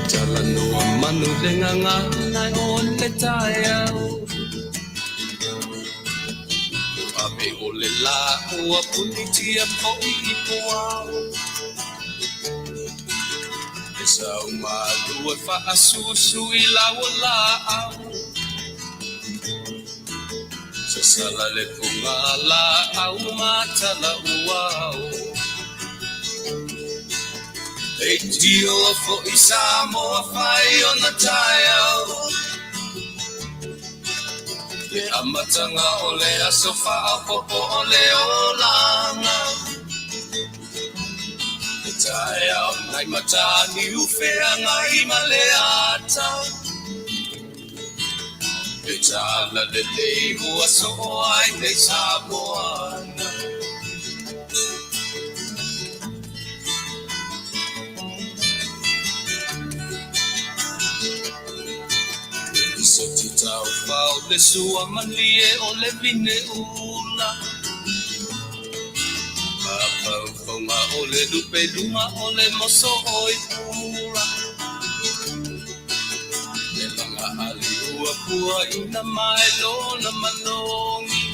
Talanoa manu lenga ngai o te taiao Ape o le la ua punitia po I poao E sau malua fa asusu I lawa lao Sa sala le punga la au matala uao E tio fo I Samoa fai o na taiao Le amatanga o le asofa a popo o le olanga Le taiao nai matani ufea ngai maleata Le tala le leimu aso ai nei Samoana So ti tau pau le sua malie o le vine ula Pau paunga o le lupe lunga o le moso oi pula Le langa ali ua pua ina mai lona manongi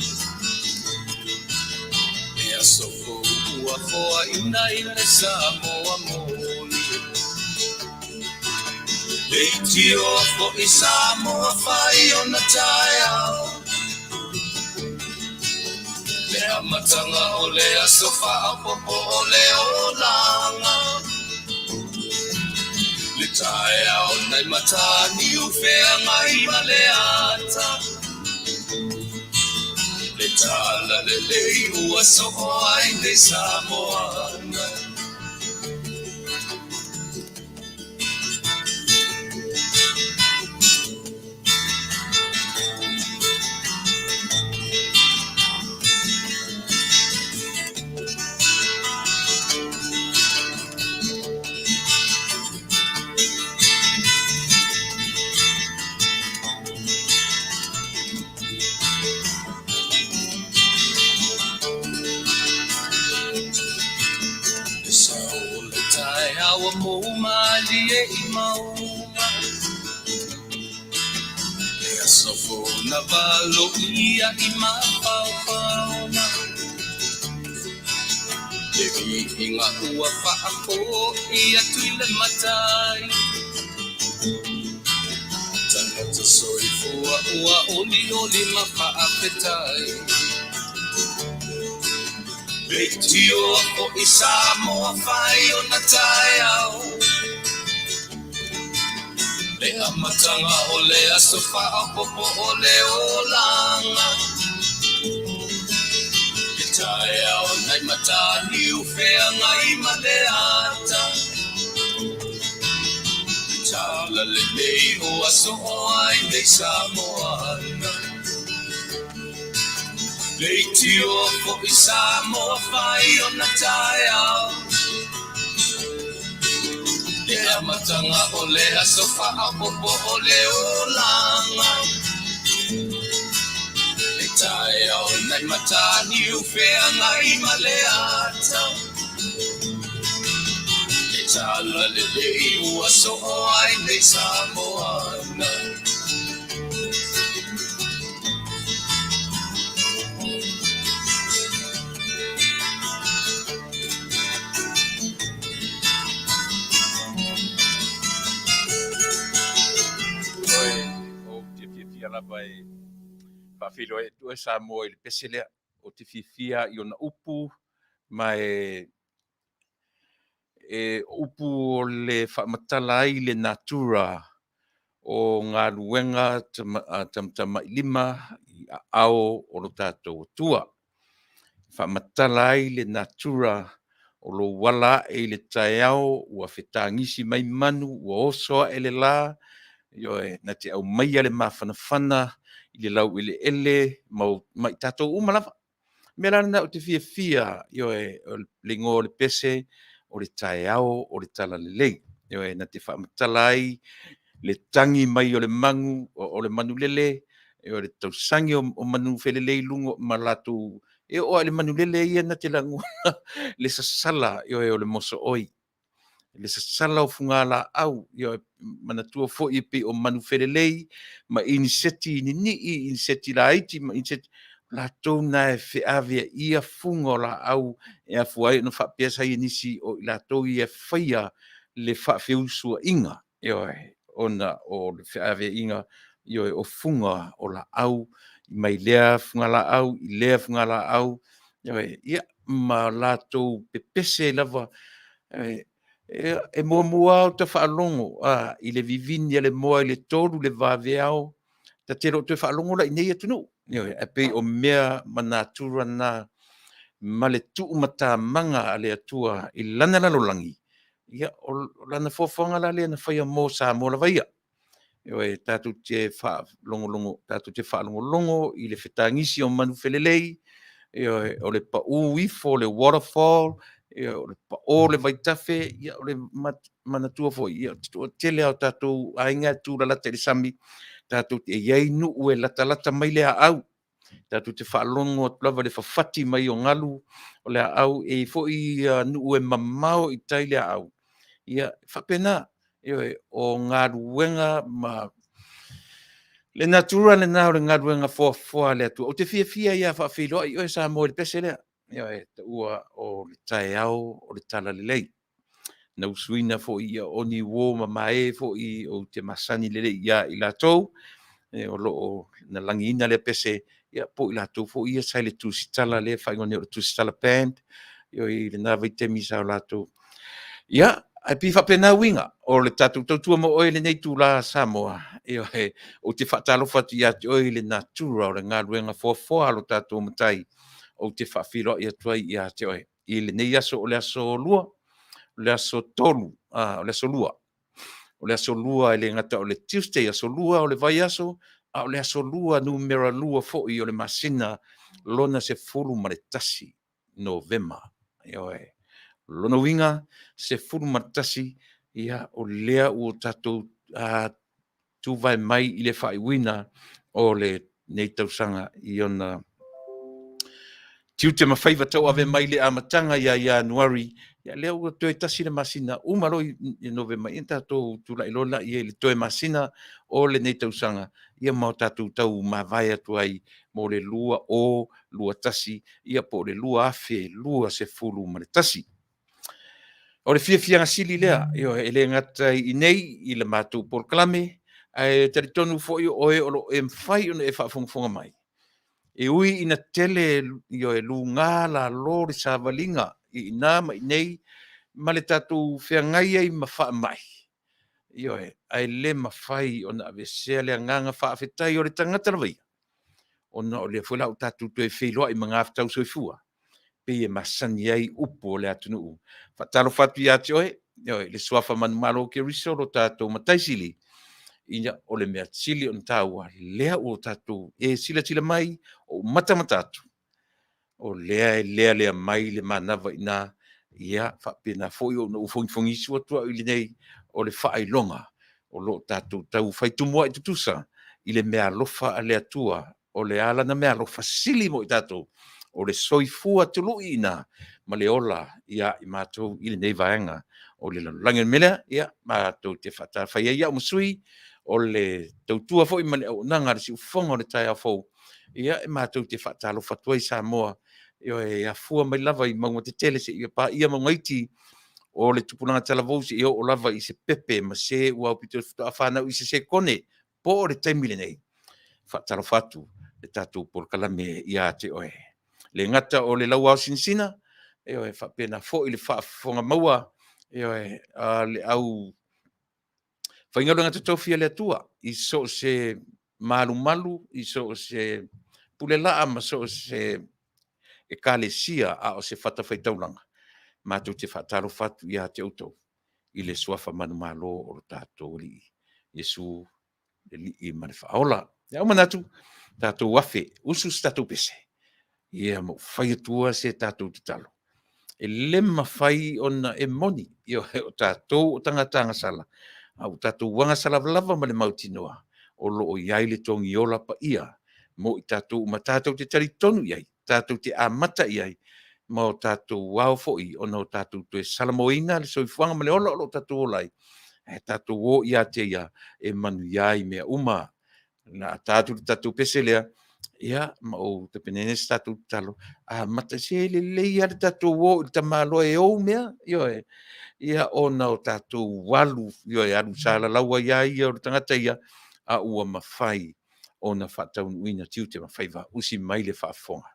E asoko ua koa ina I le Samoa moni Leitio fo I Samoa fai o na taiao Le amatanga o le asofa a popo o le olanga Le taiao nai matani ufea ngai maleata Le tala le lei ua soho ai nei Samoana Awa mo malie I mauma E asofo na valo ia I mapaupauna E inga ua whaako ia Tuilaepa Tangata soifua ua oli ma Faafetai Leitio o I Samoa fai o na taiao Le amatanga o le asofa a popo o le olanga Le taiao nai matani ufea ngai maleata Le tala le lei o aso ai nei Samoana Leitio fo I Samoa fai o na taiao Le amatanga o le asofa a popo o le olanga Le taiao nai matani ufea ngai maleata Le tala le lei ua so ai nei Samoana Vai Faafetai Samoa I le pese lea o te fifia I ona upu mai upu o le whaamatala ai le natura o ngā ruenga Tama'ilima I ao o lo tātou tua. Whaamatala ai le natura o lo wala e le taiao ua whetangisi mai manu ua osoa ele la na te au mai ale mawhanawhana I le lau ele mai tatou umalawa. Mea na o te fia le ngō le pese o le taiao o le tala lelei. Na te whaamatala ai le tangi mai o le mangu, o le manulele, o le tausangi o manu felelei lungo ma latou, o le manulele ia na te langu, le sasala o le moso oi. Le sasala o funga la au, manatua fo i pe o manu felelei, ma iniseti ni iniseti la iti, ma iniseti, la tau na e whiawea ia funga o la au, e a fuai no whapiasa i nisi o la tau i e whaia le whawhiusua inga, ona o le whiawea inga, o funga o la au, mai lea funga la au, i lea funga la au, ia ma la tau pepese lava, e mua o te whaalongo, i le vivini le moa i le toru le vaveao, ta te ro te whaalongo la i nei atunu. E pei o mea manatura na ma le tuu mata manga a le atua i lana lalolangi. Ia, o lana fofonga la le na whaia mō sa mō la vaia. Tātou te whaalongo i le whetangisi o manu whelelei, o le pa'u ifo, le waterfall, o le pa'o le vaitafe, o le manatua foi, o tele au tātou ainga tūra lata le sami, tātou te iei nuu e lata mai le au, tātou te whaalongo lava le whawhati mai o ngalu, o le au e foi nuu e mamao i tai le au. Ia, whapena, o ngā ruenga ma le natura le nao le ngaruenga foa le atu. O te fia ia whawhilo, i sa mo le pese lea. Te ua o le tae au, o le tala le lei. Na usuina fo ia o ni wo ma mae fo i o te masani le lei ia i la tau. O loo na langina le pese, ia po i la tau fo ia sai le tusi tala le whaingone o le tusi tala band. I le na vaitemi sa o la tau. Ia, ai pi whapena winga, o le tatu tautua mo oe le nei tū la Samoa, o te whatalo whatu ia te oe le natura o le ngā ruenga fua alo tatu matai, o te whawhiro ia tuai ia te oe, i le nei aso o le aso lua, o le aso tolu, o le aso lua, o le aso lua le ngata o le Tuesday aso lua o le vai aso, o le aso lua numera lua fo'i o le masina, lona se fulu ma le tasi, Novema, lona winga se fulu matasi ia o lea o tatou tu vai mai i le whaiwina o le nei tausanga i ona tiu te mawhaiva tau ave mai le amatanga ia Januari ia lea ua toe tasi le masina umaro i Novema i tatou tu la ilola i le toe masina o le nei tausanga ia mau tatou tau mawai atu ai mo le lua tasi ia po le lua afe lua se fulu ma le tasi. O le fia sili lea, e le ngata i nei, i le mātou Polokalame, tari tonu fo'i o e mwhai o e whaafonga mai. E ui ina tele e lunga la lori sa valinga, i nā mai nei, ma le tātou whea ngai ai ma wha mai. Ai le ma whai o na avesea le nganga Faafetai o le tangata la vai. O na o le fulau tātou tue wheloa i mga aftau soifua. Pe e masani ai upo le Atonu. Fatalo fatu ia te oe, le suafa manumalo ke riso lo Tatou mataisili. Ina o le mea sili on taua lea o Tatou e sila mai o matamatatu. O lea mai le manava ina ia whapena foi o no fongi sua tua ili nei o le whailonga o lo Tatou tau whaitumua i tutusa i le mea lofa a le atua o le ala na mea lofa sili mo i Tatou. O le soifua tului ina, ma le ola ia i mātou i le nei vaenga. O le langen mele, ia, mātou te whataawhaia ia o masui, o le tautua fo i male au nanga si ufonga o le tai a fo. Ia, mātou te whatalo fatua i Samoa, e a fua mai lava i maunga te tele se, ia maunga iti, o le tupunanga talavousi, o lava i se pepe, ma se ua upito a whanau i se kone, po o le taimile nei. Whatalo fatu, le Tatou Polokalame ia te oe. Le ngata o le lau au sinsina, e whapena fo i le whaafonga maua, le au whaingaro ngata tofia le atua, i so se malu, i so se pulela ma so se e kalesia a o se whatawhaitaulanga. Mātou te whataro whatu ia te autou, i le suafa manu malo o lo tātou li Yesu, li i mani whaola. Ia manatu, tātou wafe, usus tātou pese. Ia mo whai atua se tātou te talo. E lema whai ona e moni, o tātou o tangata sala. Au tatou wanga salavalava ma le mautinoa. O loo iai le tongi ola pa ia. Mo i tatou ma tatou te tari tonu iai. Tatou te amata iai. Ma o tatou wao foi. O no tatou te salamoina le soifuanga ma le ola o lo tatou olai. E tatou o ia te ia. E Manuia i mea uma. Na tatou pese lea. Ia, ma o te penene se tatou talo. Mata se le leia le tatou o. Ta malo e o mea. Io e. Ia ona o tatou walu io e alu sala laua ia ia o tangata ia a ua mawhai ona Taunu'u tiu te mawhai wa usi mai le whaafonga.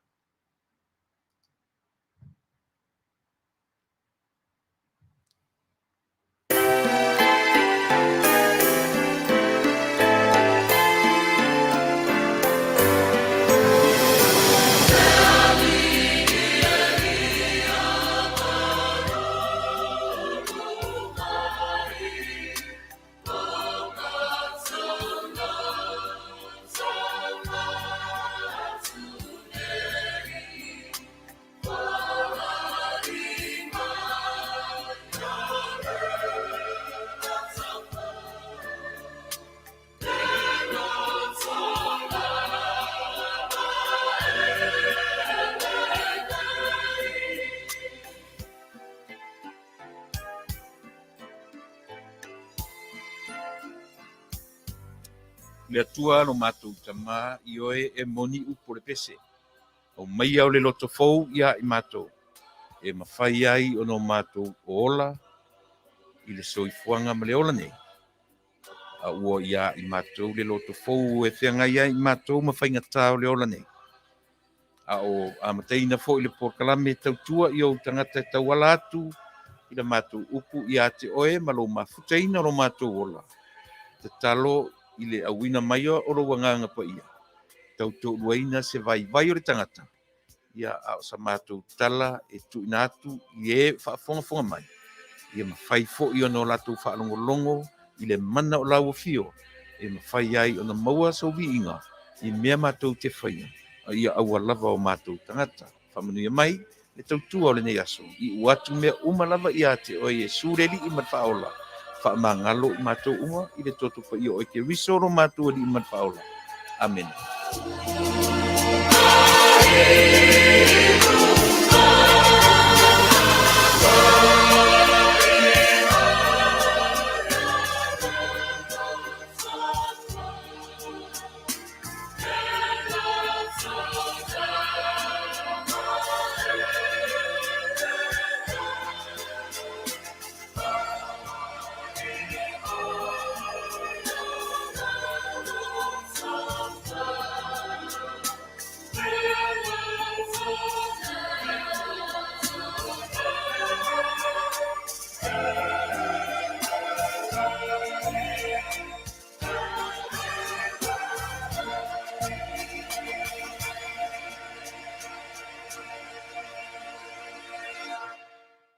Le atua no matou tama i oe e moni upo le pese. O mai au le loto fou ia i matou. E mawhai ai o no matou o ola i le soifuanga ma le ola nei. A ua ia i matou le loto fou e whianga ia i matou mawhai ngatā o le ola nei. A o amateina fo i le Polokalame tautua i o tangata tau ala atu i le matou upu i a te oe ma lo mafutaina o lo matou ola. Te talo i le awina mai o lo wanganga pa ia. Tatou luaina se vai o le tangata. Ia a o sa matou tala e tu inatu i e whaafonga mai. Ia mawhai fo i ono latu whaalongolongo i le mana o lau fio. E mawhai ai o na maua sau vi inga i mea matou te whaia. Ia aua lava o matou tangata. Whamanuia mai le tautua o le nei aso. I uatu mea uma lava i ate o e sureli i matwhaola. Whaamangalo i matou unga i le toto pa i o ke risoro matou i matwhaola. Amen.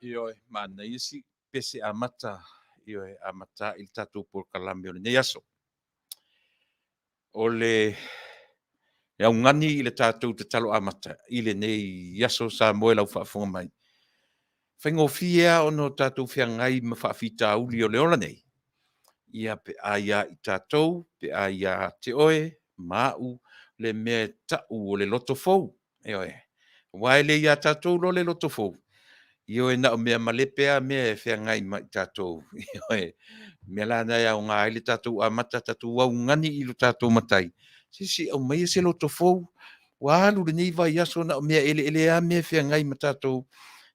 Ioe, mana isi pese amata, ioe amata il tatou Polokalame o le nei aso. O le aungani i le tatou te talo amata, i le nei aso sa moe lau whaafonga mai. Whaingofia o no tatou whiangai ma whaafita uli o le ola nei. Ia pe aia i tatou, pe aia te oe, mau, le mea tau o le loto fou. Ioe, waele ia tatou lo le loto fou. Io e na o mea malepea mea e whiangai mai tatou. Io e mea lana e au ngā ele tatou a mata tatou au ngani i lo tatou matai. Si au mai se loto fou. Walu le nei vai aso na o mea ele a mea whiangai ma tatou.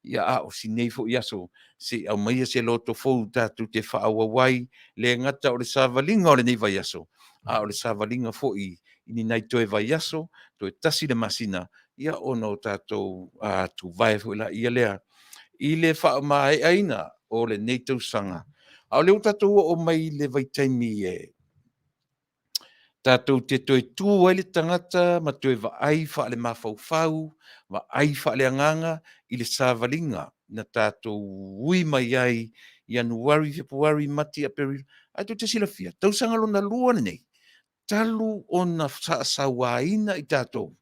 Ia a o si nei fo i aso. Si au mai se loto fou tatou te whaawa wai. Le ngata o le savalinga o le nei vai aso. A o le savalinga fo i ni nai toe vai aso. Toe tasi le masina. Ia ono tatou a tu vai fo la ia lea. I le whaamaaeaina o le nei tausanga. A o leo tatou o mai le vaitaimi e. Tatou te toe tū ai le tangata, ma toe wa ai wha le mawhauwhau, wa ai wha le anganga, i le sāvalinga, na tatou ui mai ai, Januari, Februari, Mati, April, ai tu te sila fia. Tausanga lona lua nei. Talu o na sawaina i tatou.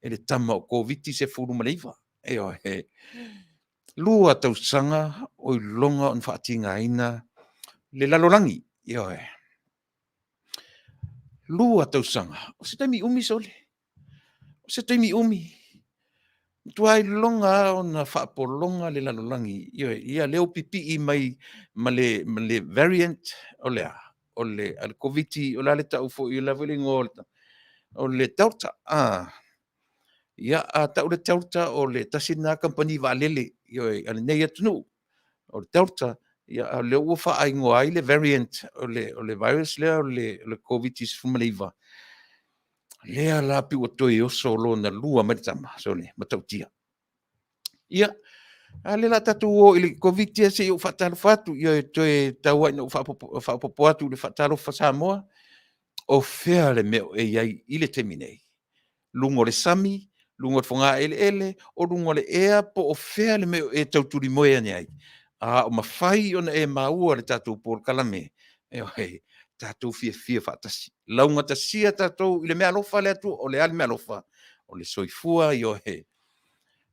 E le tama o COVID se furu maleiva. Eo he. Lua tausanga o longa on whaatinga ina le lalorangi. Ioe. Lua tausanga. O se taimi umi sole. O se taimi umi. Tuai longa o na whaapolonga le lalolangi. Ia leo pipi I mai male variant o lea. O le COVID-19 o le tau fo I la velingo o le Delta. Ia tau le Delta o le tasina company Vale ale nei Atonu. O le Delta. Ia le ua whaaingo ai le variant o le virus lea o le COVID-19 fumaleiva. Lea la pi o toi oso lo na lua maritama. So le matautia. Ia, ale la tatou o ile COVID se o fatalo fatu ia toe tau ai no fa popo atu le fatalo fa Samoa o fea le meo e ai ile teminei. Lungo le sami, lungo le fonga ele o lungo le ea po o fea le meo e tauturi moe ane ai. O mawhai ona e maua le tatou Polokalame. E o hei, tatou fia fatasi. Launga tasia tatou ile mea lofa le atu o le ali mea lofa. O le soifua i o hei.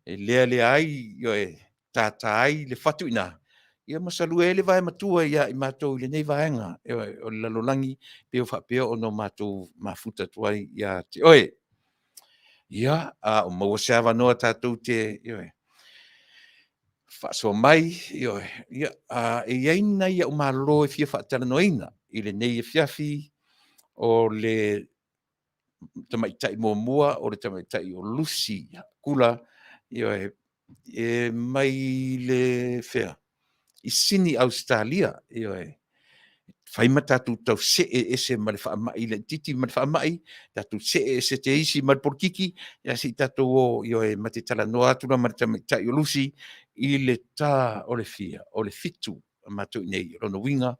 E lea ai i o e tata ai le fatu ina. Ia masalu e le vai matua ia I mātou I le nei vaenga. O le lalolangi peo whapeo o no mātou mafuta tuai ia te oe. Ia, o maua seawa noa tātou te, Faasoa mai, ia, e iaina ia o mālo e fia Talanoaga I le nei e fiafi o le Tama'ita'i mua o le Tama'ita'i o lusi, Hakula, e mai le fea. I sini Ausetalia, fai matatu tau Ese'ese ma le whaamai, le titi ma le whaamai, tatu Ese'ese te isi ma le porkiki, ia si tatu ma te Talanoaga ma le Tama'ita'i o lusi, I le tā o le fia, o le fitu, mātou nei, rono winga,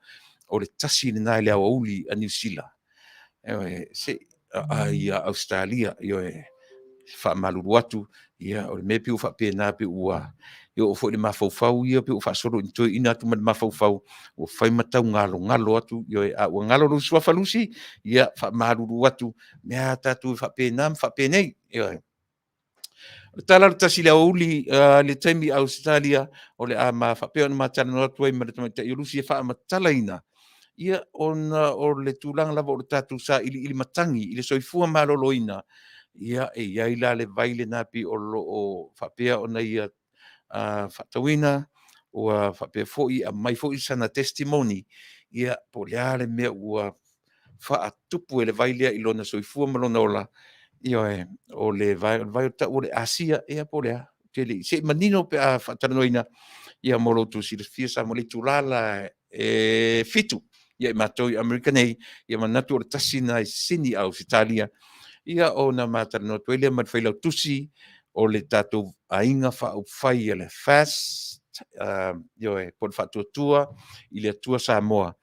o le tasi le nai le auli a New Zealand. Se ia Ausetalia, whaamaluru atu, ia o le me piu whaapena piu ua, o fo le mafaufau ia piu whaasoro I toi ina atu ma le mafaufau, o whai matau ngalo atu, ua ngalo lu suafalusi, ia whaamaluru atu, mea tatu whaapena, whaapenei, o tala tasi le auli, le taimi Ausetalia, o le ma whaapea ma talanoa atu ai ma le Tama'ita'i o lusi e whaamatalaina, ia o le tūlanga lava o le tatu sa ili matangi, ili soifua maloloina, ia e iai la le vaile napi o whapea o na ia whatawina, o whapea foi, a mai foi sana testimony, ia po lea le mea ua whaatupu e le vaile I lona soifua malona ola, ia o le vai o le Asia, ia po lea, tele, se manino pe a whatanoina, ia molotusi, le fia sa mo le tūlala fitu, ia mātou American nei, ia manatu o le tasina sini Ausetalia, ia o na matanoa Tuilaepa ma Failautusi o le tatou ainga whaupwhai le fast, po le whatuatua I le atua Samoa.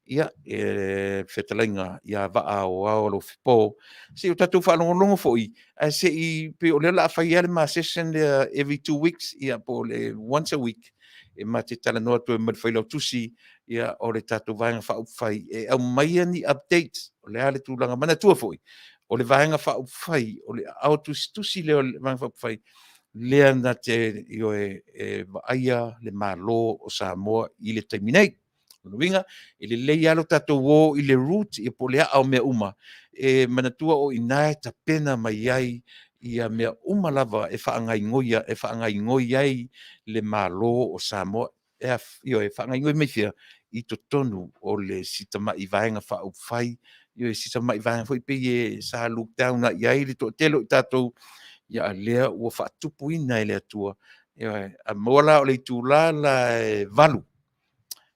Ia whetalainga ia waa o Alofipo. Se o tatou whaalongolongo foi, se I pe o le la whai ale ma session every 2 weeks, ia po le once a week, e ma te talanoa tu e ma Failautusi, ia o le tatou vaenga whaupwhai, e au mai ni updates, o le ale tūlanga mana tua foi. O le vaenga whaupwhai, o le tusi leo le vaenga whaupwhai, lea na te vaia le malo o Samoa I le taiminei. Winga, I le lei alo tatou o I le root I po lea au mea uma. E manatua o inae ta pena mai ai ia mea uma lava e whaangai ngoia ai le malo o Samoa. E whaangai ngoi mai fia I to tonu o le sitama I vaenga whaupwhai sisa mai vai foi pe sa lockdown na ia I to telo tatou ia lea ua whaatupu ina le atua a mola o le tūla la valu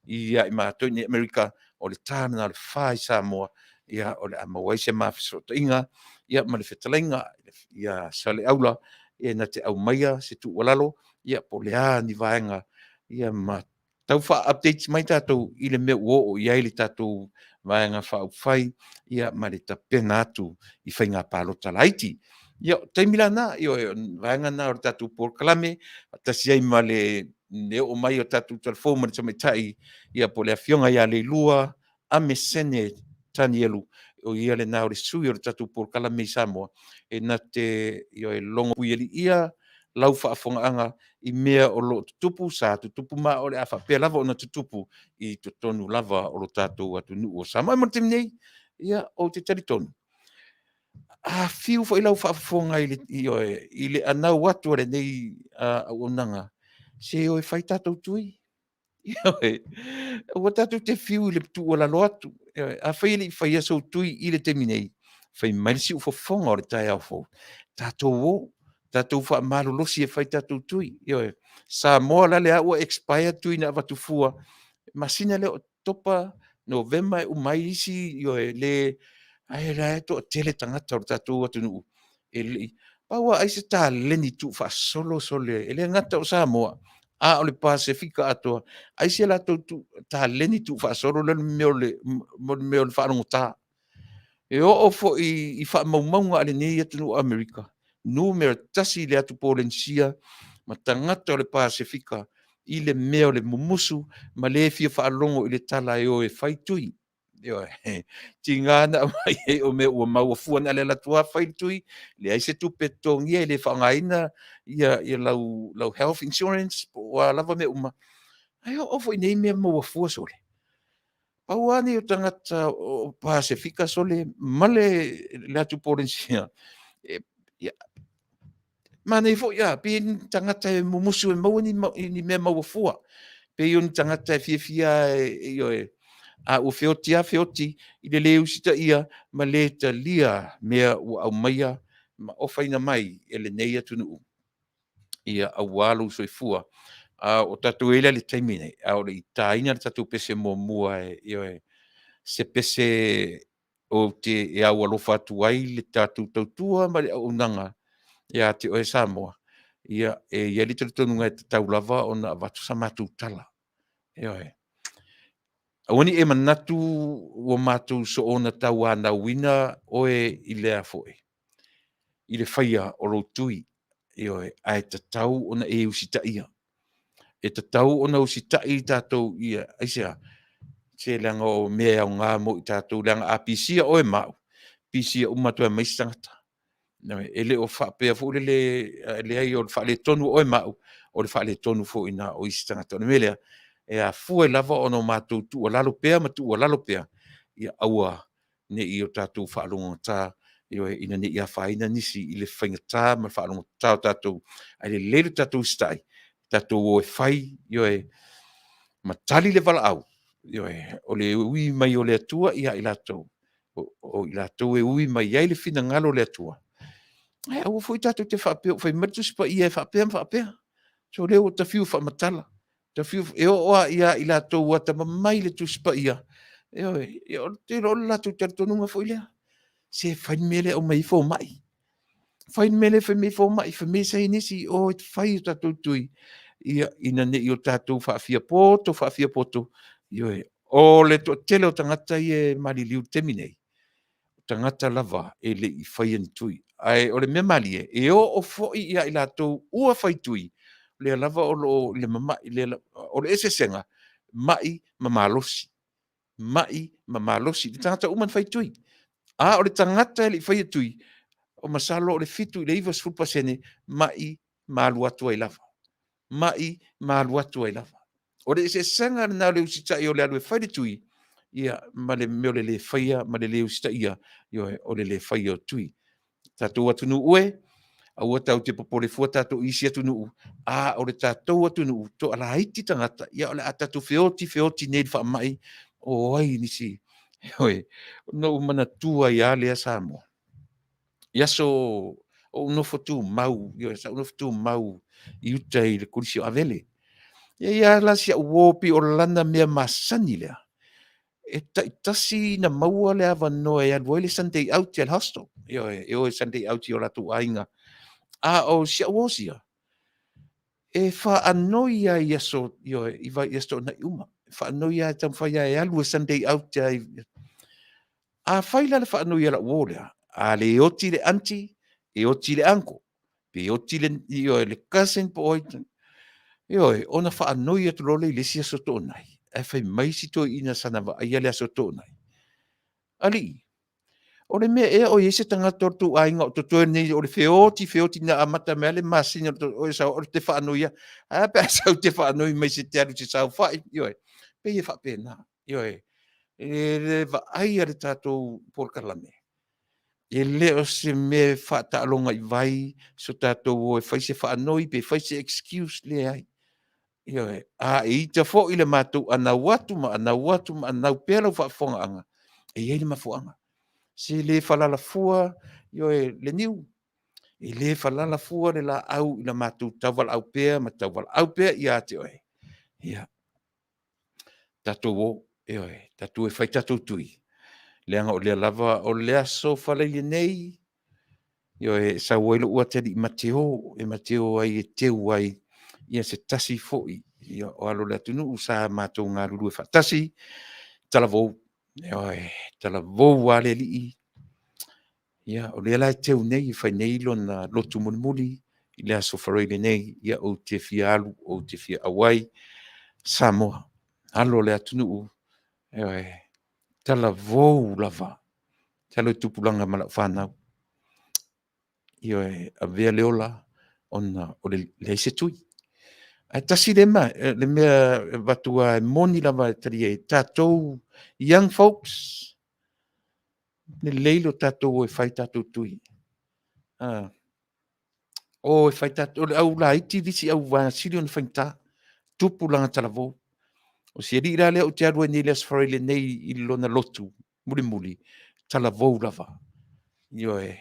ia I mātou ni Amerika o le tāna na le whai Samoa ia o le amawai se mawhisota inga ia ma le whetalainga ia sa le aula na te au maia se tu walalo ia po le ni vaenga ia ma tau wha updates mai tātou I le mea o ia I le tātou vaenga whai ia ma le tapena atu I whainga palo talaiti. Ia taimila na, vaenga na o tātou Polokalame, tasi ai ma le o mai o tātou telefon ma le Tama'ita'i, ia po le awhionga ia le lua, a me sene tani elu, o ia le nao le sui o tātou Polokalame I Samoa, e na te longa pui ia, lau whaafonganga I mea o lo tutupu sa tutupu ma o le a whapea lava o na tutupu I to tonu lava o lo tātou Atunu'u o sa mai mo te nei ia o te talitonu. Fiu fo ilau whaafonga I le anau watu ale nei au onanga. Se o e whai tātou tui. Ua tātou te fiu I le tu o lalo atu. A whai le I whai aso tui I le temi nei. Whai mai si u whafonga o le tai au fo. Tātou o. Tātou wha malolosi e whai tātou tui. Sa moa lale a ua expire tui na watufua. Masina le o topa November umai isi le ai la to tele tangata o tātou Atunu'u. Paua ai se tā leni tu wha solo sole. Ele ngata o Samoa. A o le Pasifika atoa. Ai se la tu tā leni tu wha solo le meo le whanongo tā. E o fo I wha maumaunga ale nei Atunu'u Amerika. Nu mea tasi le atu Polensia. Ma tangata o le Pasifika. I le mea le mumusu. Ma le fia whaalongo I le tala e o e whaitui. Ti ngana mai e o me ua maua fuana le latua whaitui. Le aise tu petongia le whangaina ia lau health insurance wa lava me uma. Ai o ofo I nei mea maua fua sole. Pauani o tangata o Pasifika sole male le atu Polensia. Mana I fo ia pin tangata e mumusu e maua ni mea maua fua. Pe yun tangata e fia a o feoti I le leu sita ia ma le talia mea ua au maia ma ofaina mai e le nei Atunu'u ia aualu soifua o tatou ele le taimi nei a o le itaina le tatou pese muamua se pese o te e au alofa atu ai le tatou tautua ma le aunaga ia te oe Samoa ia ia le tonu e tatau lava ona avatu sa matutala Awani e manatu ua mātou so ona tau ana wina oe I lea foe. I le whaia o lo tui. Ai tatau ona e usita ia. E tatau ona usita I tātou ia. Aisea, se leanga o mea o ngā mo I tātou leanga a pisia oe mau. Pisia umatu e maistangata. Ele o whapea fo le ai o le wha le tonu oe mau. O le wha le tonu fo ina o istangata. O le melea. E a fua lava ono mātou tu o lalo pea ma tu o lalo pea ia aua ne I o tātou whaalonga tā ina ne ia whaina nisi I le whainga tā ma whaalonga tā o tātou ai le lero tātou stai tātou o e whai ma tali le wala au o le ui mai o le atua ia I lātou o I lātou e ui mai ai le whina ngalo le atua ai au fui tātou te whapea whai matus pa ia e whapea so leo o ta fiu whamatala ta fiu e o ia I lātou wa ta mai le tuspa ia o te ro la tu te tonunga foi le se fai mele o mai fo mai fai mele fe me fo mai fe me sai nisi o te fai ta tui ia ina ne I o tātou whaafia poto o le to tele o tangata I mali liu teminei tangata lava e le I whai an tui ai o le me mali e o foi ia I lātou ua whai tui le lava o le mama o le esesenga mai mamalosi le tangata uman fai tui o le tangata le fai tui o masalo o le fitu le iva sfupa sene mai malu atu ai lava o le esesenga na le usita I o le alu fai tui ia ma le meo le faia ma le usita ia o le faia o tui tatou Atunu'u aua tau te popole fua tātou isi Atunu'u o le tātou Atunu'u to ala haiti tangata ia o le a tātou feoti nei le whaamai o ai nisi no mana tua ia lea Samoa ia so o nofo tu mau sa nofo tu mau I uta I le kulisi o avele ia la sia uopi o lana mea masani lea e taitasi na maua le avanoa e alwele Sunday out al hostel e o Sunday out I o latu ainga o sia wosia e fa anoia yeso I vai yeso na uma fa anoia tam fa ya alwe Sunday out faila le fa anoia la wolia le oti le anti e oti le anko pe oti le le cousin po oitan ona fa anoia to le sia soto nai e fa mai si to ina sana va ia le soto nai ali O le mea ea o ese tanga tortu ainga o totoe nei o le feoti na amata mea le masina o e sau o te whaanoia. A pe a sau te whaanoi mai se te aru te sau whai. Ioe, pe e whapena. Ioe, le va ai ale tātou Polokalame. E leo se me whata alonga I vai so tātou o e whaise whaanoi pe whaise excuse le ai. Ioe, a e ita fo I le mātou anau watu ma anau pēlau whaafonga anga. E ele mafuanga. Se le falala fua, ioe le niu. E le falala fua le la au I la mātou tauwal au pēa, ma tauwal au pēa I a te oe. Ia, tatou o, ioe, tatou e whai tatou tui. Leanga o lea lava o lea so falele nei, ioe, sa wailo ua tedi I Mateo ai e teu ai, ia se tasi foi, ia o alo lea Taunu'u sa mātou ngā ruru e whatasi, talavou, ioe, talavou wale li Ia, o lea lai teu nei, whai nei lona lotu mulimuli, I lea so whareile nei, ia o te fia alu, o te fia awai, Samoa, alo lea Taunu'u, tala vou lava, tala tupulanga mala whanau, ioe, a vea leola, ona, o le se tui. Ai tasi le mea watua e moni lava tari e tatou, young folks, ne leilo tatou e whai tatou tui. O e whai tatou, au la iti disi au wā siri on whainta, tupu langa talavou. O si eri rale au te arua nei le asfarele nei I lona lotu, muli, talavou lava. Ioe,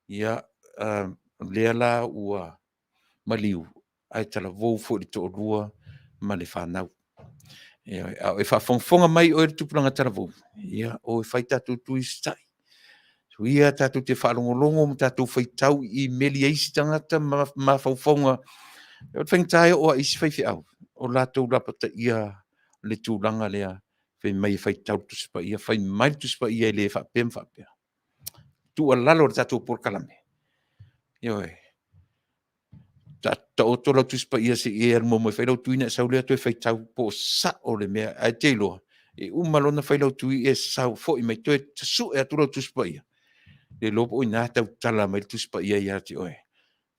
ia, lea la ua maliu, ai talavou fo I to rua, ma le whanau. Ioe, au e whafonga mai o e tupu langa talavou. Ia, o e whai tatou tui stai. Ia tātou te whaalongolongo, tātou whaitau I meli eisi tangata ma whauwhaunga. O te whaintai o a isi whaiwhi au. O lātou rapata ia le tūranga lea. Whai mai whaitau tuspa ia, whai mai tuspa ia le whapem whapea. Tu a lalo le tātou Polokalame. Ioe. Tātou tola tuspa ia se e ar mo Failautusi e sau lea tu e whaitau po sa o le mea. Ai te loa. E umalona Failautusi e sau fo I mai tu e tasu e atura tuspa ia. Le lopo o nā tau tala mai tuspa ia ia te oe.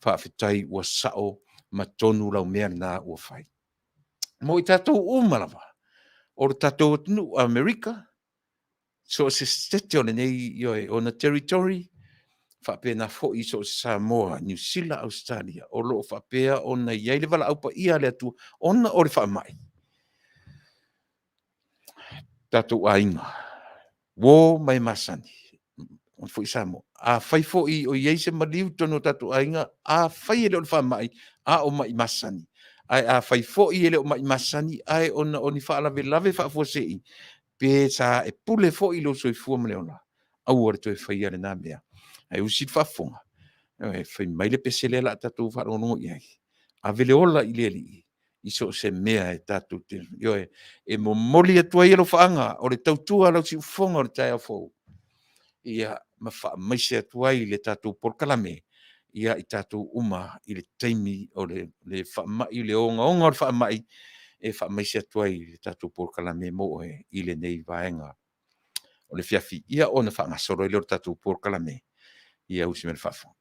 Faafetai ua sao ma tonu lau mea nā ua whai. Mo I tātou umalawa. O le tātou Taunu'u Amerika. So se stete o le nei ioe o na territory. Whapea na fo I so Samoa, New Zealand, Ausetalia. O loo whapea o na iai le wala aupa ia le atu. Ona o le whamai. Tātou ainga. Wo mai masani. O foi Samoa. A fai fo I o iei se maliu tono tatu ainga, a fai ele o whamai, a o mai masani. Ai a fai fo I ele o mai masani, ai ona o ni whaalave lave whaafosei, pe sa e pule fo I lo soi fua mleona. Au ore toi fai ale nā mea. Ai usit whaafonga. E fai mai le pesele la tatu whaarongo I ai. A vele ola I le li. I so se mea e tatu te. E mo moli atua I alo whaanga, o le tautua lau si ufonga o le tai au fau. Ia ma wha maise atuai le tātou Polokalame, ia I tātou uma I le taimi o le wha mai le onga o le wha mai, e wha maise atuai le tātou Polokalame mo e I le nei vaenga o le fiafi. Ia o na wha ngasoro I le tātou Polokalame, ia usi me le whafo.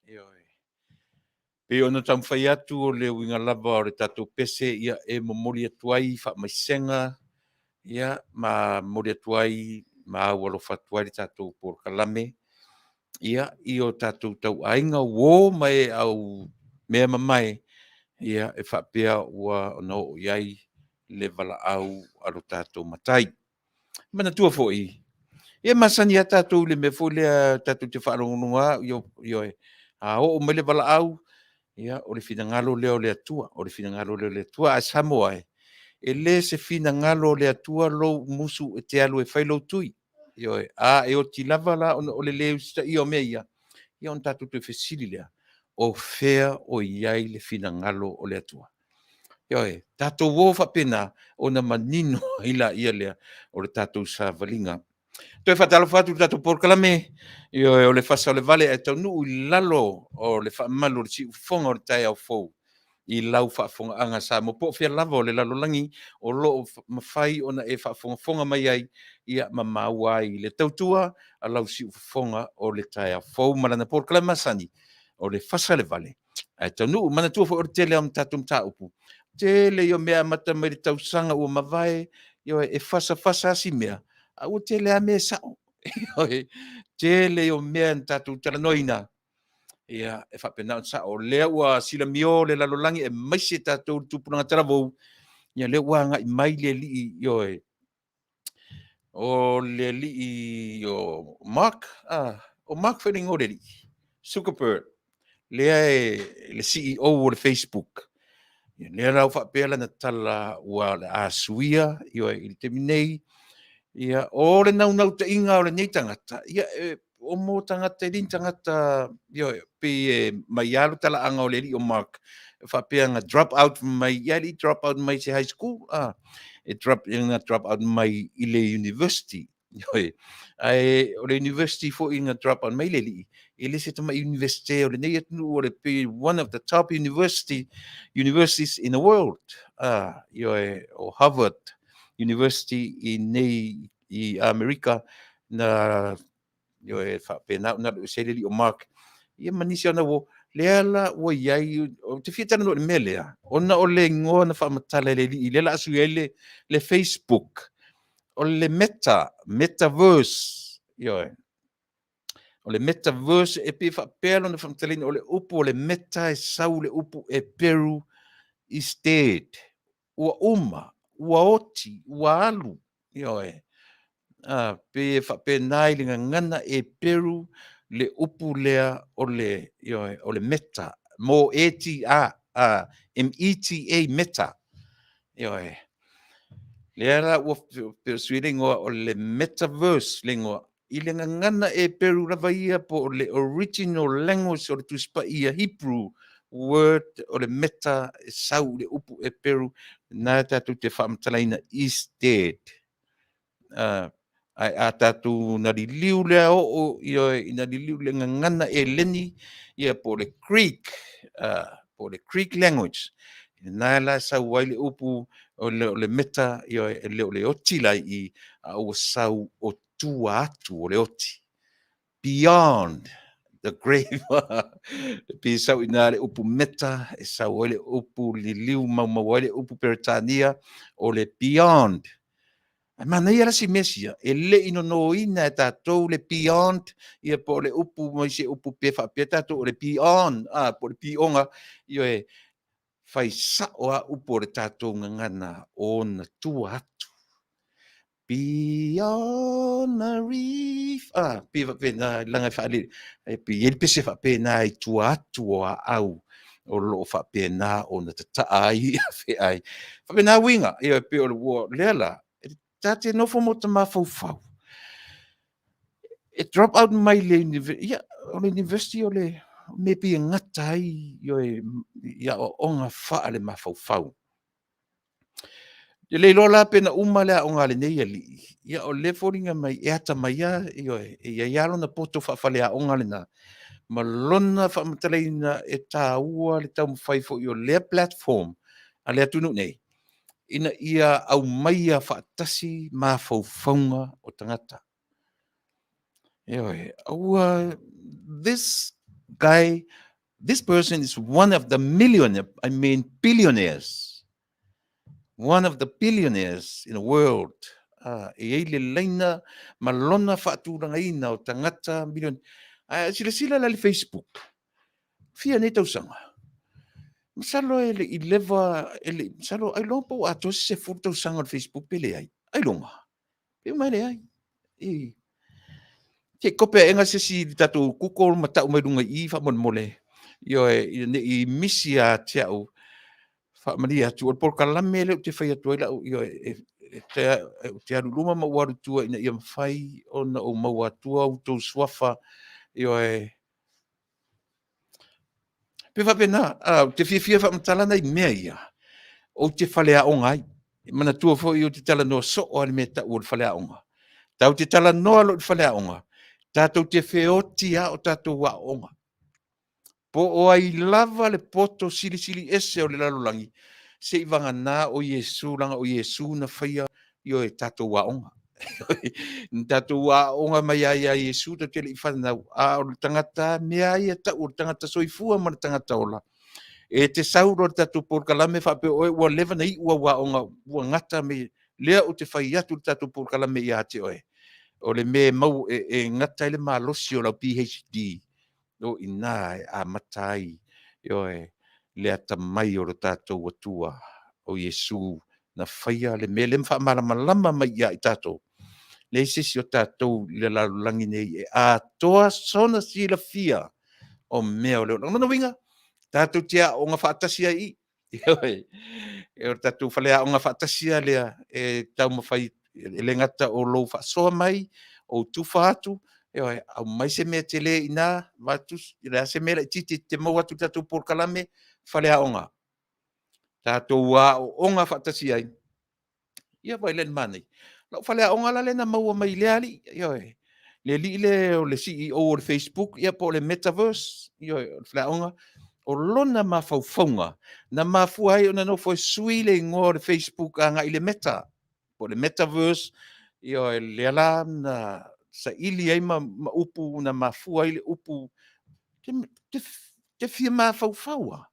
Ioi. Pe ona tam whai atu o le winga lava o le tatou pese ia e momori atuai wha maisenga ia ma mori atuai ma awalo fatuai le tatou Polokalame ia i o tatou tau ainga wō mai au mea mamai ia e whapea ua ona o iai le vala au alo tatou matai. Mana tua fo i. Ia masani a tatou le me fo le tatou te whaarongonga io e. A o mai le vala au ia o le finangalo leo le atua. O le finangalo leo le atua a Samoa e. E le se finangalo le atua lo musu e te alu e Failautusi. Io e. A e o ti lava la o le leo sta i o mea ia. Ia on tatou te fesili lea. O fea o iai le finangalo o le atua. Io e. Tatou wo whapena o na manino ila ia lea o le tatou sa valinga. Toi whatalo whatu tatou Polokalame, io o le Fasa o le Vale e Taunu'u I lalo o le whaamalu le si ufonga o le tai au fou. I lau whaafonga anga sa mo po fia lava o le lalolangi o lo mawhai o na e whaafonga mai ai ia mamaua I le tautua a lau si ufonga o le tai au fou marana Polokalame masani o le Fasa le Vale. E Taunu'u mana tua o le tele am tatou Mataupu. Tele io mea mata mai le tausanga ua mavae io e fasa si mea. A ua tele a mea sao. Tele o mea tatou talanoina. Ia e whapena o sao. Lea ua sila mio le lalolangi e maise tatou tupuranga taravou. Ia lea ua ngai mai le li io e. O le li o Mark. O Mark Fedding o le li. Zuckerberg. Lea e le CEO o le Facebook. Lea rau whapea na tala ua le asuia. Io e te minei. Ia, o le nau ta inga o le nei tangata. Ia, o mo tangata e lin tangata, ia, pe mai alu tala anga o le li o Mark. Whapea nga drop out mai, ia li drop out mai se high school. E drop out mai I le university. Ia, o le university fo inga drop out mai le li. E le se tama university o le nei atunu o le pe one of the top universities in the world. Ia, o Harvard. University I nei I Amerika na yo e fa pena na se le o Mark ia manisi ona wo le ala wo iai o te fita no le melea ona o le ngo na fa matala le le la su le Facebook o le metaverse yo e o le metaverse e pe fa pelo na fa matala o le upo le meta e sau le upo e Peru instead ua ua oti ua alu yo e pe whapenai le ngana e Peru le upu lea o le meta mo META meta io le ara ua persuade ngoa o le metaverse le ngoa I le ngana e Peru rava ia po le original language o le tuspa ia Hebrew word o le meta e sau le upu e Peru na tatu te whaamtalaina instead ai a tatou na liliu lea o ina liliu le ngana e leni ia po le Greek language na la sau ai le upu o le meta ia e le oti lai I a o sau o tua atu o le oti beyond the grave pe sau ina le upu meta e sau ai le upu liliu mau ai le upu peritania o le beyond Mana ia si mesia, e le ino no ina e tatou le beyond, ia po le upu mai se upu pefa pe tatou le beyond, po le pionga, ia e fai sao a upu le tatou ngana o na tua atu. Beyond the reef, pe na langa fa le, pe ele pese fa pe na I tua atu o a au, o lo fa pe na o na tata ai, fe ai. Fa pe na winga, ia pe o le lela, tate no fo mota mafaufau. E drop out mai le university o le me pi ngata ai ia o onga faa le mafaufau. Le lola pena uma le onga le nei ali. Ia o le foringa mai e ata mai ia ialo na poto fale a onga le na. Malona fa mataleina e taua le tau mawhai fo i o le platform a le atunu nei. Ina ia au maia whaatasi mafaufaunga o tangata. This guy, this person is one of the billionaires. One of the billionaires in the world. E le leina malona whaaturangaina o tangata million. Sila le Facebook. Fia nei tausanga. Masalo ele I lewa, masalo ai lompo ato se furtau sanga le Facebook pele ai. Ai longa. Pe mai le ai. Ke kope enga se si Tatou kuko matau mai runga I fa mon mole. Yo I misi a tiau. Fa Manuia tu o Polokalame le te fai atu ila yo te aruluma ma waru tua ina ia mawhai ona o maua tua o tau swafa yo pe fa pena te fia fa mtalana I mea ia o te whalea o ngai mana tua fo I o te talanoa so o ale mea tau o le whalea o nga tau te talanoa lo le whalea o nga tatou te whiotia o tatou wa o nga po o ai lava le poto sili ese o le lalolangi se ivanga na o Yesu langa o Yesu na whaia yo tatou wa onga. Tatou wa onga mai ai a Yesu te tele I whanau a o le tangata mea ia ta o le tangata soifua ma le tangata ola. E te sauro le tatou Polokalame whape oe ua lewa nei ua wa onga ua ngata me lea o te whai atu le tatou Polokalame ia te oe. O le me mau e ngata ele malosi o lau PhD. O ina a matai yo le atamai o le tatou atua o Yesu na whaia le me le whamalama mai ia I tatou. Le sisi o tatou le lalulangi nei a toa sona si la fia o mea o leo. Nana winga, tatou tia o ngā whaatasia I. E o tatou whalea o ngā whaatasia lea e tau mawhai le ngata o lou Faasoa mai o tuwha atu. Au mai se mea te le ina, matus, le se mea titi te mau atu tatou Polokalame, whalea o ngā. Tatou wa o ngā whaatasi ai. Ia vai len mani. Lau whalea o ngā la lena maua mai le ali. Le li le o le CEO o le Facebook, ia po le Metaverse, whalea o ngā. O lona mawhauwhaunga, na mawhua ai o na no fo sui le ngō le Facebook a ngā I le Meta. Po le Metaverse, le ala na sa ili ai ma upu na mafua ai le upu te fia mawhauwhaua.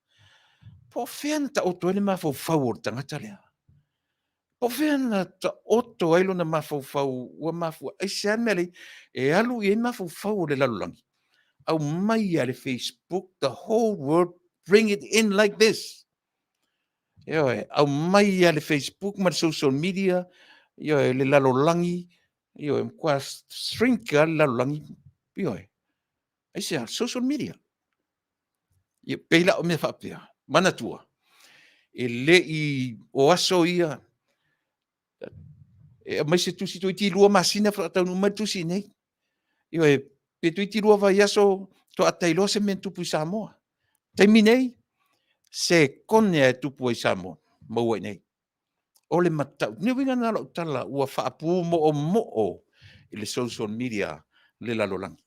Po whea na ta oto ele mawhauwhau o le tangata lea. Po whea na ta oto ailo na mawhauwhau ua mafua. Ai sean mele e alu I mawhauwhau o le lalulangi. Au mai a le Facebook, the whole world bring it in like this. Au mai a le Facebook, ma le social media, le lalulangi, mkua shrinka le lalulangi. Ai sea, social media. Peila o me whapea, manatua. E le I o aso ia. E mai se tusi to iti lua masina fra Taunu'u mai tusi nei. Pe tu iti lua vai aso to atailo se men tupu I Samoa. Taimi nei, se kone e tupu I Samoa. Maua nei. O le matau. Ni winga na lau tala ua whaapu mo o I le social media le lalolangi.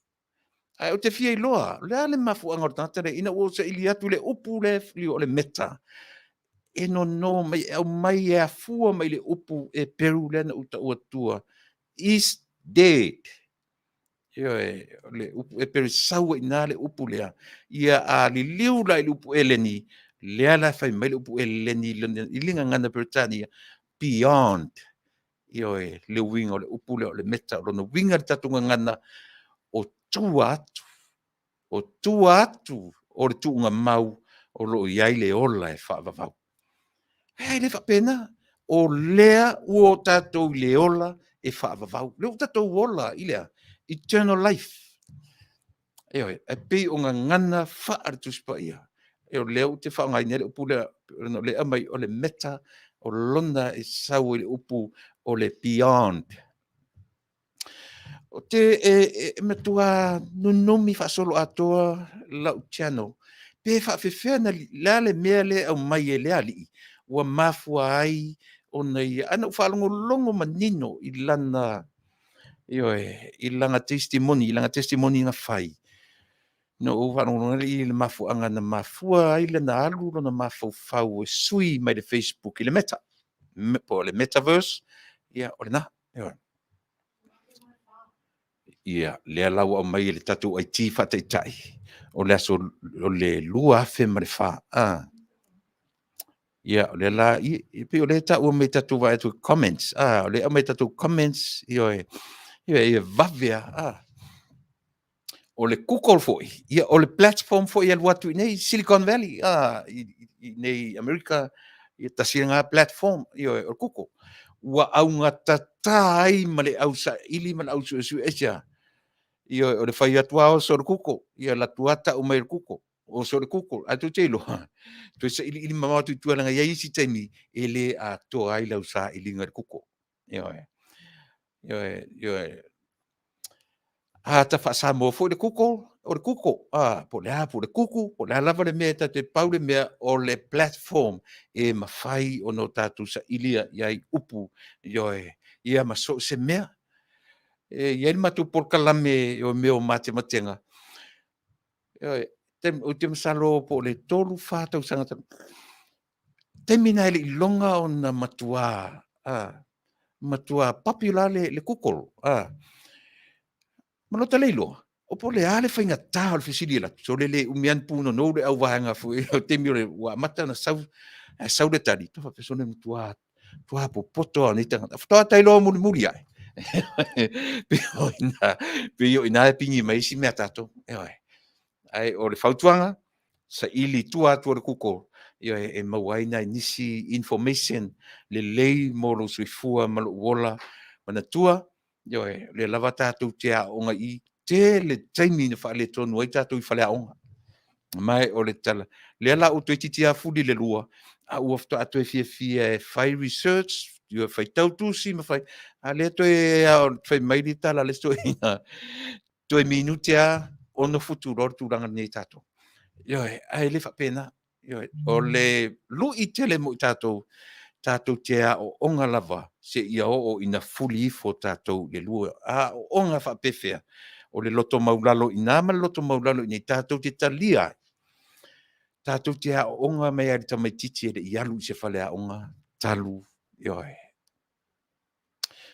Ai o te fia I loa, le ale mafu angor tatare, ina ua sa ili atu le upu le fli o le Meta. E no mai au mai e afua mai le upu e peru le na uta ua tua. Is dead. Le upu e peru saua ina le upu lea. Ia a li liu la le upu eleni. Lea la fai mai le upu eleni. Ilinga ngana Britania. Beyond. Le winga o le upu lea o le Meta. Lona winga le tatunga ngana o tua atu. O tua atu. O le tuunga mau. O lo iai le ola e whaavavau. Hei le whapena. O lea ua tatou le ola e whaavavau. Leo tatou ola i lea. Eternal life. E pei o ngā ngana whaartus pa ia. O leo te whaongai nere upu le amai o le Meta. O lona e sau i le upu o le beyond. O te matua nunomi whaasolo atoa lau tiano. Pe whaafewhea na la le mea le au mai e le ali. Ua mafua ai o nei. Ana whaalongo longo manino I lana I langa testimoni nga whai. No o whanonga I le mafua anga na mafua ai le na alu na mafau fau e sui mai le Facebook I le Meta. Po le Metaverse. O le na. Ia, lea lau au mai le tatou ai ti Fataitai. O le aso o le lua afe ma le wha. Ia, o le la, pe o le ta ua mai tatou vai atu comments. O le au mai tatou comments, ia vavea. O le kukol foi. Ia, o le platform foi al watu nei Silicon Valley. Nei Amerika, ia tasira ngā platform, ia o le kuko. Ua au ngā tatai ma le au sa ili ma le au su esia. Ia o le fai atua o so le kuko. Ia la tuata o mai le kuko. O so le kuko. Atu te ilo. Tu sa ili mama tu tualanga ia isi taimi. Ele a toa ai lau sa ili ngā le kuko. Ia ta Fasa mo fo le kuko. O le kuko. Po le kuku. Po le lava le mea ta te pau le mea o le platform. E mawhai o no tatu sa ilia iai upu. Ia maso se mea. Ia ni matu Polokalame o meo matematenga. O te masalo po le tolu whātau sangata. Te mina ele longa o na matua. Matua popular le kukolo. Malota leilo. O po le ale whainga tā o le whisiri la. So le umian puno no le au wahanga fu. Te mi o le wa mata na sau le tari. Tofa pesone matua. Tua po poto a nitanga. Ftoa tailo muli muli ai. Pio ina e pingi mai si mea tato. Ai o le fautuanga sa ili tua le kuko e mauaina nisi information le lei mo lo suifua ma lo wola mana tua le lava tatou te aonga i te le taimi na whaale tonu ai tatou I whale aonga mai o le tala le ala o te titi a fuli le lua a uafto ato e fia whai research Failautusi ma whai a le to e whai mairi tala le sto ina to e minutia ono futuro turanga nei tatou ai le whapena. O le lui tele mo tatou te o onga lava se ia o ina fuli ifo tatou le lua. O onga whapewhea. O le loto maulalo ina ma loto maulalo ina tatou te talia. Tatou te o onga mea le tamaititi e le ialu se whale a onga talu.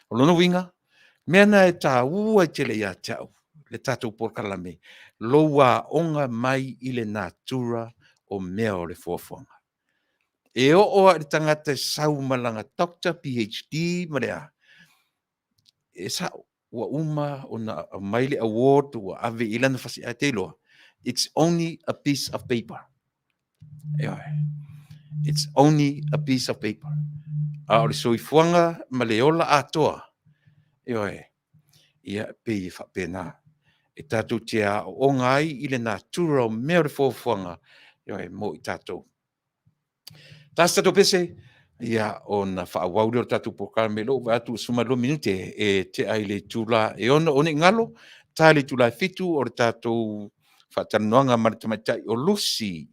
O lono winga, mea na e tā ua tele ia tau. Le tatou Polokalame. Loa onga mai I le natura o mea o le fuafuanga. E o le tangata sau malanga doctor, PhD, marea. E sa ua uma o na maile award ua ave ilana fasi a te loa. It's only a piece of paper. It's only a piece of paper. A o le soifuanga ma le ola atoa. Ia pei whapena. E tātou te a o ngai I le natura o mea le fuafuanga. Mo I tātou. Tas tatou pese, ia o na whaawauria o tatou Polokalame lo, atu suma lo minute e te ai le tula, e ona one ngalo, tā le tula fitu o le tatou Talanoaga ma le Tama'ita'i o lusi,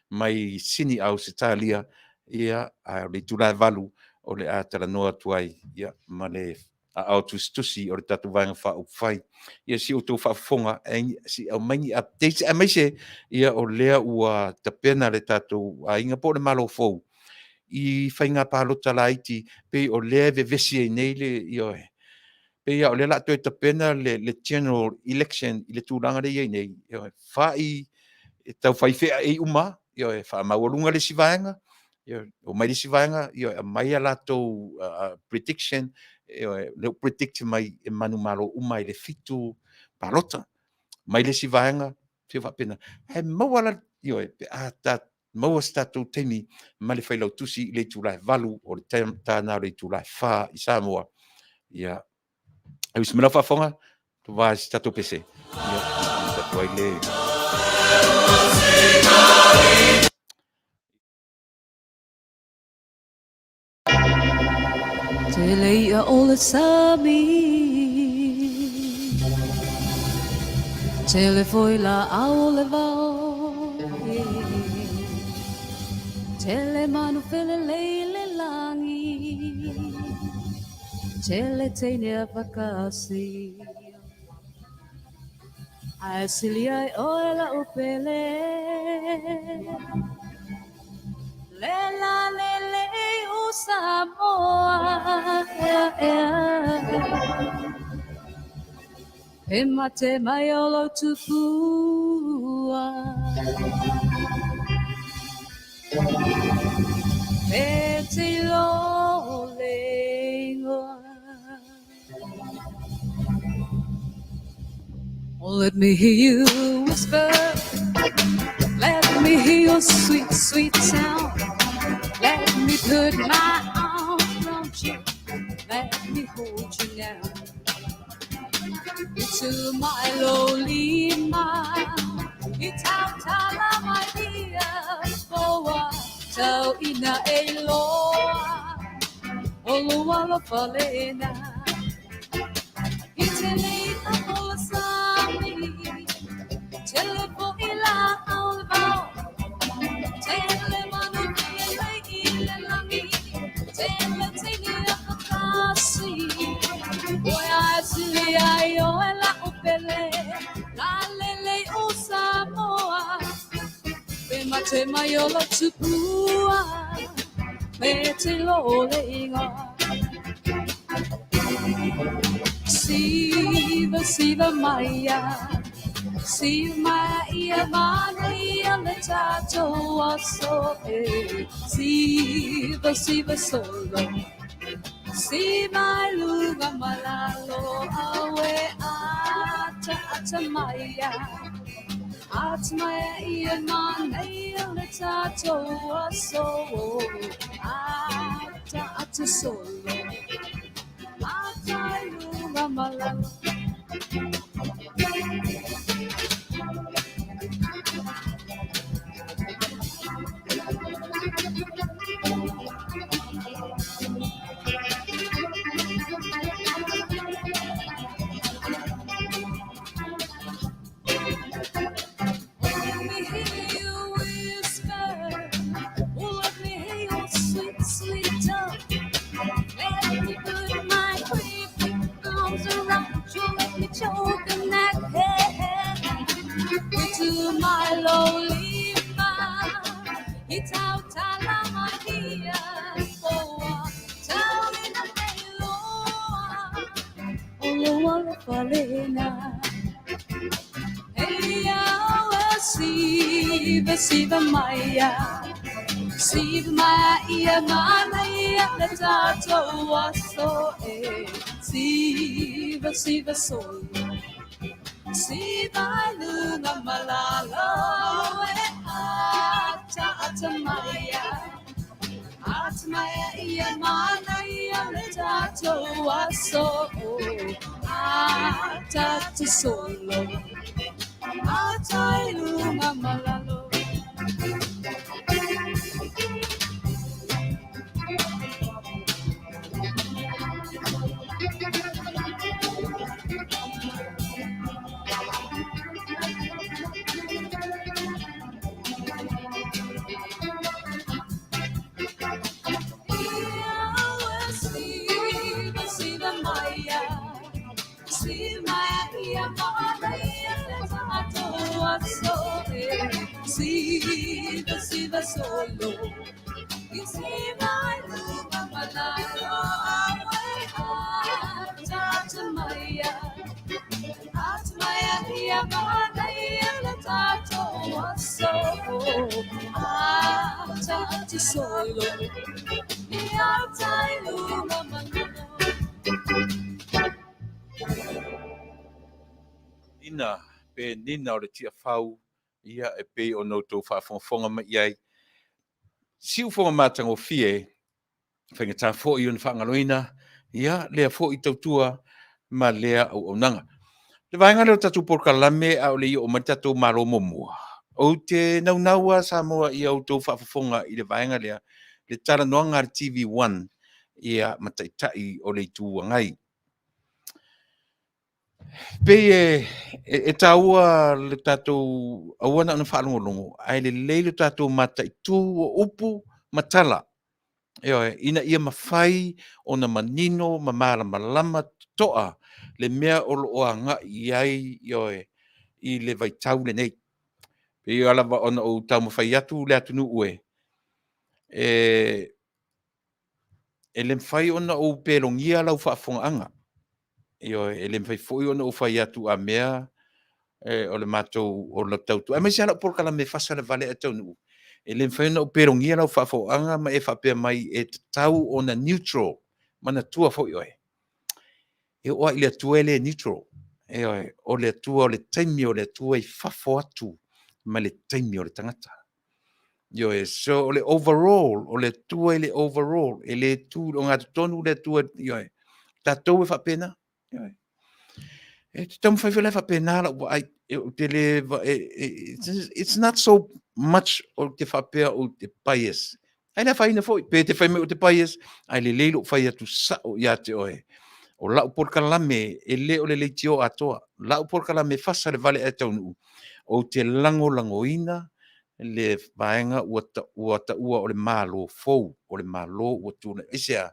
mai sini Ausetalia, ia a le tula valu o le a Talanoaga tuai, ia ma le a Tuilaepa o le tatou vanga whai. Ia si o tō whaafonga, si au maingi updates, a mai se, ia o lea ua tapena le tatou, a inga po le malo fau. I whainga pālo talaiti, pe o lea ve vesi e nei le, pe ia o lea lato e tapena le general election, I le tūranga le iei nei, whai, tau whai whea e uma, wha maurunga le sivaenga, o mai le sivaenga, mai a lato prediction, le predict mai e manu malo umai le fitu palota mai le sivaenga te whapena he mawala pe a ta maua statu temi ma le Failautusi I le tūlai valu o le tāna le tūlai wha I Samoa ia au simila whafonga tu wā statu pese ia tatu ai le Te leia o le sami Te le foi la au le vau Te le manu fele leile langi Te le teine a pakasi Ai sili ai o e la upele Le la le o Samoa Pe mate mai olo tupua. Pe te lo lengoa. Oh, let me hear you whisper. Let me hear your sweet, sweet sound. Let me put my arms around you. Let me hold you now. Into my lowly mind. Itautalama'i poa. Tau ina e loa. Oloa la falena. Itelina pola sami. Telepo ila aulvao. Tele manu ile langi. Tele tini akakasi. Oya asili ayo ela upele. La lele usamoa. Pe mate mayola tupua. Pe te lo leinga. Siva, siva maya. Siva maya Manuia le Tatou aso e. Siva, siva solo. Siva luga malalo awe ata maya. Ata maya ia Manuia le Tatou aso. Ata solo. Ata luga malalo. Let me hear you whisper. Oh, let me hear your sweet, sweet tongue. Let me put my creepy arms around you. Let me choke in that head. Into my lowly mind. Itautalama'i poa. Tau ina e loa. Oloa la falena. Hey, siva, siva maya. Siva maya Manuia le Tatou aso e. Siva, siva solo. Siva luna malalo e ata maya. Ata maya ia Manuia le Tatou aso o. Ata solo. Ata luna malalo. Siva, siva maya. Siva ia Manuia le Tatou aso e. Siva, siva solo. Siva luna malalo awe ata maya. Ata maya ia Manuia le Tatou aso. Ata solo. Ata luna malalo. Ina, pe nina o le tia whau, ia e pe o noutou whaafonga mai iai. Siu whonga mātango fie, whenga fo i un whangaloina, ia lea fo i tautua, ma lea au nanga. Le vaenga leo Tatou Polokalame a o le i o Tatou malo momua. O te naunaua sa moa i au tau whaafonga i le vaenga lea, le Talanoaga TV1, ia Mataupu o le tū ngai. Pe e taua le tatou awana ana whaalongolongo, ai le leilo tatou Mataupu o upu matala. Ina ia mawhai o na manino, mamara malama toa, le mea o lo anga iai i le vaitau le nei. Pe i alawa ona o tau mawhai atu le Atonu e le mwhai ona o pelongia lau whaafonga anga. Io e le fai foi ona o fai atu a mea o le matou o le tautu. Ai mai se ala Polokalame Fasa le Vale Atonu. E le fai ona o perongia lau whaafoanga ma e whapea mai e tau ona neutral. Mana tua foi oe. E oa i le atua e le neutral. E oe, o le atua o le taimi o le atua i whafo atu ma le taimi o le tangata. Io e so o le overall, o le tua i le overall, e le tu o ngā tonu le tua, io e, tatou e whapena. Io e. E te tamu whaiwhele whapena la, ai, te le, it's not so much o te whapea o te bias. Ai le whaina foi, pe te whaime o te bias, ai le leilo whai atu sa o ia te oe. O lau Polokalame e le o le leitio atoa. Lau Polokalame Fasa le Vale e Taunu'u. O te langoina le vaenga ua ua o le malo fou, o le malo ua tuna. Isea,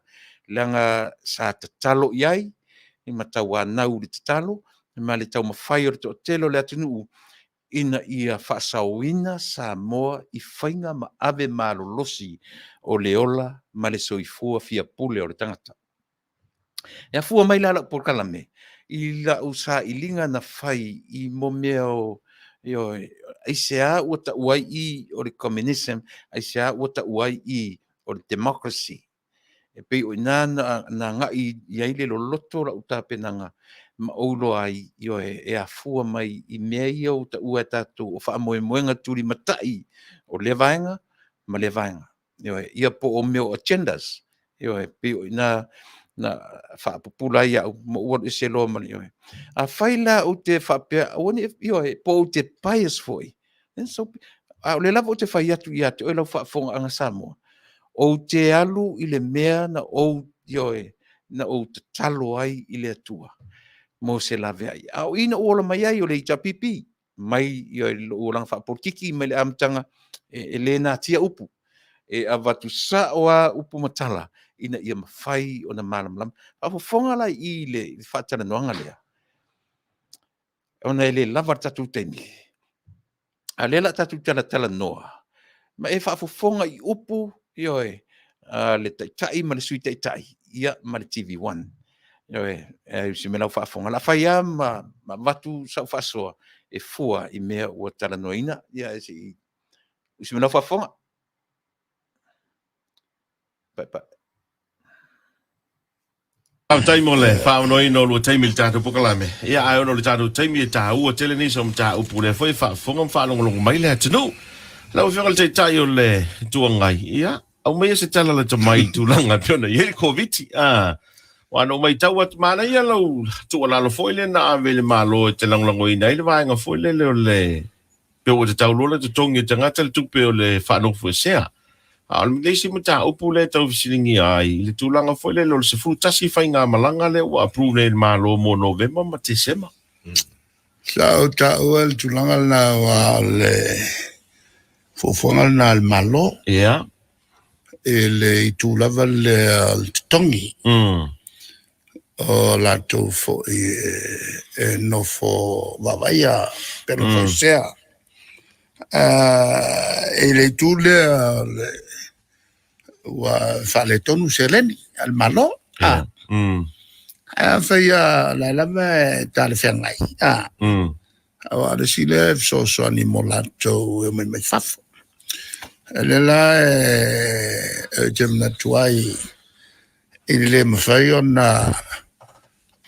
langa sa tatalo iai, i matau anau le tatalo, ma le tau mawhai o le telo le Atonu, ina ia whaasauina sa moa i whainga ma ave malo losi o le ola ma le soifua fia pule o le tangata. E a fua mai la Polokalame, i la usa i linga na whai i momeo, ai sea ua ta uai i o le communism, ai sea ua ta uai i o le democracy. E pei o ina na ngai i aile lo loto la uta penanga, ma oulo ai e a fua mai i mea i o ta ua tatou o wha moe moenga turi matai o le vaenga, ma le vaenga. Ia po o meo agendas, pei o ina na whaapupula ia mo ua i se loa mani a whaila o te whapea po o te bias foi and so a le lava o te whai atu ia te oela whaafonga anga Samoa o te alu i le mea na o na o te talo ai i le atua mo se lave ai a o ina ola mai ai o le itapipi mai o langa whaapotiki mai le amtanga e le nā tia upu e avatu sa o a upu matala ina ia mawhai o na malam a fonga lai i le Talanoaga lea ona le lava tatou taimi a le la tatou talanoa ma e whaafofonga i upu le Taitai ma le sui Taitai ia ma le TV1 si me lau whaafonga la whaia ma watu sau Faasoa e fua i mea ua talanoina ia e si me lau whaafonga Faafetai mo le whaonoi no lua taimi le tātou Polokalame. Ia ai ono le tātou taimi e tā ua tele ni som tā upu le whai whaafonga whaanongolongo mai le Atonu. Lau whianga le teitai o le tuangai. Ia, au mea se tala le tamai tūlanga piona. Ia le COVID. Wano mai tau at mana ia lau tualalo foi le na ave le malo te langlango ina ile vaenga foi le le pe o te tau lola te tongi te ngata le tupe o le whaanofu e sea. Al leisi mata upu le tau visilingi ai le tulanga foi le lo se futasi fai ngā malanga le wa approve le malo mo November ma te sema. Sao tau el tulanga na wa le fofonga na al malo. Yeah. E le itulava le tongi. O la tu fo no fo vavaia pero foi sea. E le tule wa fale tonu seleni al malo feia la lava tale fengai awa le sile so ni molato e me fafo le la gemna tuai ile me fai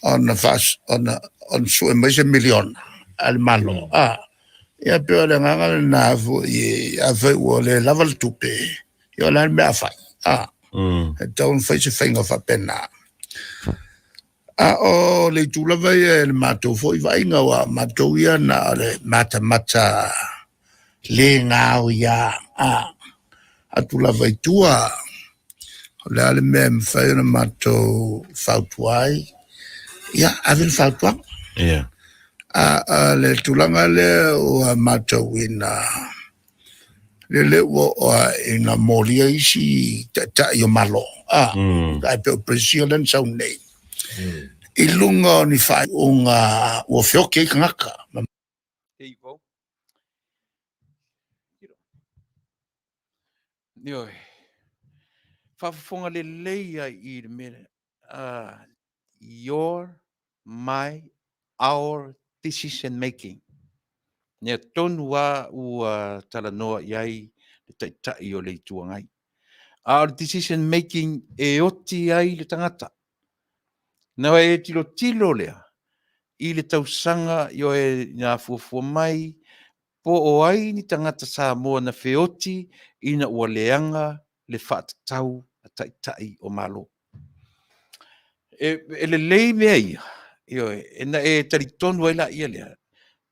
on fas on su e million al malo ia pe le nganga na fu i ave o le level tupe yo la me afai don't face a thing of a pena o le tula vai el mato foi vai nga wa mato ia na le mata le nga ia atula vai tua le ale mem fai na mato fautuai ia avil fautua le tulanga le o mato wina le o ina molia isi ta yo malo ai pe president sau nei ilunga ni fai unga o fioke ngaka whaafonga le leia i le mele your our decision making. Nea tonu a ua talanoa'i le taʻitaʻi o le ituagai. Our decision making e oti ai le tangata. Na e tilo lea i le tausaga i o e ngā fuafua mai po o ai ni tangata sa moa na feoti ina ua leanga le whaatatau a taʻitaʻi o malo. E le lei mea ia, e na e taritonu ai la ia lea.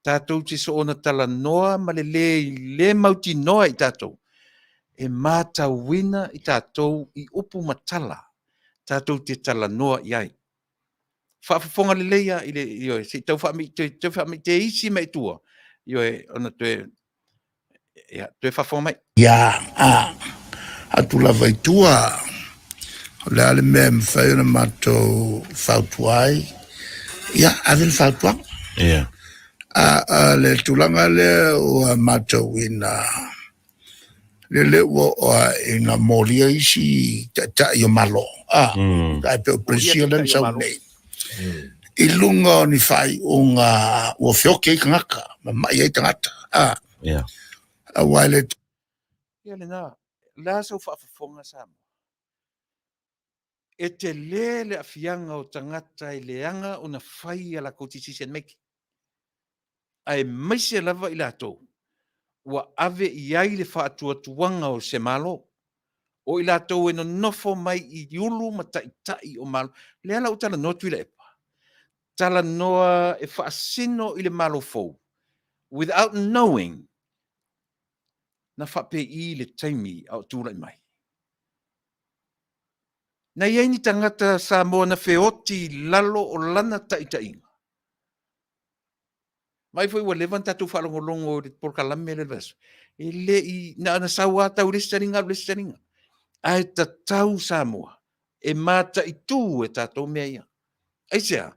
Tatou te so ona talanoa ma le mauti noa i tatou. E mātauina i tatou i upu matala. Tatou te talanoa i ai. Whaafafonga le leia i le, se tau whaami te isi mai tua. Ona te whaafonga mai. Ia, atula vaitua, le ale mea mwhai ona mātou whautuai. Ia, avil whautuang. Yeah. Le tulanga le o mātou ina le o ina molia isi ta i o malo. Ai pe o presio le sau nei. I lunga ni whai o ngā ua whioke i kangaka, ma mai ai tangata. Yeah. A waile Ia le nā, la sau whaafafonga sa mo. E te le afianga o tangata i leanga o na whai ala ko decision making. Ai maise lava i lato. Ua ave i ai le whaatuatuanga o se malo. O i lato e no nofo mai i ulu ma taʻitaʻi o malo. Le ala o Talanoa Tuilaepa. Talanoa e whaasino i le malo fou. Without knowing, na whape i le taimi au tūlai mai. Na iei ni tangata sa moa na feoti lalo o lana taʻitaʻinga. Mai foi ua levan tatu whalongolongo o le Polokalame le vaso. E le i na saua tau listaringa. Ai tatau sa moa. E mata i tū e tatou mea ia. Ai sea,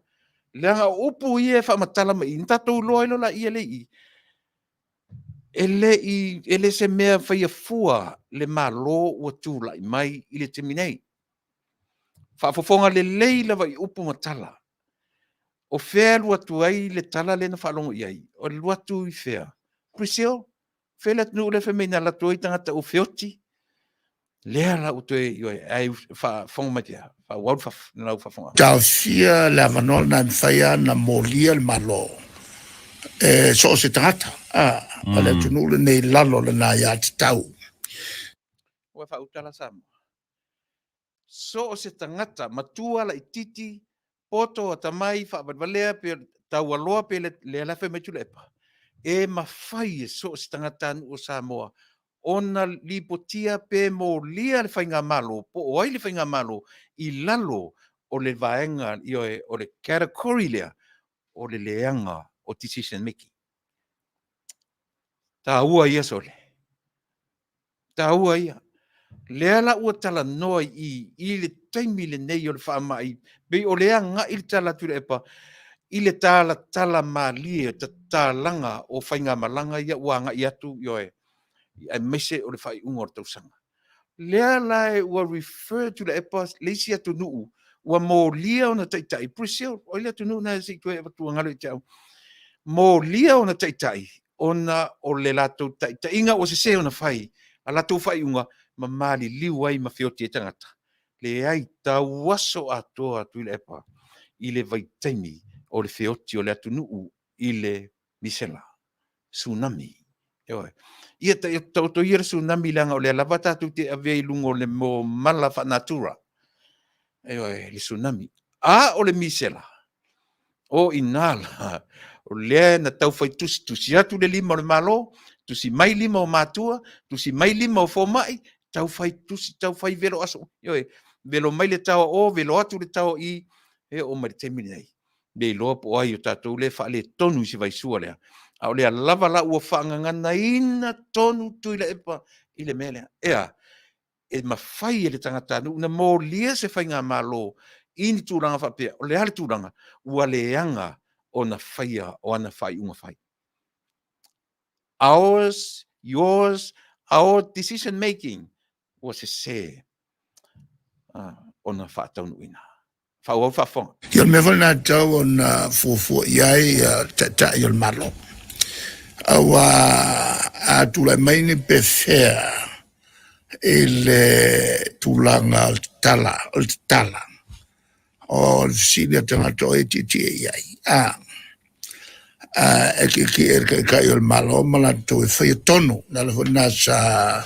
leanga upu ia e whaamatala mai. Ni tatou loa ilo la ia le i. E le se mea whaia fua le malo ua tūlai mai i le teminei. Whaafofonga le leila vai upu matala. O fea luatu ai le tala le na whalongo iai. O luatu i fea. Prisio, fea le tunu le whamei na latu ai tangata o feoti. Lea la uto e ioi, ai whafonga mai tia. Wau na lau whafonga. tau fia le avanol na mwhaia na molia le malo. So se tangata. Ale tunu le nei lalo le na ia te tau. Ua whautala sama. So o se tangata, matua la i titi, poto a tamai, whaabadwalea, pe tau aloa pe le alafe me Tuilaepa. E mawhai e so o se tangata anu o Samoa. Ona lipotia pe mo lia le whainga malo, po o ai le whainga malo, i lalo o le vaenga, o le karakori lea, o le leanga o decision making. Tā ua ia sole. Tā ua ia. Lea la ua talanoa i le taimi le nei o le whaamai. Bei o lea nga i le tala Tuilaepa, i le tala malie, ta tālanga o whainga malanga ia ua nga i atu, ai mese o le whai unga o le tausanga. Lea la e ua refer Tuilaepa, leisi Atonu, ua mō lia o na taʻitaʻi. Prisio, o le Atonu na si tue e watua ngalo i te au. Mō lia o na taʻitaʻi, ona o le latou taʻitaʻinga o se o na whai, a latou whai unga, ma mali liu ai ma whioti e tangata. Le ai tau aso atoa Tuilaepa i le vaitaimi o le whioti o le Atonu i le misela. Tsunami. Ia tau ia tsunami langa o le lava tatu te avei lungo le mo mala whanatura. Le tsunami. O le misela. O inala. O le na tau whai tusi atu le lima o le malo, tusi mai lima o matua, tusi mai lima o fomai, tau whai velo aso. Velo mai le tau velo atu le tau i, o mai te mini nei. Le loa po ai o tatou le wha le tonu si vai sua lea. Au lea lava la ua whaangangana ina tonu Tuilaepa i le mea lea. E mawhai e le tangata anu, na mō lia se whainga malo, ini tūranga whapea, o le hale tūranga, ua leanga o na whaia o ana whai unga whai. Ours, yours, our decision making was se o na whaataunuina. Whao whawhonga. Yo me fa na tau o na fufu iai ta yo malo. Awa a tula mai ni pe fea ele tulanga o tala. O sile tanga to e titi iai. E ke yo malo mala to e fa tonu na le na sa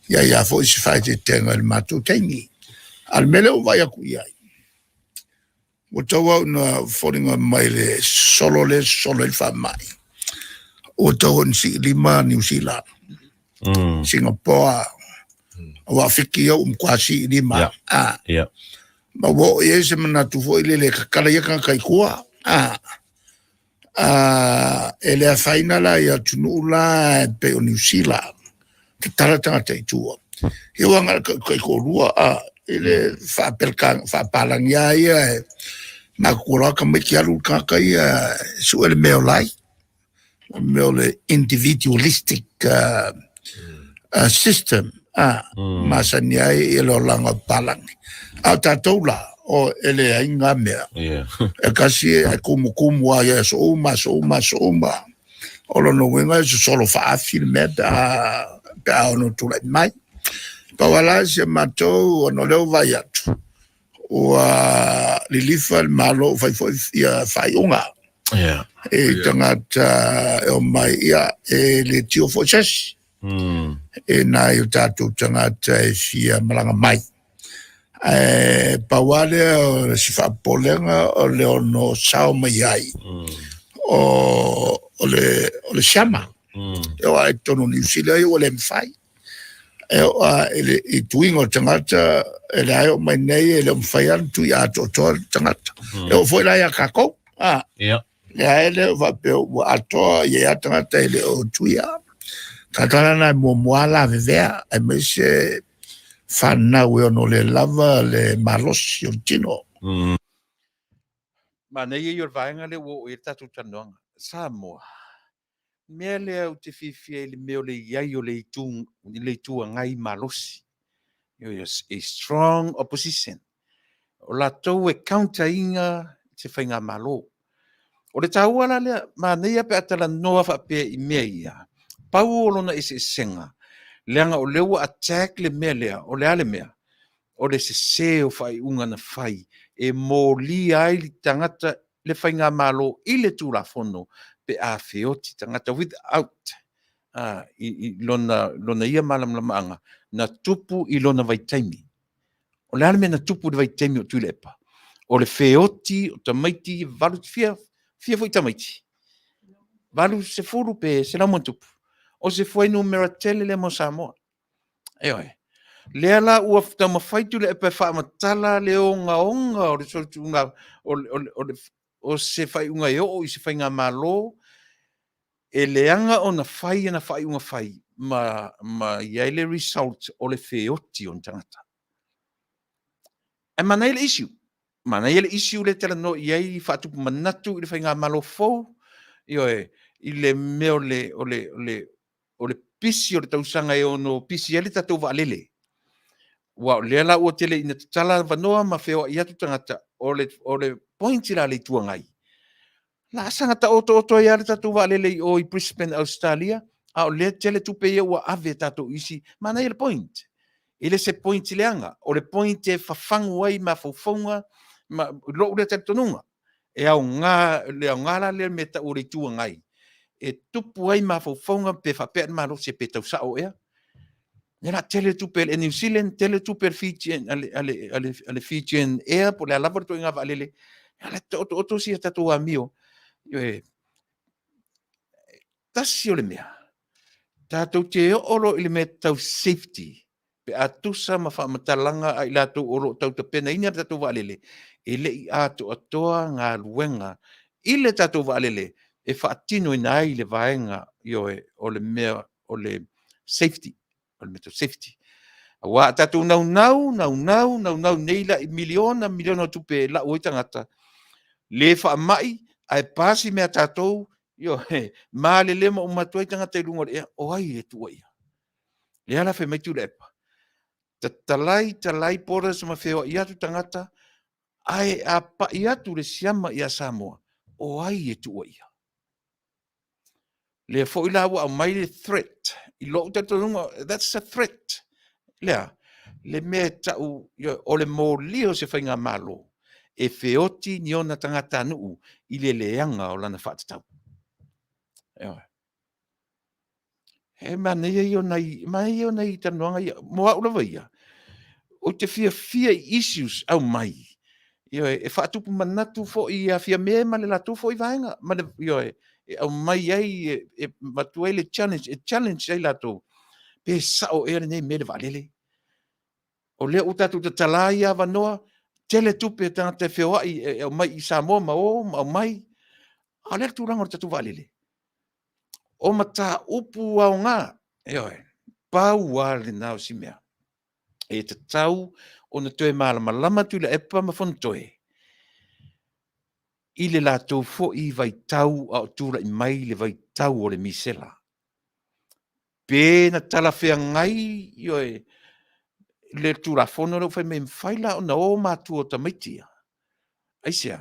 ya fo si fa te tenga el matu tengi. Al mele o vai aku iai. O tawa na whoringa mai le solo il wha mai. O tawa nsi lima New Zealand. Singapore. Wa whiki au mkwasi lima. Ma wo e se manatu fo ile kakala yaka kai kua. Ele a whainala ia Taunu'u la pe o New Zealand. Te taratanga te itua. He wanga kai korua ele whapalangia ia na kura ka mai ki alu kakai su ele meo lai. Meo le individualistic system. Masania e lo langa palangi. Au tatou la o ele ainga mea. E kasi e kumu a ia so uma. O lo no wenga so solo faafil meta pa ono tula mai. Pa wala se Matou o no leo vai atu. O lilifa malo fai unga. E tangata e o mai ia e le tio fosesi. E na i Tatou tangata e fia malanga mai. Pa wale o si whapolenga o le ono sao mai ai. O le shama. E o ai tono New Zealand o le mwhai. E tuingo tangata e le ai o mai nei e le mwhai antu i ato toa tangata. E o foi lai a kakou. Le ai le wapeo o atoa i a tangata e le o tuia. Katalana mo moala vevea e me se whanau e ono le lava le marosi o tino. Ma nei e yor vaenga le wo e Tatou Talanoaga. Samoa. Mea lea o te whiwhia le meo le iai o le tua ngai malosi. A strong opposition. O la tau e counter-inga te whainga malo. O le tau ala lea, ma nei ape atala noa whapea i mea ia. Pau o lona Ese'esenga. Leanga o leua attack le mea lea, o le ale mea. O le se o whai unga na whai. E mō li ai li tangata le whainga malo i le tūla whono. Pe a whioti tangata without i lona ia malamlamaanga na tupu i lona vaitaimi. O le alme na tupu le vaitaimi o Tuilaepa. O le whioti o Tamaiti valu fia fo i Tamaiti. Valu se furu pe se lau tupu. O se foi numera tele le mo Samoa. Eoi. Lea la ua tamawhai Tuilaepa whaamatala le onga o le sotunga o se whai unga o i se whai ngā malo. E leanga o na whai e na whai unga whai, ma iai le result o le whioti o tangata. E mana ele issue. Mana ele issue le tala no iai whaatupu manatu i le whai ngā malo fau, i le meo o le pisi o le tausanga e ono pisi ele tatou waalele. Wa lea la ua tele ina tala vanoa ma wheo i atu tangata o le pointi la le tuangai. La sanga ta oto ia le tatou waalele o i Brisbane, Ausetalia, a o le tele tupe ia ua ave tatou isi, mana i le point. Ile se point leanga, o le point e whafangu ai ma faufaunga, ma lo ule te tonunga. E au ngā le me ta o le tuangai. E tupu ai ma faufaunga pe whapea ma lo se pe tau sao ea. Nera tele tupe le New Zealand, tele tupe le Fijian, ale Fijian ea, po le alavar to inga waalele. Ale oto si tatou amio. Tasi o le mea. Tatou te oro i le mea tau safety. Pe atusa ma whamatalanga a i latou oro tau ta pena ina tatou waalele. E le i ato atoa ngā luenga. I le tatou waalele. E whaatino ina ai le vaenga o le mea o le safety. O le mea tau safety. Wa tatou nau neila i miliona tupe la oitangata. Le whaamai ai pasi mea tatou, ma le lema o matuai tangata i lunga ea, o ai e tua ia. Le ala whai mai Tuilaepa. Ta talai pora sa ma wheo i atu tangata, Ai a pa'i atu le siama ia Samoa, o ai e tua ia. Le fo ila wa mai le threat, I lo tatonunga, that's a threat. Lea, le mea tau, o le mō lio se whainga malo, e feoti ni ona tangata nuu, I le leanga o lana whaatatau. Ewa. E mana ia nei tanuanga ia, moa ulawa ia. O te fia issues au mai. Io e whaatupu manatu fo I a fia mea male la tu fo I vaenga. Mane, io au mai ai e matuai le challenge ai la tu. Pe sao e nei me le valele. O lea utatu te talai a vanoa, tele tupe tanga te whioa I au mai I Samoa ma o, au mai. A lea tu rango tatu valele. O mata upu au ngā, io pau wale nao si mea. E te tau o na toe malama Tuilaepa ma fontoe. I le lātou fo I vai tau a o tūra I mai le vai tau o le misela. Pē na tala whea ngai ioe le tūra whono rau whai me mwhaila o na o mātua o Tama'ita'i. Aisea,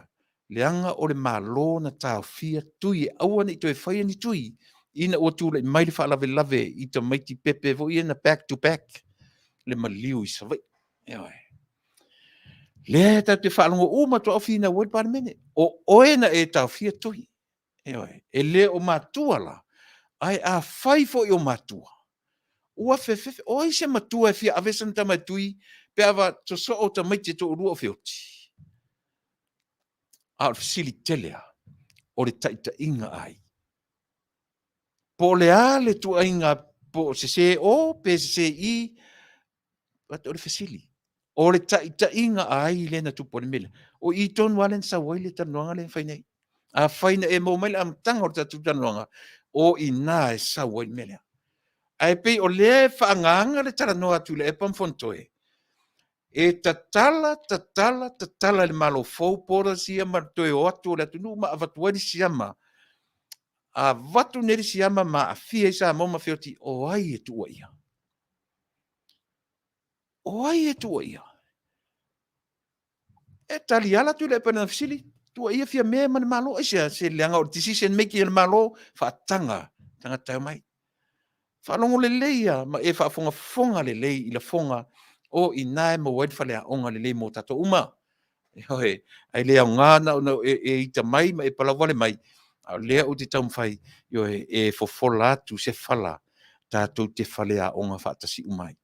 le anga o le mālo na tāo fia tui e aua ni toi whai ni tui. Ina o tūra I mai le whaalawe lave I Tama'ita'i pepe vo I na back to back. Le maliu I savai. Ioe. Le tau te whaalongo o matua o fina wad pār mene. O oena e tau fia tui. Eoi, e le o matua la, ai a whai fo I o matua. Ua whewhewhe, o ai se matua e fia avesan Tama'ita'i, pe awa to so o Tama'ita'i to urua whioti. A o fisili telea, o le taʻitaʻiga ai. Po le a le tuaiga po se o, pe se I, o le fisili. O le taʻitaʻiga ai lena tupu o le mele. O I tonu ale na sauai le tanoaga le whainei. A whaina e mo mai le amataga o le tatu tanoaga o ina e sauai le mele. Ai pei o le whaanganga le talanoa Tuilaepa mfontoe. E tatala le malo fau pora sia ma toe o atu o le Atonu ma avatuari siama. A vatu neri siama ma a fia isa mo ma whioti o ai e tua ia. O ai e tua ia. E tali ala Tuilaepa na fisili. Tua ia fia mea ma le malo. Aisia se leanga o decision making le malo whaatanga. Tanga tau mai. Whalongo le leia ma e whaafonga le lei I la fonga o I nae mo wad whalea onga le lei mo Tatou uma. Hoi, ai lea o ngāna o e ita mai ma e palawale mai. A lea o te taumwhai e fofola atu se whala Tatou te whalea onga whaatasi umai.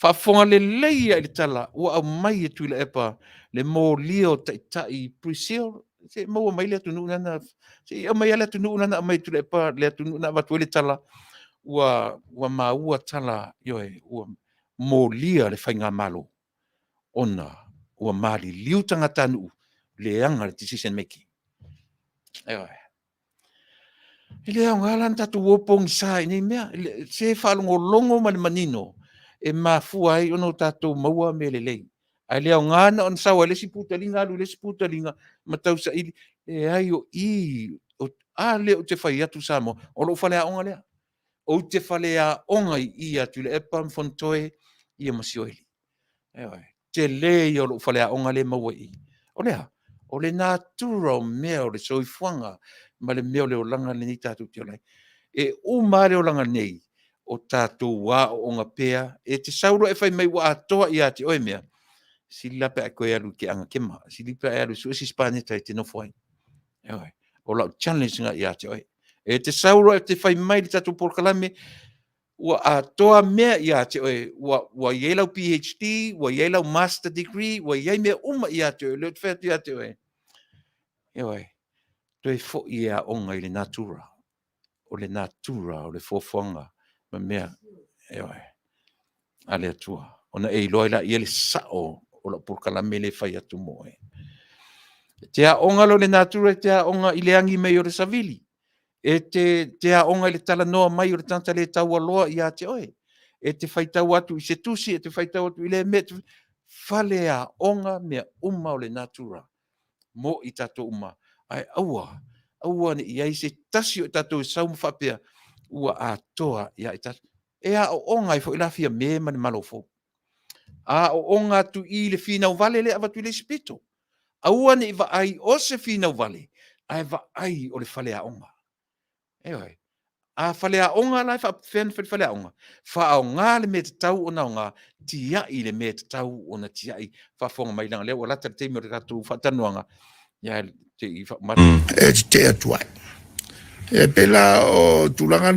Whaafonga le leia I le tala ua au mai e Tuilaepa le mō lio taʻitaʻi prisio se maua mai le Atonu nana se au mai le Atonu nana mai Tuilaepa le Atonu na watu le tala ua maua tala ua mōlia le whainga malo ona ua mali liu tanga Taunu'u le anga le decision making. Ewa. Ile au ngalan tatu wopong sa ini mea se whalongo longo ma le manino e mafua ai ono tatou maua me le lei. Ai lea o ngana on sawa le siputalinga alu le siputalinga matausa ili e ai o I a le o te whai atu Samoa o lo whalea onga lea. O te whalea onga I a Tuilaepa mfontoe I a masioeli. Ewa. Te le I o lo whalea onga le maua I. O lea, o le natura o mea o le soifuanga ma le mea o le olanga le ni tātou te olai. E umare o langa nei o tātou wā o onga pea e te sauro e whai mai wa atoa I a te oe mea. Si lape a koe alu ke anga kema. Si lipa e alu suesi spane tai te nofo ai. Ewa. O lau challenge nga I a te oe. E te sauro e te whai mai le tātou Polokalame ua atoa mea I a te oe. Ua ielau PhD, ua ielau master degree, ua iei mea uma I a te oe. Leo te whaiatu I a te oe. Ewa. Toi fo I a onga I le natura. O le natura, o le fofonga. Ma mea. Ewa. Ale atua. Ona e iloila I le sao o la Polokalame le whai atu moe. Te a onga lo le natura, te a onga I le angi mei o le savili. E te a onga I le talanoa mai o le tanta le tau aloa I a te oe. E te whaitau atu I se tusi, e te whaitau atu I le met. Whale a onga mea uma o le natura. Mo I tatou uma. Ai aua ni I ai se tasi o tatou sau mwhapea. Ua a toa I a I tatou. E a o onga I fo I lafia me mani malofo. A o onga tu i le finau vale le avatu le spito. Aua ne va ai o se finau vale. Ai va ai o le fale a onga. Eoi. A fale a onga lai fa fen fale a onga. Fa o ngā le me te tau o na onga. Tia i le me te tau o na tia i. Fa fonga mai langa leo. Lata te me o ratu fa tanuanga. Ya te i fa mata. E te atuai. E pela o tulanga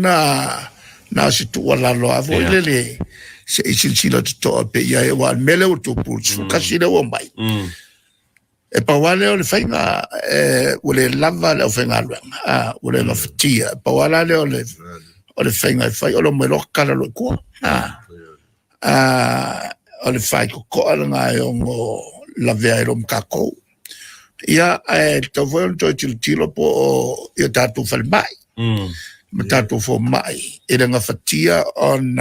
na si tua lalo a voi lele. Se isi sila te toa pe ia e wan mele o tupu. Kasi le o mai. E pa wale o le whainga o le lava le o whainga luenga. O le mawhatia. Pa wala le o le whainga e whai. O le mwelo kala lo kua. O le whai ko koa ngā e o ngō lavea e rom kakou. Ia tau foi on toi tilo po ia tatu fal mai. Ma tatu fo mai. Ira nga fatia on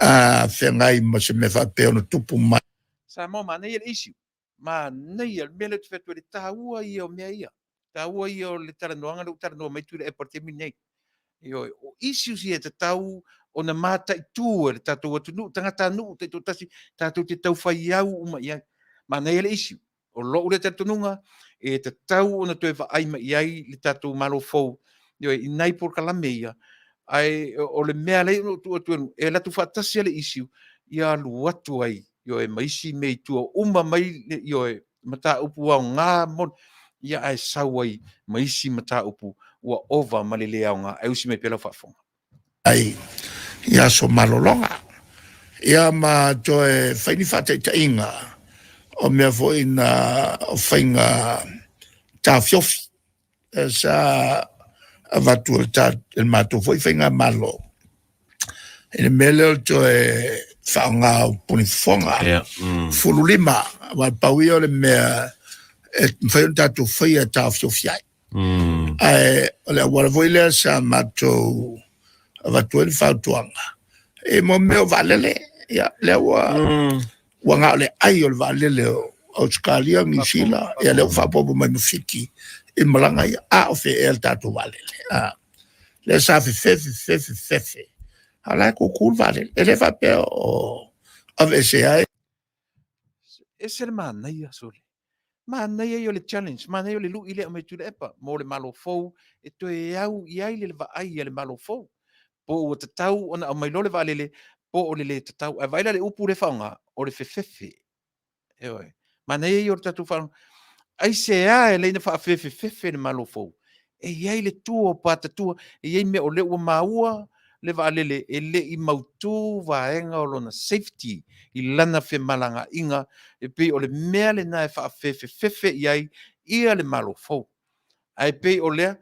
whengai ma se me fa pe on tupu mai. Sa mo ma nei issue. Ma nei al mele te fetu le taua i o mea ia. Taua i o le Talanoaga le Talanoa mai Tuilaepa te minei. Io o issue si e te tau o na Mataupu le tatou Atonu tangata nu te tasi tatou te tau fai au uma ia. Ma nei le issue. O lo le tatununga e te tau o na toe ai mai ai le tatou malo fou. Io i nai Polokalame ia. Ai o le mea lei no tu e la tu fatasi le issue ia lu atu ai. Io e maisi mei tua uma mai io e Mataupu au ngā mon ia ai sawai maisi Mataupu ua ova malele au ngā ausi mei pela whafonga. Ai, ia so malolonga. Ia ma joe whaini whate inga o mea fo ina o whainga tā fiofi. E sa avatu el mato foi whainga malo. E mele o joe whaonga o puni fonga. Fulu lima, wa paui o le mea e whainga tātou whaia tā fiofi ai. Ai, o le awara voi lea sa mato avatu el whautuanga. E mo meo valele, ia, lea wa ngā le ai o le valele o Australia, New Zealand, e leo whapopo mai mawhiki e malanga ia, o fe el tātou valele. Le sa fefe. Ala ko cool valele, e le whape o Ese'ese. E se le mānaia sole. Mānaia i o le challenge, mānaia o le lu i le o me Tuilaepa, mo le malo fou, e toe au i ai le vaai i le malo fou. Po o te tau, ona o mai lo le valele, po o le te tau, a vaila le upu le whaonga, o le fefefe. Eoi. Mānaia i o le tatu whaonga, ai se a e leina whaafefe le malo fou. E iai le tua o pātatua, e iai me o le ua maua, le valele, e le i mautu vaenga o lona safety, i lana fe malanga inga, e pe o le mea le na e whaafefe iai, ia le malo fou. Ai pe o lea,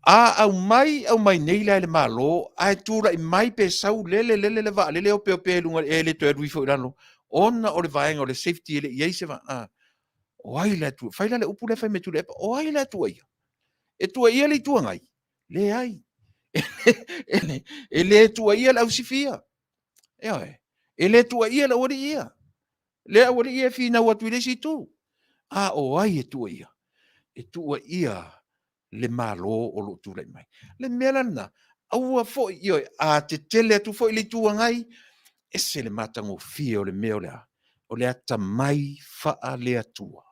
au mai nei le malo, ai tura i mai pe sau lele le valele o pe lunga e le toe ruifo i lalo. Ona o le vaenga o le safety ele iai se va, o ai le tu, faila le upu le fai me Tuilaepa, o ai le tu ia. E tu ia le tu ngai. Le ai. E le tu ia le ausifia. E le tu ia le ori ia. Le ori ia fina watu le si tu. O ai e tu ia. E tu ia le malo o lo tu le mai. Le melana. Aua fo io a te tele tu fo le tu ngai. E se le matango fia o le meo lea. O le ata mai faa le atua.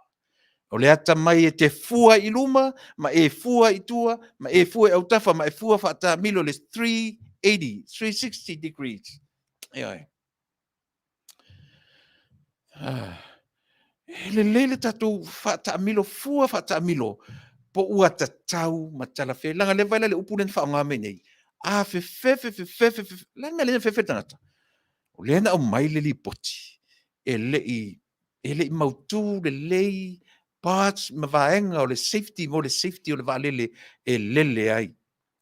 O le ata mai e te fua i luma, ma e fua i tua, ma e fua i autafa, ma e fua whata milo le 360 degrees. Ioi. Le lele tatou whata milo, fua whata milo, po ua ta tau ma tala fe, langa le vaila le upunen whaonga me nei. Fe, langa le fe tangata. O le ana o mai le li poti, e le i mautu, le lei, parts ma vaenga o le safety o le valele e lele ai.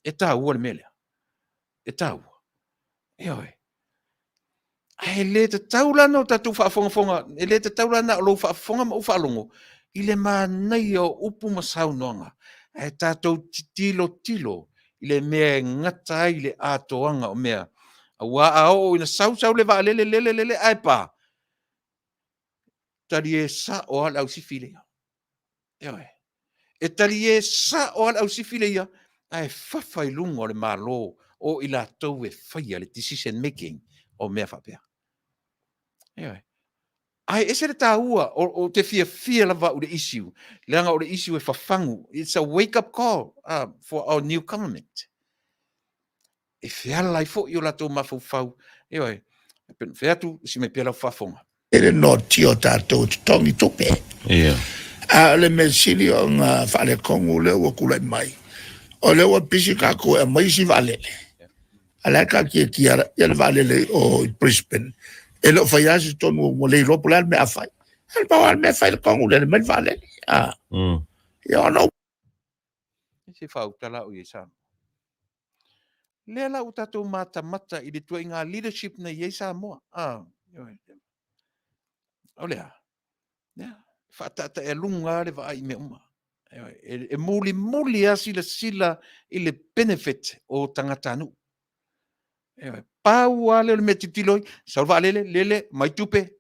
E tāua le mele. E tāua. Eoi. E le te taulana o tatu whaafonga, e le te taulana o lo whaafonga ma uwhaalongo, i le mānei o upu ma saunoanga. E tātou tilo, i le mea ngata ai le atoanga o mea. A wā ao ina sau le valele, ai pā. Tari e sa o ala au sifile. Eoi. E tari e sa o ala au sifile ia, ai whawhai lunga o le malo o i la tau e whaia le decision making o mea whapea. Ai, ese le tāua, o te fia lava o le issue. Leanga o le issue e whafangu. It's a wake-up call for our new government. E whea lai fo i o lato mawhau. E oi, pen whea tu, si me pia lau whafonga. Ele no tio tatou te tongi tupe. Yeah. Le me sili o ngā whale kongu leo o kulai mai. O leo a pisi kako e mai si valele. Ala ka ki ara, ia le valele o Brisbane. E lo whai asi tonu o lei ropo lea me a whai. Al pao al me whai le kongu lea me valele. Ia ono. Si whau tala o i sa. Lea la o tatou mata i le tua i ngā leadership na i sa moa. O lea. Whaatata e lunga le wa ai me uma. E muli a sila i le benefit o tangatanu. Pau a le me titiloi, salva lele, mai tupe,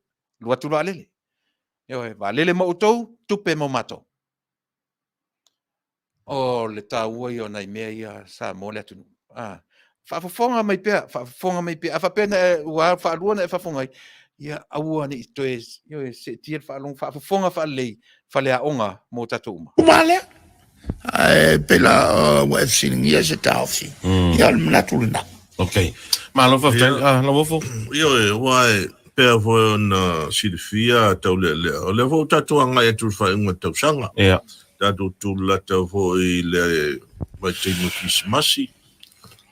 lua tula lele. Va lele ma utou, tupe mo mato. O le tāua i o nei mea ia sa mo le atunu. Whaafonga mai pia, a whapena e ua whaaluana e whaafonga i. Ia aua ni to e se tia whaalong whaafonga whaalei, whalea onga mo tatou uma. Umale. Pela wa fsilingia se taufi. Ia le manatulina. Okay. Malo Faafetai, la wofo. Io e wai pe fo na silfia tau le o le fo tatou anga e tu fa un tau sanga. Yeah. Tatou tu la tau fo i le vai te no Christmasi.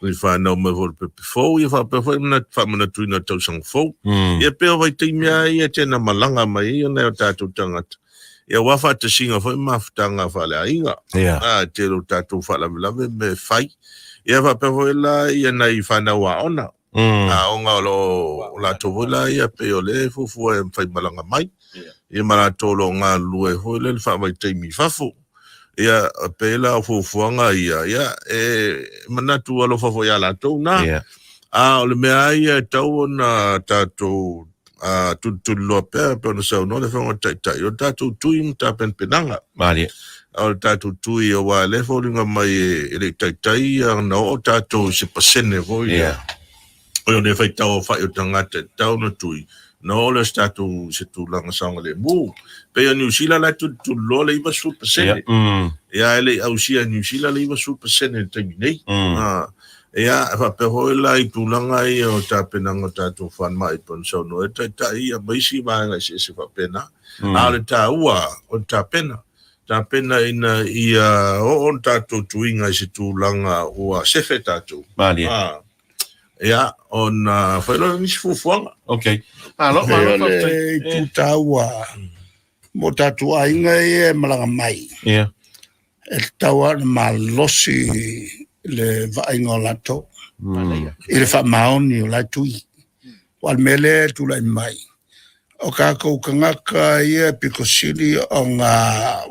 We fa no me vol pe fo i fa pe fo na fa mana tu na tau sang fo. Ia pe vai te mia ia te na malanga mai o na tatou tangata. Ia wafa te singa fo maftanga fa le Aiga. Yeah. Te lo tatou fa la me fai. Ia fa pe fo la ia na i fa na wa ona. Aoga lo la tovola ia pe ole fufu e fai malanga mai. Ia mara tolo nga lue ho le fa mai te mi fafo. Ia pe la fufuanga ia e manatu alo fafo ia la to na. Ole me ai tau na tatou tu lo pe no sa no le fa tai o tatou tuim ta pen penanga. Vale. O tatou tui o wa le fo linga mai ele tai no o tatou se pasene vo ia. O ne fai tau fai o tangata Taunu'u no le statu se tu langa sanga le mu pe New Zealand la tu lo le iba su percent ya ele ausia New Zealand le iba su percent te nei ya fa pe ho la i tu langa i o ta penanga tatu fan mai pon so no ta ia mai si va nga se fa pena ale ta ua o ta pena ina ia o tatu tuinga se tu langa o se fe tatu ja, on Failautusi ni fufuanga. Okay. Malo Faafetai. Tu taua mo tatou ainga e malanga mai. Yeah. E taua na malosi le vainga o lato. I le whamaoni o laitui. Wal mele tu lai mai. O kako kangaka ia pikosili o ngā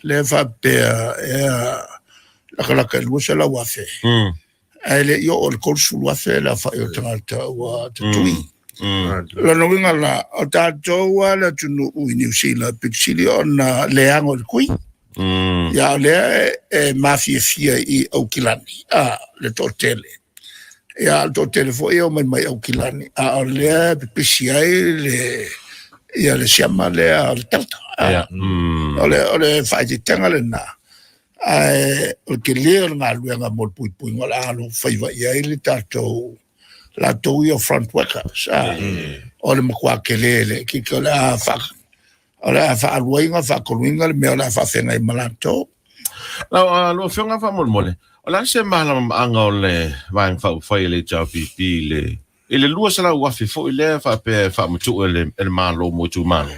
le whapea e lakalaka lusa la wafe. Ele yo o konsul wa fe la fa yo tangata wa tui la no winga la o tatou wa la tunu u New Zealand pixili on leango kui ya le mafia i Aukilani le totele ya totele fo yo mai Aukilani le pixi le ya le chama le al tata ole fa di tangale na o ke leo ngā luenga mol pui ngola alo whaiwa ia ili tatou la tou i o front workers o le makua ke lele ki ke ole a whaaluainga whakoluinga le mea ole a whawhenga i malato lo whionga wha mole o la se mahala anga o le vaeng whai le jau pipi le lua sala uafi fo i le whape whamutu ele malo mo tu malo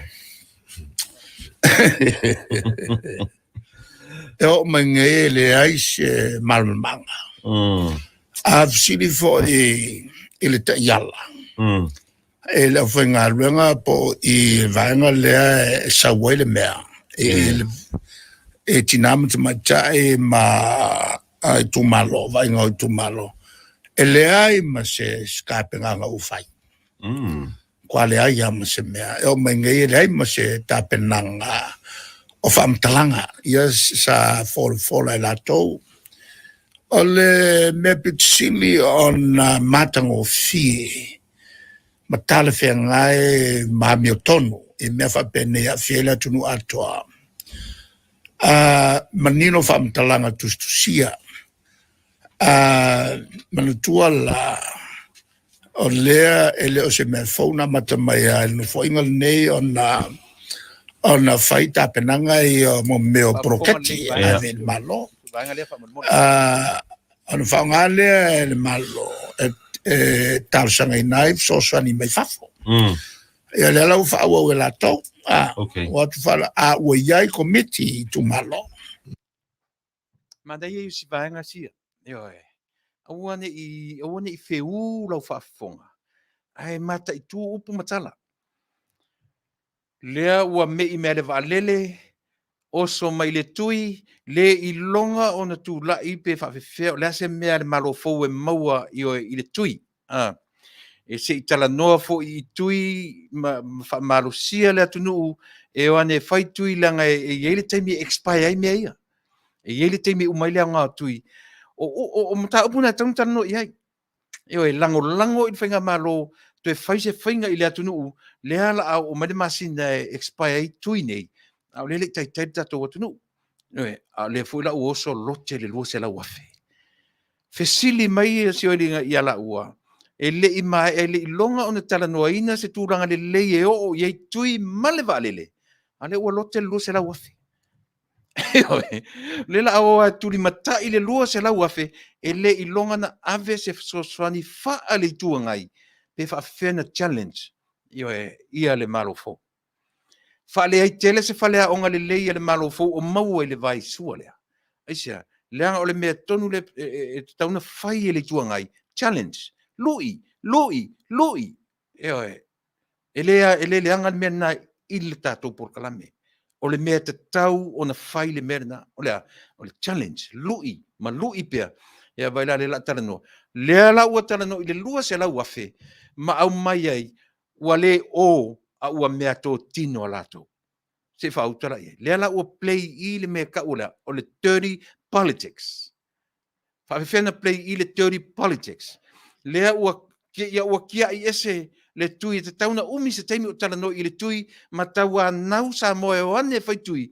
e o mange le aise malmanga. I've seen it for le yala. E le whenga ruenga po I vaenga lea sawe le mea. E tinama Tama'ita'i ma tumalo, vaenga o tumalo. E lea I ma se skapenga nga ufai. Kwa lea ia ma se mea. E o mange lea ma se tapenanga. O whamtalanga, ia sa fola I latou. O le me pitsili on matango fie. matale whengai mami o tonu, e mea whapene a whiela tunu atoa. Manino whamtalanga tustusia, manutua la, o lea ele o se mea whauna matamaya, no whaingal nei o na whaita penanga i mo meo proketi, a ven malo. Ano whaungalea ele malo, tausanga i naif, so sani mai fafo. Ia le lau whaua ue la tau, watu whala a ue iai komiti tu malo. Manda ia si vaenga sia. Awane i wheu lau whaafonga. Ai mata i tū upu matala. Lea ua mei mea le waalele, oso mai le tui, le i longa o na tū lai pe whaafewheo, lea se mea le malo fau e maua i le tui. E se i talanoa fo i tui, malo sia le Taunu'u, e wane whai tui langa e iele teimi expire ai mea ia. E iele teimi umaile a ngā tui. O Mataupu na Talanoa iai. E lango i whainga malo, to e whaise whainga i le Taunu'u, lea la au o made masina e expire ai tui nei. Au lele tai tatou Taunu'u. A le fui la uoso lote le lua se la wafe. Fesili mai e si oilinga i ala ua. E le i mai, e le i longa o na Talanoaina se tūranga le lei e o iei tui male valele. A le ua lote le lua se la wafe. Le la o tuli matai le lua se la wafe, e le i longa na ave se soswani faa le tuangai, pe faa fena challenge, ia le malo fo. Faa le ai tele se falea onga le lei le malo fo, o maua le vai sua lea. Aisia, leanga o le mea tonu le tauna fai le tuangai, challenge, lui. E le leanga le mea na il tatou Polokalame. O le mea te tau o na fai le mea na, o le challenge, ma lui pia. Ia vai la le la Talanoa. Lea la ua Talanoa i le lua se la wafe, ma au mai ai, ua le o a ua mea tō tino a lato. Se wha utala ia. Lea la ua play i le mea ka ula, o le dirty politics. Whawhiwhena play i le dirty politics. Lea ua kia i ese le tui, te tauna umi se teimi o Talanoa i le tui, ma taua nau sa moe o ane whai tui,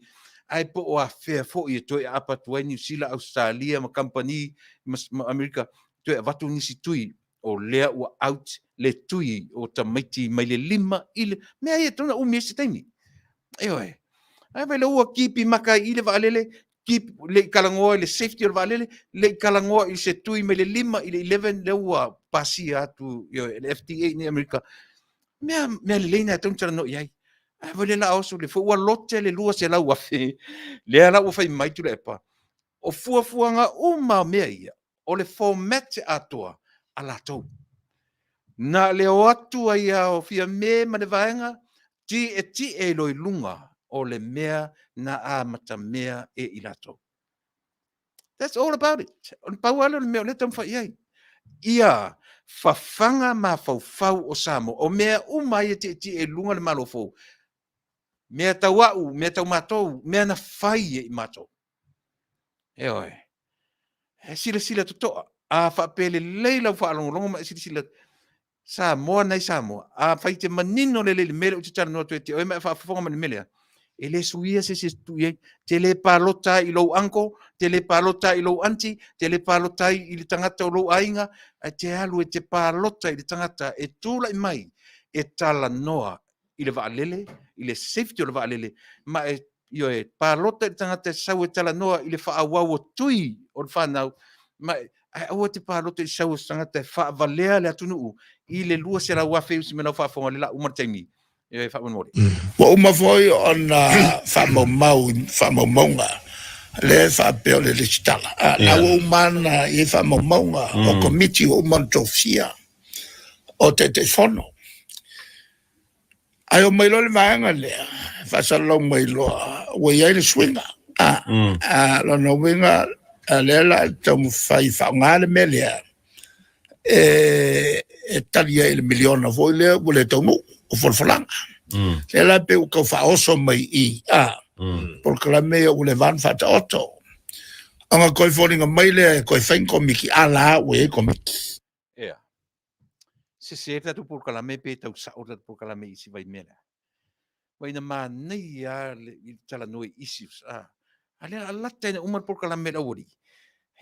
ai po o a whea fo i toi apa tuai New Zealand, Australia, ma company, ma Amerika, toi a watu nisi tui, o lea ua out le tui o Tama'ita'i mai le 5 i le, mea ia tauna umi se teimi. Ai vai le ua kipi maka i le waalele, le kalangoa le safety o le waalele, le kalangoa i se tui mai le 5 i le 11 le ua pasi atu le FDA ni Amerika. Mea le leina taun Talanoa iai. Ai vai le la oso le ua lote le lua se la wafe. Lea la ua fai mai Tuilaepa. O fuafuanga uma mea ia. O le format atoa a latou. Na le o atu ai o fia me ma le vaenga, ti e loi lunga o le mea na a mata mea e i latou. That's all about it. O pauala le mea o le tamwha iai. Ia, fafanga ma fau o Samo, o mea umai ti e lunga le malo fau. Mea tau au, mea tau matou, mea na fai e i matou. Sila totoa. A whapele leila whaalongo ma sila. Samoa nei Samoa. A whai te manino le mele o te Talanoa tu e te. O e mea whaafonga mani melea. E le suia se tuie. Te le palota i lou anko, te le palota i lou anti, te le palota i le tangata o lou ainga, te alu e te palota i le tangata e tūla i mai e Talanoa i le waalele, i le safety o le waalele, ma e palota i le tangata e sau e Talanoa i le whaawau o tui o le whanau, ma aua te palota i sau e tangata e whaavalea le Atunu'u i le lua se la wafe usi mena whaafonga le la umartaimi. Wa uma foi ona whamaumaunga le whapeo le listala. La umana i whamaumaunga o komiti o umantofia o te whono. Ai o mailo le vaenga lea, whasalau mailo wa iai le swinga. Lona winga lea la tamu whai whaungale me lea e talia i le miliona foi lea wale Taunu'u o Folfolanga. Le la pe ko Faasoa mai i Polokalame o le van fata oto. Anga koi foringa mai le koi fain komiki ala we komiki. se tatu Polokalame pe tau sao tatu Polokalame isi vai mele. Wai na manei a le Talanoaga issues ale alata ina umar Polokalame la ori.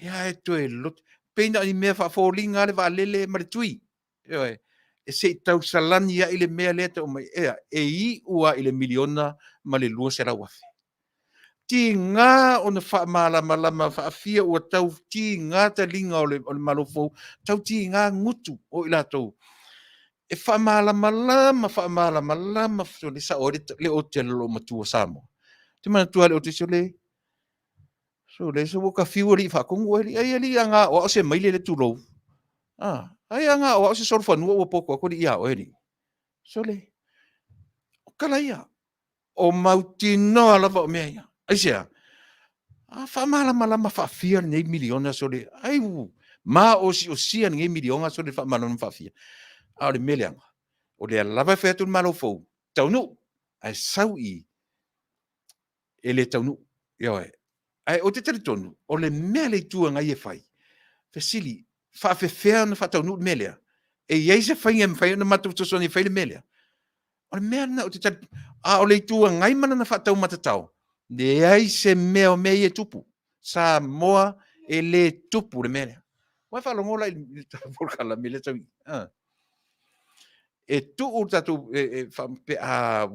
Ya e lot peina i mea whaafolinga le waalele maritui. E se tau salani ia ile mea lea te o mai i ua ile miliona ma le lua se rawafe. Ti ngā o na whaamalama whaafia ua tau ti ngā ta linga o le malofo tau ti ngā ngutu o ila tau. E whaamalama so le sa o le o te lo matua samo. Te mana tua le o te so le so ka fiuri whakongu ai ali anga o se maile le tulou. Ai anga o se sorfa nua o poko ko ia o eri. So le o kala ia o mautino ala va mea. Ai sea. Whamalama whaafia nei miliona so le ai ma o sia nei miliona so le whamalama whaafia. A le meleanga. O le lava fetu malofo. Taunu'u ai sau i ele Taunu'u. Ai o te tonu o le mele tua ngai e fai. Fesili faafefea na Taunu'u melea. E iai se fai na Mataupu so ni fai le melea. O le mea na o te o le tua ngai mana na whatau matatau. Ne ai se mea o mea i e tupu. Sa moa e le tupu le melea. Wai whalongola i Polokalame le tau. E tu'u tatu pe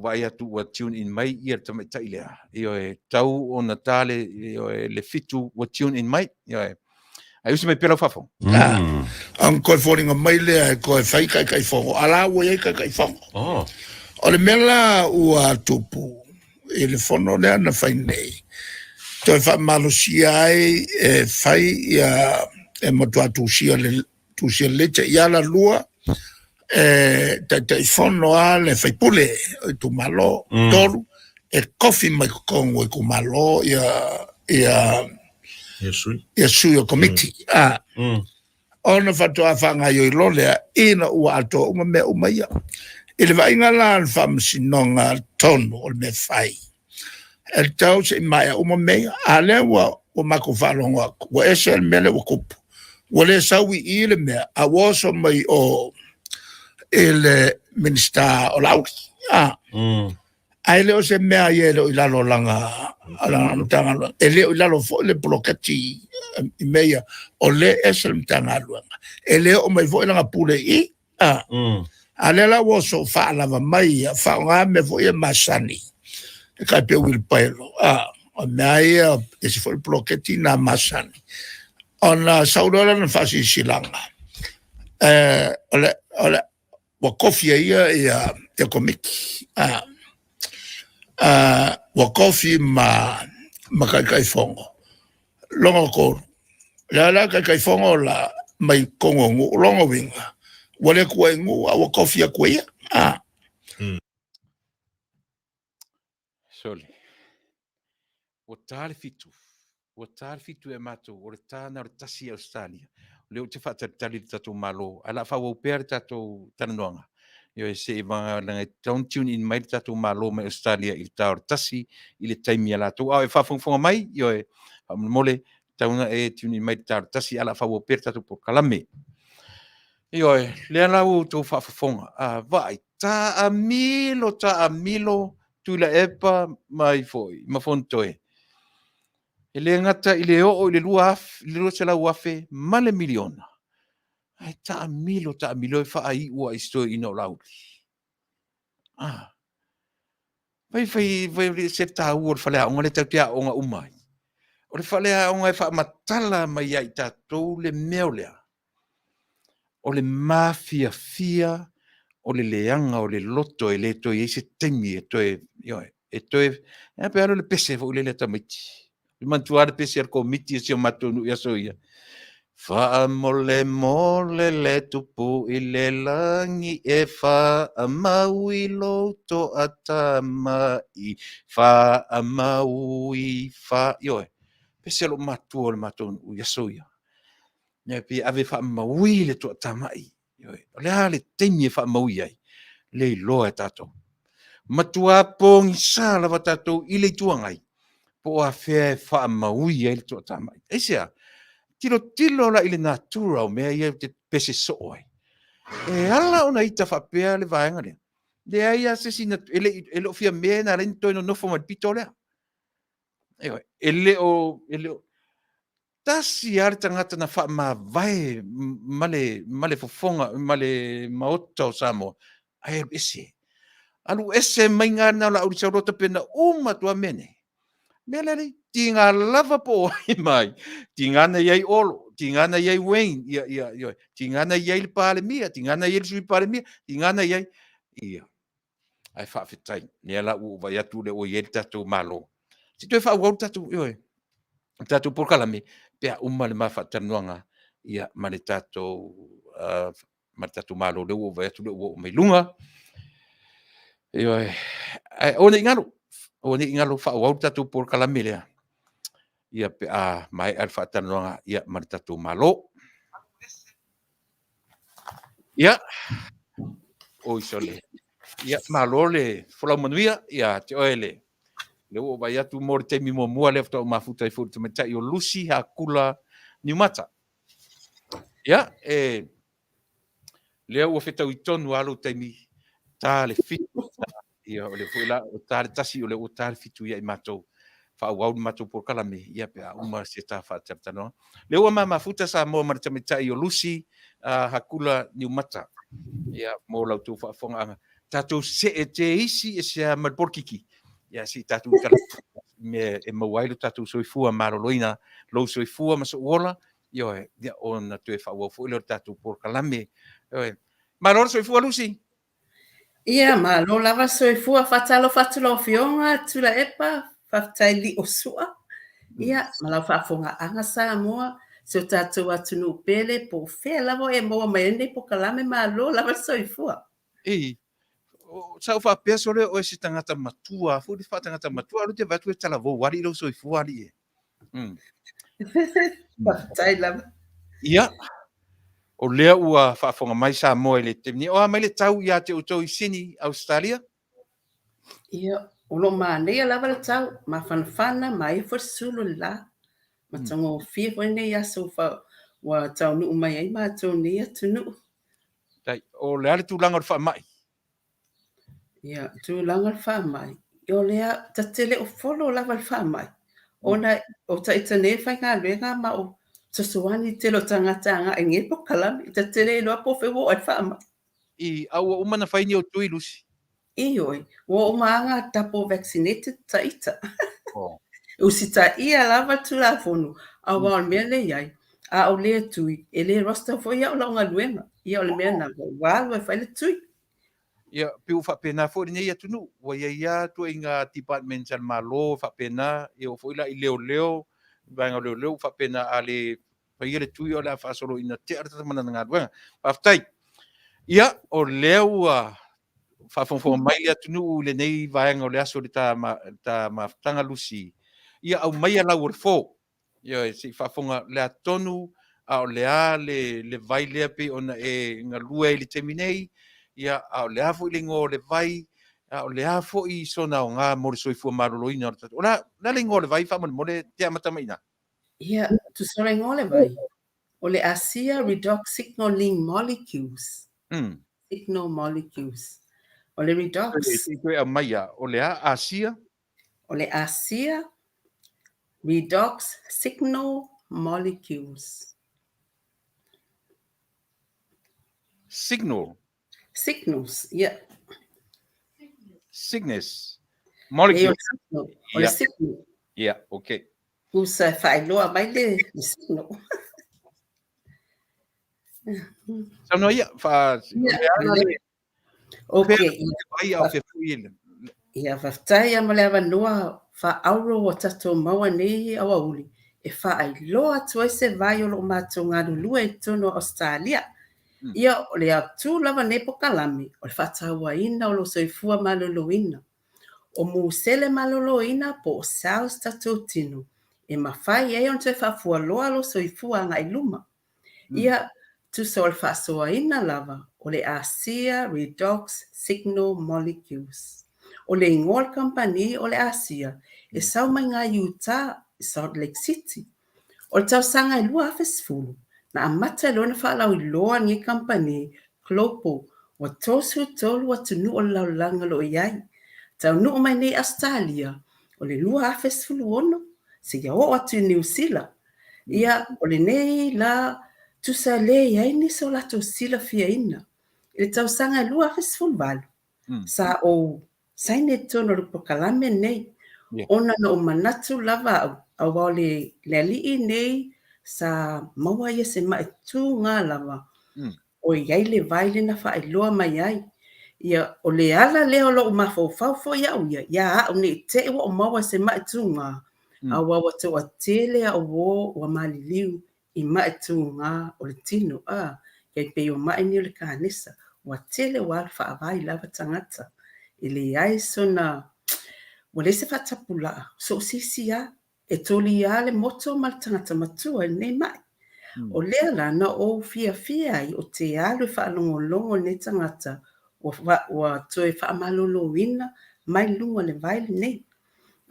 wai atu wa tune in mai i Tama'ita'i lea. E tau o Natale le fitu wa tune in mai. Ai usi mai pela whafo. Ang koe whoringa mai lea koe whai kai whongo. Ala ua iei kai whongo. O le mela ua tupu. E le whono lea na whai nei. Toi wha malosia ai e whai ia e matua tusia lecha i ala lua. Tai whono a le whai pule tu malo toru. E kofi mai kongo e ku malo ia sui o komiti. Ona whatua whanga i lolea ina ua ato uma mea umaia. I le vainga la al whamsinonga tonu o le me whai. E tau se mai uma mea a le ua mako whalonga ua ese mele ua kupu. Ua le sawi i le mea a waso mai o ele minister o lauri. Ai leo se mea i leo i lalo langa e leo i lalo fo le polokati i mea o le ese le mtanga luanga. E leo o mai fo i langa pule i a le la waso whaalava mai whaonga me fo i masani e kai pe wil paelo o mea ia e se fo i polokati na masani ona saurora na fasi silanga ole wa kofia ia e komiki wa kofi ma kai fongo longo ko la kai fongo la mai kongo longo winga wale kuwa ngu wa kofi kwa ia Sole. O tale fitu e mato o le tana o tasi Ausetalia. Leo te whaatari tatou malo. Ala whaua pēr tatou Talanoaga. E se vanga langa don't tune in mai tatou malo mai Ausetalia i tau tasi i le taimi ala tau. E whaafonga mai, mole tauna e tune in mai tau tasi ala whaua pēr tatou Polokalame. Lea lau tau whaafonga. Vai, ta a milo Tuilaepa mai foi, ma fontoe. E le ngata i le o i le lua se lau afe, ma le miliona. Ai ta milo e wha ai ua i sto i no lauri. Vai se ta ua le whalea, onga le tau tea onga umai. O le whalea onga e wha matala mai ai tatou le meo lea. O le mafia fia, o le leanga o le loto e le toi e se temi e toi e pe alo le pese fo le tamaiti le mantua le pese al komiti e se Atonu ia soia fa mole le tupu i le langi e fa maui loto atama'i fa maui fa pese lo matua le Atonu ia soia ne pe ave fa maui le to atama'i le ale temi e fa maui ai le loa tatou matua pongi sa lava tatou i le tuangai po a fe fa maui ai le to tamai ese tilo la ile natura o mea ia te pese so ai E ala ona ita whapea le vaenga lea. Le aia se sina, ele o fia mea na rento ino nofo ma pito lea. Ele o, tasi ar tangata na wha ma vai male fofonga, male maota o Samoa. Ai ese. Alu ese mai ngā na la uri saurota pena uma tua mene. Melari, tinga lava po ai mai. Tinga na iai olo, tinga na iai Wayne, tinga na iai le pale mia, tinga na iai le sui pale mia, tinga na iai. Ia. Ai Faafetai, ni ala u vai atu le o iei tatou malo. Si tu e wha uau tatou, tatou Polokalame, pea uma le mawhatanuanga, ia ma le tatou malo le o vai atu le o mai lunga. O ne ingalo, wha uau tatou Polokalame lea. Ia pe a mai al whatanuanga, ia ma le tatou malo. Ia, o isole. Ia malo le whalau Manuia, ia te oele. Le o vai atu mo le teimi mua le fta o mafuta I fu Tama'ita'i o lusi Hakula ni mata. Ia le o feta I tonu alo teimi ta le fitu ia o le fuila o ta le tasi o le o ta le fitu ia I matou fa au matou Polokalame ia pe uma se ta fa tano. Le o mafuta sa mo ma Tama'ita'i o lusi Hakula ni mata. Ia mo lau tu fa fonga tatou se te isi se ma porkiki. Ia si tatou kala me e mawailu tatou soifua maroloina lo soifua ma so ola ia ona tu e fa wo fu le tatou Polokalame marolo soifua lusi Ia, ma lo lava soifua fatalo fionga Tuilaepa Faafetai li o sua. Ia, ma lau whaafonga anga sa moa so tatou Atonu pele po fea lava e moa mai ene Polokalame ma lo lava soifua. sa fa peso le o si tangata matua fu di fa tangata matua lo te vatu e talavo wari lo soifua ali Faafetai lava. ia o lea ua whaafonga mai sa moa le temni o mai le tau ia te utou I sini Ausetalia Ia, ulo manea lava le tau, ma fanfana mai fo sulu la. Ma tongo fia fo nei aso fa wa Taunu'u mai ai ma toni Atonu. dai o le ale tulanga o fa mai Ia, tu langa le wha mai. Io lea tatele o folo lava le wha mai. Ona o taitane whai ngā luenga ma o tasuani te lo tangata anga e nge Polokalame. Tatele loa po fewo ai wha mai. I au umana whaini o tuilusi Ioi, wo o maanga tapo vaccinated taita. Usita ia lava tu la fonu. A wal mea le iai. A o lea tui. E le rosta fo ia o launga luenga. Ia o le mea na walu e whai le tui. ia piu fa pena fo ni ia tunu wa ia tu inga department san malo fa pena e o foi la I leo va leo fa pena ale pa ia le tu ia fa solo ina te arta mana nga wa Faafetai ia o leo fa fo mai ia tunu le nei va nga le aso ta ma tanga lusi ia au mai la ur fo ia si fa fonga le Atonu a o le vai le pe ona e nga lue le terminei ia a o le afo I le ngō le vai, a o le afo I sona o ngā mori soifua maroloina. O na le ngō le vai, whamone mole te amatamaina. Ia, tu sore ngole vai. O le Asia redox signaling molecules. Signal molecules. O le redox. Si koe a maia, o le Asia. O le Asia redox signal molecules. Signal. Signals, yeah. Sickness. Molecule. O le signal. Yeah, okay. Usa whailoa mai le signal. Sanoa ia, Okay. Ia Faafetai ama le avanua whaauro o tatou maua nei awa uli. E whaailoa atu ai se vai o lo mātou ngā lulua I tono Ausetalia. Ia o le atu lava nei Polokalame, o le whataua ina o lo soifua maloloina. O musele maloloina po o saus tatou tino. E mawhai e on te whafua loa lo soifua ngā iluma. Ia tu so le Faasoa ina lava o le Asia redox signal molecules. O le Ingol Company o le Asia e sau mai ngā Utah I Salt Lake City. O le tausanga I lua afesfulu na amata lona whaalau I loa ngi company Klopo, wa tosu tolu wa tunu o laulanga lo iai. Taunu'u mai nei Australia, o le lua a fesfulu ono, se ia o atu New Zealand. Ia o le nei la tusa le iai ni so lato sila fia ina. I le tausanga e lua a fesfulu valu. Sa o saine tono le Polokalame nei, Yeah. ona na o manatu lava au wao le alii nei sa maua ia se mai tu ngā lava. O iai le vai le na whaeloa mai ai. Ia o le ala leo lo mafau fo ia o ia au ne te o maua se mai tu ngā. A wawa te wa tele a o maliliu i mai tu ngā o le tino. Kei pe o mai ni o le kānesa. Wa tele wa whaavai lava tangata. I le ai so na wa le se whatapula. So sisia e toli a le moto mal tangata matua nei mai. O lea lana o fia ai o te alu whaalongolongo ne tangata wa toe whaamaloloina mai lunga le vaile nei.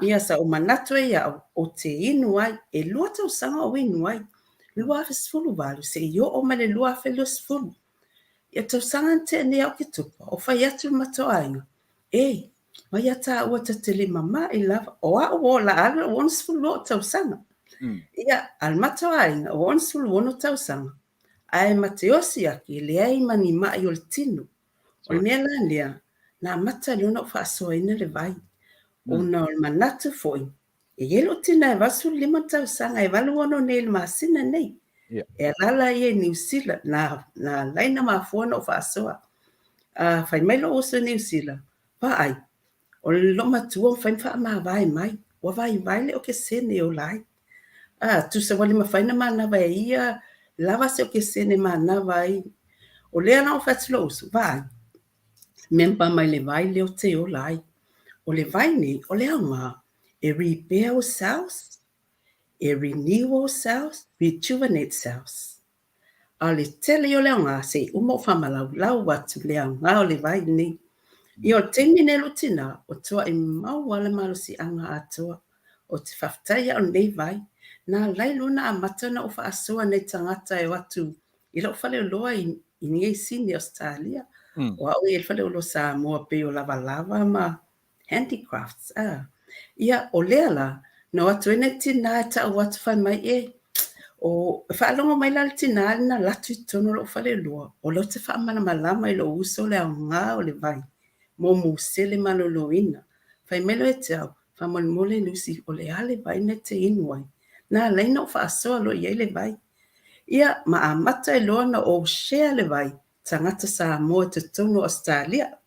Ia sa o manatu e au o te inu ai e lua tau sanga o inu ai. Lua afe sfulu valu se i o ma le lua afe lua sfulu. Ia tau sanga te ne au ki tupa o whai atu matoainga. Mai ata ua ta te lima ma i lava o a o la ala o sfulu o tau sanga. Ia al matoainga o sfulu ono tau sanga. Ai mateosi aki le ai mani mai o le tino. O le mea lea na mata leona o Faasoa ina le vai. Ona o le manatu foi. E yelo tina e vasu 5 tausanga e valu ono nei le masina nei. E lala ia New Zealand na laina mafuana o Faasoa. Fai mai lo oso New Zealand. Pa ai. O le lo matua fai wha ma vai mai. Wa vai le o ke sene o lai. Tu se wali mawhaina manawa e ia lava se o ke sene manawa ai. O lea na o whatilo oso. Vai. Mempa mai le vai leo te o lai. O le vai nei, o le aunga, e repair ourselves, e renew ourselves, rejuvenate ourselves. A le tele o le aunga, se umo whamalau lau watu le aunga o le vai nei. I o teimi ne lutina, o toa i mau ala malo si anga atoa, o te Faafetai o nei vai, na lai luna a matana o Faasoa nei tangata e watu, i lau whale o loa i ngei sini Australia, o au i whale o lo sa mua pe o lava ma handicrafts. Ia o lea la, na watu ene tina e ta watu whai mai o whaalonga mai la tina na latu i tono lo whale loa, o lo te whaamana malama i lo uso le au ngā o le vai, mo musele malolo ina. Whai melo e te au, whamole lusi o le ale vai ne te inuai, na leina o Faasoa lo i le vai. Ia ma a mata e loa na o share le vai, tangata sa moa te tono Australia.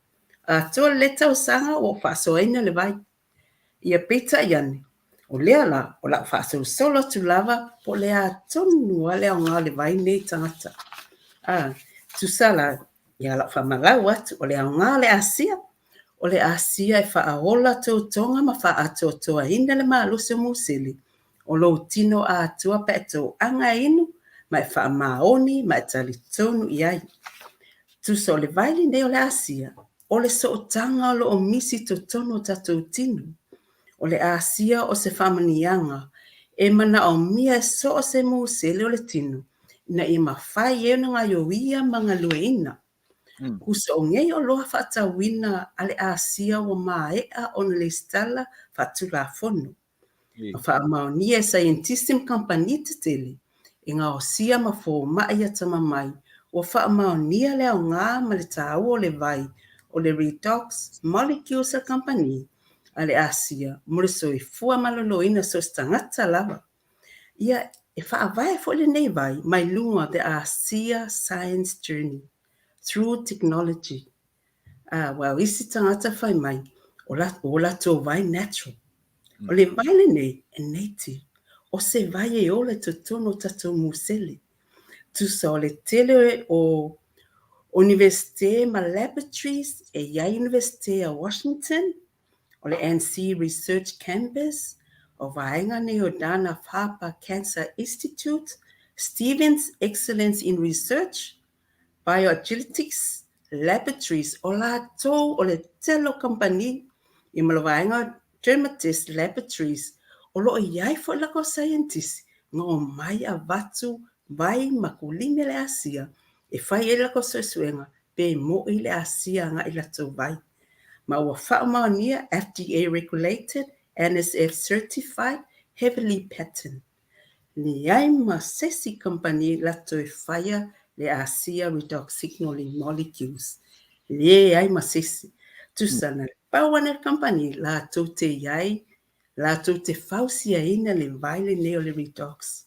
Toa le tau sanga o Faasoa ina le vai. Ia pita iane. O lea la, o la Faasoa solo tu lava, po le Atonu a lea o ngā le vai nei tangata. Tu sala, ia la whamalau atu, o le au ngā le Asia. O le Asia e whaaola tau tonga ma whaatua toa ina le maaluse musili. O lo tino a atua pe tau anga inu, ma e whaamaoni, ma e tali tonu iai. Tu so le vai nei o le Asia. O le sootanga lo o misi to tono tatou tinu. O le Asia o se whamanianga. E mana o mia so o se musele o le tinu. Na i mawhai e nga yo ia mga lueina. Kusa o ngei o loa whaatawina a le Asia o maea o le stala whaatula fono. Whaamau e scientism company te tele. I ngā o sia ma fō mai atama mai. O whaamau nia leo ngā ma le tāu o le vai. O le Redox Molecules Company a le Asia, mure so i fua malolo ina so stangata lava. Ia e whaavai fo le nei vai, mai lunga the Asia Science Journey through Technology. Wow, isi tangata whai mai, o la tō vai natural. O le vai le nei, e native. O se vai e ole to tono tatou musele. Tu sa o le tele o Université ma laboratories e ia Université a Washington, o le NC Research Campus, o vaenga ne o Dana Papa Cancer Institute, Stevens Excellence in Research, Bioagilitics Laboratories, o la tō o le telo company, i malawaenga Dermatist Laboratories, o lo iai fo lako scientist, ngō mai a vatu vai makulime le Asia, e whai e lako suenga pe mo i le asia nga i lato vai. Ma ua whaamaonia FDA regulated, NSF certified, heavily patterned. Ni ai ma sesi company lato e whaia le asia redox signaling molecules. Le ai ma sesi. Tusana pawana company lato te iai, lato te fausia ina le Vale neo le redox.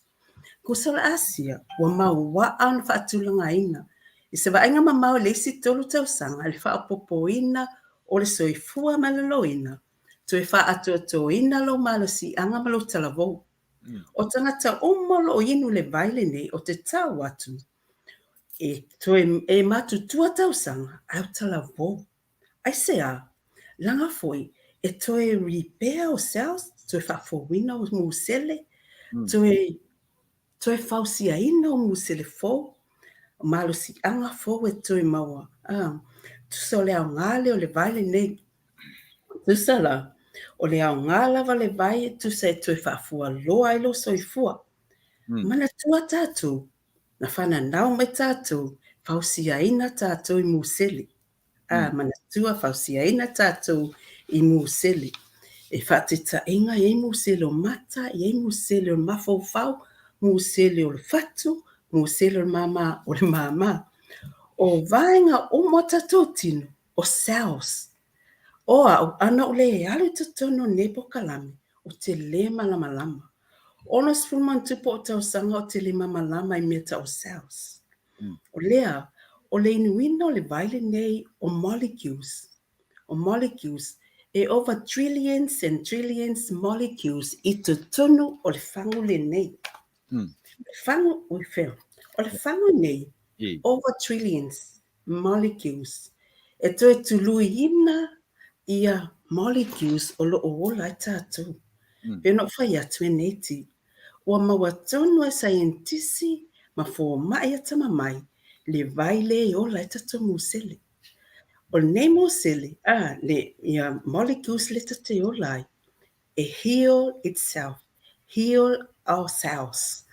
Kusala asia, wa mau wa an whaatulanga ina. I se vaenga mamau le si tolu tausanga, le whaapopo ina, o le soifua malalo ina. To e wha atu ina lo malo si anga malo talavou. O tangata umolo o inu le Vale nei o te tau atu. E matu tua tausanga, au talavou. Ai se a, langa foi, e toe repair o cells, to e whaafowina o musele, to e fausia ina o musele fo, malo si anga fo e to e maua. Tu so le au ngale o le Vale nei, tu sa la, o le au ngala va le vai, tu sa e to e whaafua loa ilo so i fua. Mana tua tātou, na whana nao mai tātou, fausia ina tātou i musele. Mana tua fausia ina tātou i musele. E whaatita inga e musele o mata, e musele o mafaufau, musele o le fatu, musele o mama o le mama. O vaenga o mota tōtino, o cells. O au ana o le alu tatono ne Polokalame, o te le malamalama. Ona sfuman tupo o tau sanga o te le malamalama I meta o cells. O lea, o le inuina o le Vale nei o molecules. O molecules, e over trillions and trillions molecules I te tonu o le fangu le nei. Fangu, o le fangu nei, over trillions molecules. E toi tului ina ia molecules o lo o lai tātou. Peno whai atu e neti. Ua maua tonu e scientisi ma fo mai atama mai le Vale o lai tātou musele. O nei musele, le ia molecules le tate o lai, e heal itself, heal ourselves.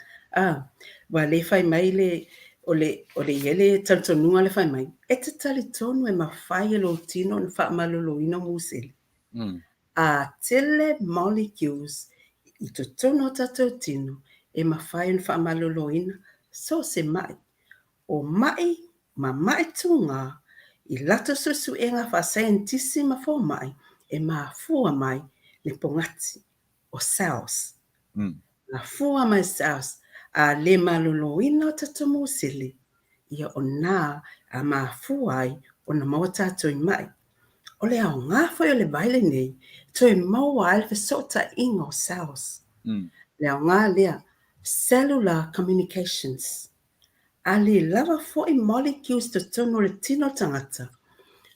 Wa le whai mai le, o le yele tantonunga le whai mai, e te tali tonu e mawhai e lo tino na wha malolo ino musele. Tele molecules, I to tono tatou tino, e mawhai na wha malolo ina, so se mai. O mai, ma mai tunga, I lato susu e ngā wha scientisi ma fo mai, e ma fua mai le pongati, o cells. Na fua mai cells, a le malolo ina o tatou musele, ia o nā a ma fua ai o na maua tatou I mai. O le au ngā whai o le Vale nei, to e maua ai le sota ingo cells. Le au ngā lea, cellular communications. A le lava fo I molecules to tono le tino tangata.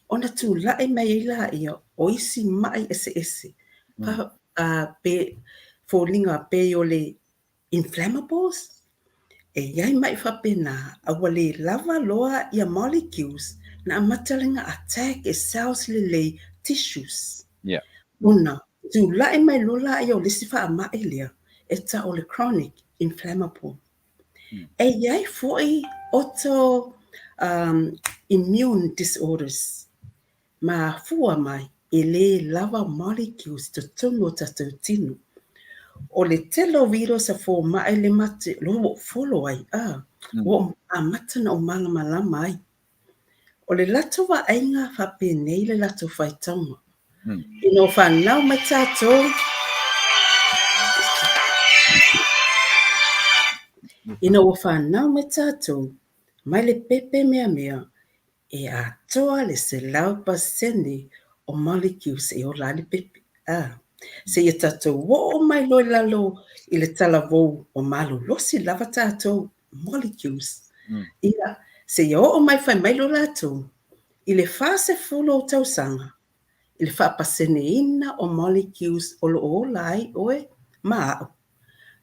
Ona tu lae mai ila ia o isi mai Ese'ese. Pe fo linga pe o le inflammables. E iai mai whapena a wale lava loa ia molecules na matalinga attack e cells le tissues. Una, tu lae mai lola ia o lisi wha a mai lea e ta o le chronic inflammable. E iai foi auto immune disorders. Ma fua mai e le lava molecules to tono tatou tino. O le telo virus a fo mai le mate lo follow ai o a matana o malama ai. O le lato wa ainga fa penei le lato faitanga. Ino fa nau matato. Ino fa nau matato. Mai le pepe mea e a toa le se lau pasene o molecules e o la le pepe. Se ia tatou o mai loi lalo I le talavou o malo losi lava tatou molecules. Ia, se ia o mai fai mai lo latou, I le fase fulo o tausanga, I le whaapasene ina o molecules o lo o lai oe maa.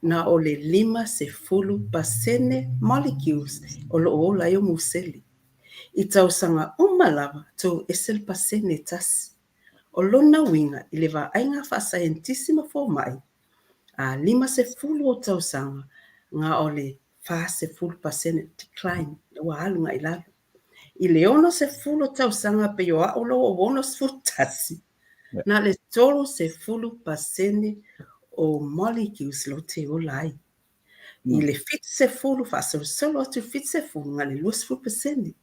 Na o le 5% molecules o lo o lai o museli. I tausanga umalava to esel pasene tasi. O lona winga I le vaenga wha scientisima fo mai. 5% o tausanga nga o le 5% decline. ua alunga I lava. I le ono se fulu tausanga pe o a'o lo o ono se futasi. Na le tolo se fulu pasene o molecules lo te o lai. I le fit se fulu solo atu fit se fulu nga le lus fulu pasene.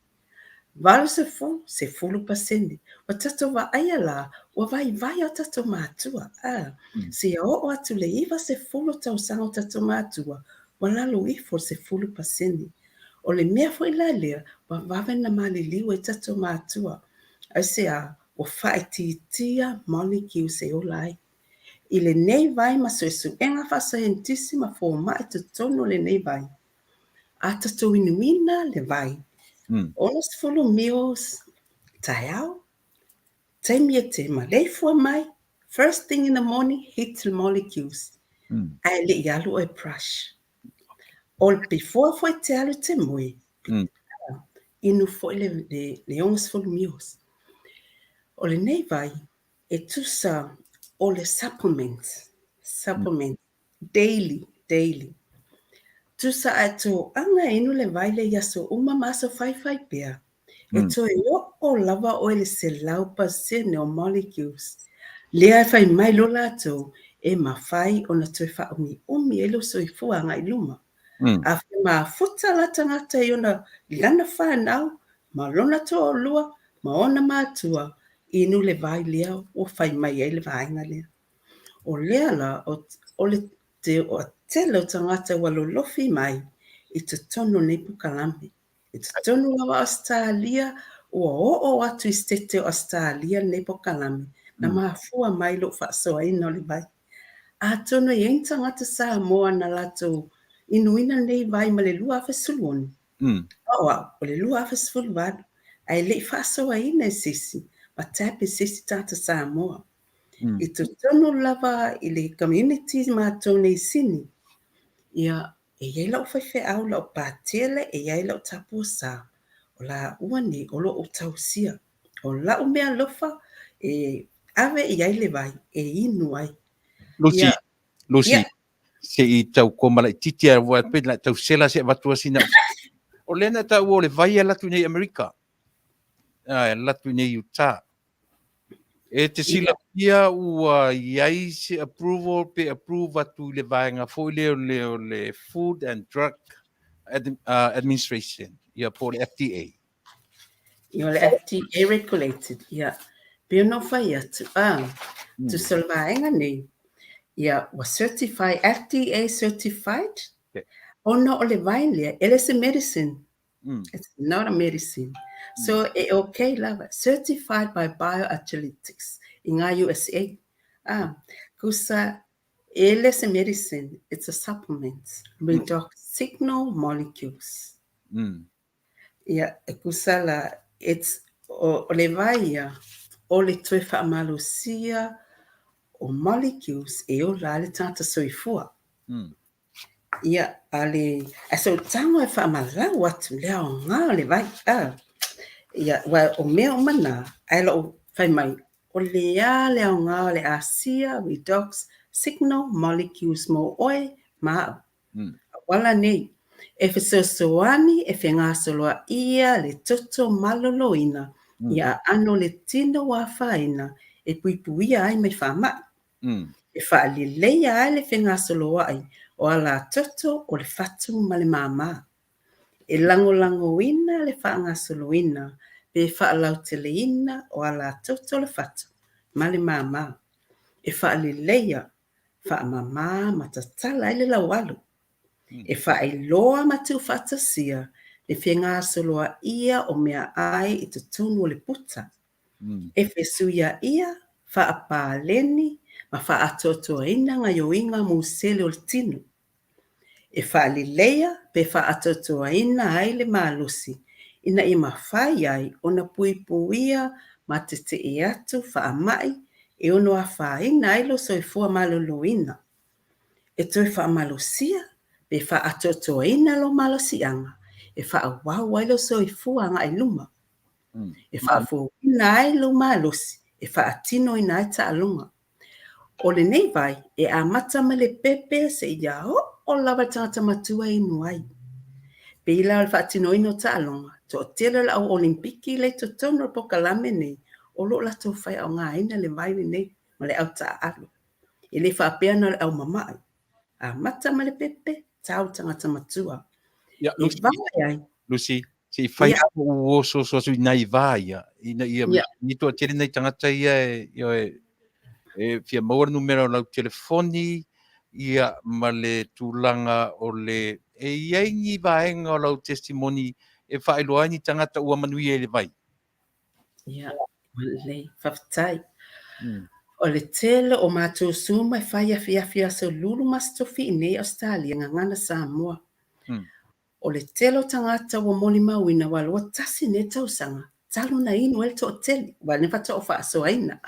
Vale se fulu pasene. O tato va aia la, o vai o tato mātua. Se o atu le iwa se fulu tausanga o tato mātua, wa lalo ifo se fulu pasene. O le mea foi la lea, wa vave na maliliu e tato mātua. Ai se o whaititia molecule se o lai. I le nei vai ma soesu enga fasa hentisima fo mai te tono le nei vai. A tato inuina le vai. Onos fulu meals taiao. Taimia te malefua mai. First thing in the morning, hit the molecules. Ai le ialu e brush. All before foi te alu te moe. Inu foi le onos fulu meals. O le nei vai, e tusa o le supplement, daily. Tusa ato anga inu le vai le yaso uma maso fai pia. E to e o lava o le se lau pasene o molecules. Lea fai mai lo lato e ma fai o na toi fa umi e lo soifua anga iluma. A fai ma futa la tangata i ona lana whanau, ma lona to o lua, ma ona mātua, inu le vai lea o fai mai e le vainga lea. O lea la o le tele o tangata walolofi mai I te tono nei Polokalame. I te tono lawa Ausetalia o atu I stete o Ausetalia nei Polokalame. Na mahafua mai lo Faasoa ina o le vai. A tono I ein tangata sa moa na lato inuina nei vai ma le lua afe suluoni. O le lua afe sulu vadu. Ai le Faasoa ina sisi. Ma tape sisi tata sa moa. I te tono lava I le community ma tone I sini. Ia e iai lau whaiwhe au lau pātele e iai lau tapu sa. O la uani o lo o tausia. O la umea lofa e ave e iai le vai e inu ai. Lucy, se I tau komala I titi a wā pēna tau sela se watua sina. O lena tau o le vai a latu nei Amerika. Latu nei Utah. E te sila ia ua iai se approval pe approve atu le vaenga fo le Food and Drug Administration. Ia po le FDA. Ia le FDA regulated. Ia. Pio no whai atu. Tu salvaenga nei. Ia wa certified, FDA certified. Ono o le vainlia. It is a medicine. It's not a medicine. So it okay lava. Certified by bioanalytics in USA. Kusa it is a medicine. It's a supplement. Redox signal molecules. Yeah, kusa la it's o le vaia o le tuefa amalusia o molecules e o la le tata soifua. Ia ale aso tango e fa malau atu le o nga le vai ia wa o me o mana ai lo fai mai o le o nga le asia redox signal molecules mo oi ma wala nei e fe soani e fe nga solo ia le toto maloloina ia ano le tino wa faina e puipuia ai mai fa ma e fa le ia le fe nga solo ai o ala toto o le fatu ma le mama. E lango ina le whaanga soloina, pe whaalauteleina o ala toto le fatu ma le mama. E whaalileia, whaamama matatala ele lawalu. E whaailoa matu whatasia, le whenga soloa ia o mea ai I te tonu o le puta. E whesuia ia, whaapaleni, ma whaatotoa ina ngayoinga musele o le tinu. E whaalileia pe whaatotoa ina ai le malusi, ina I mawhai ai o na puipuia ma te e atu whaamai e ono a whaina ai lo soifua maloloina. E toi whaamalusia pe whaatotoa ina lo malosianga, e whaawau ai lo soifua nga iluma. E whaafu ina ai lo malusi, e whaatino ina ai ta alunga. O le nei vai, e a mata ma le pepe se ia o lava tata matua inu ai. Pila al whaatinoino ta'alonga, to tela la au olimpiki le to tono Polokalame nei, o lo la to whai au ngā ina le vai nei, ma le au ta'alo. I le whaapea na le au mamai, a mata ma le pepe, tau tangata matua. Ia, I vai ai, Lucy, si whai Ia. o so nai vai ia. Ia. Ni toa tere nei tangata ia e fia maua numero lau telefoni, ia ma le tūlanga o le e iengi vaenga o lau testimoni e whaeloa ni tangata ua Manuia le vai. ia, le Faafetai. O le tele o mātou suma e whai awhi so lulu mastofi i nei Australia ngana Samoa. O le telo tangata ua moli mauina wala ua tasi ne tausanga. Talu na inu el to teli. Wa ne fata o Faasoa ina.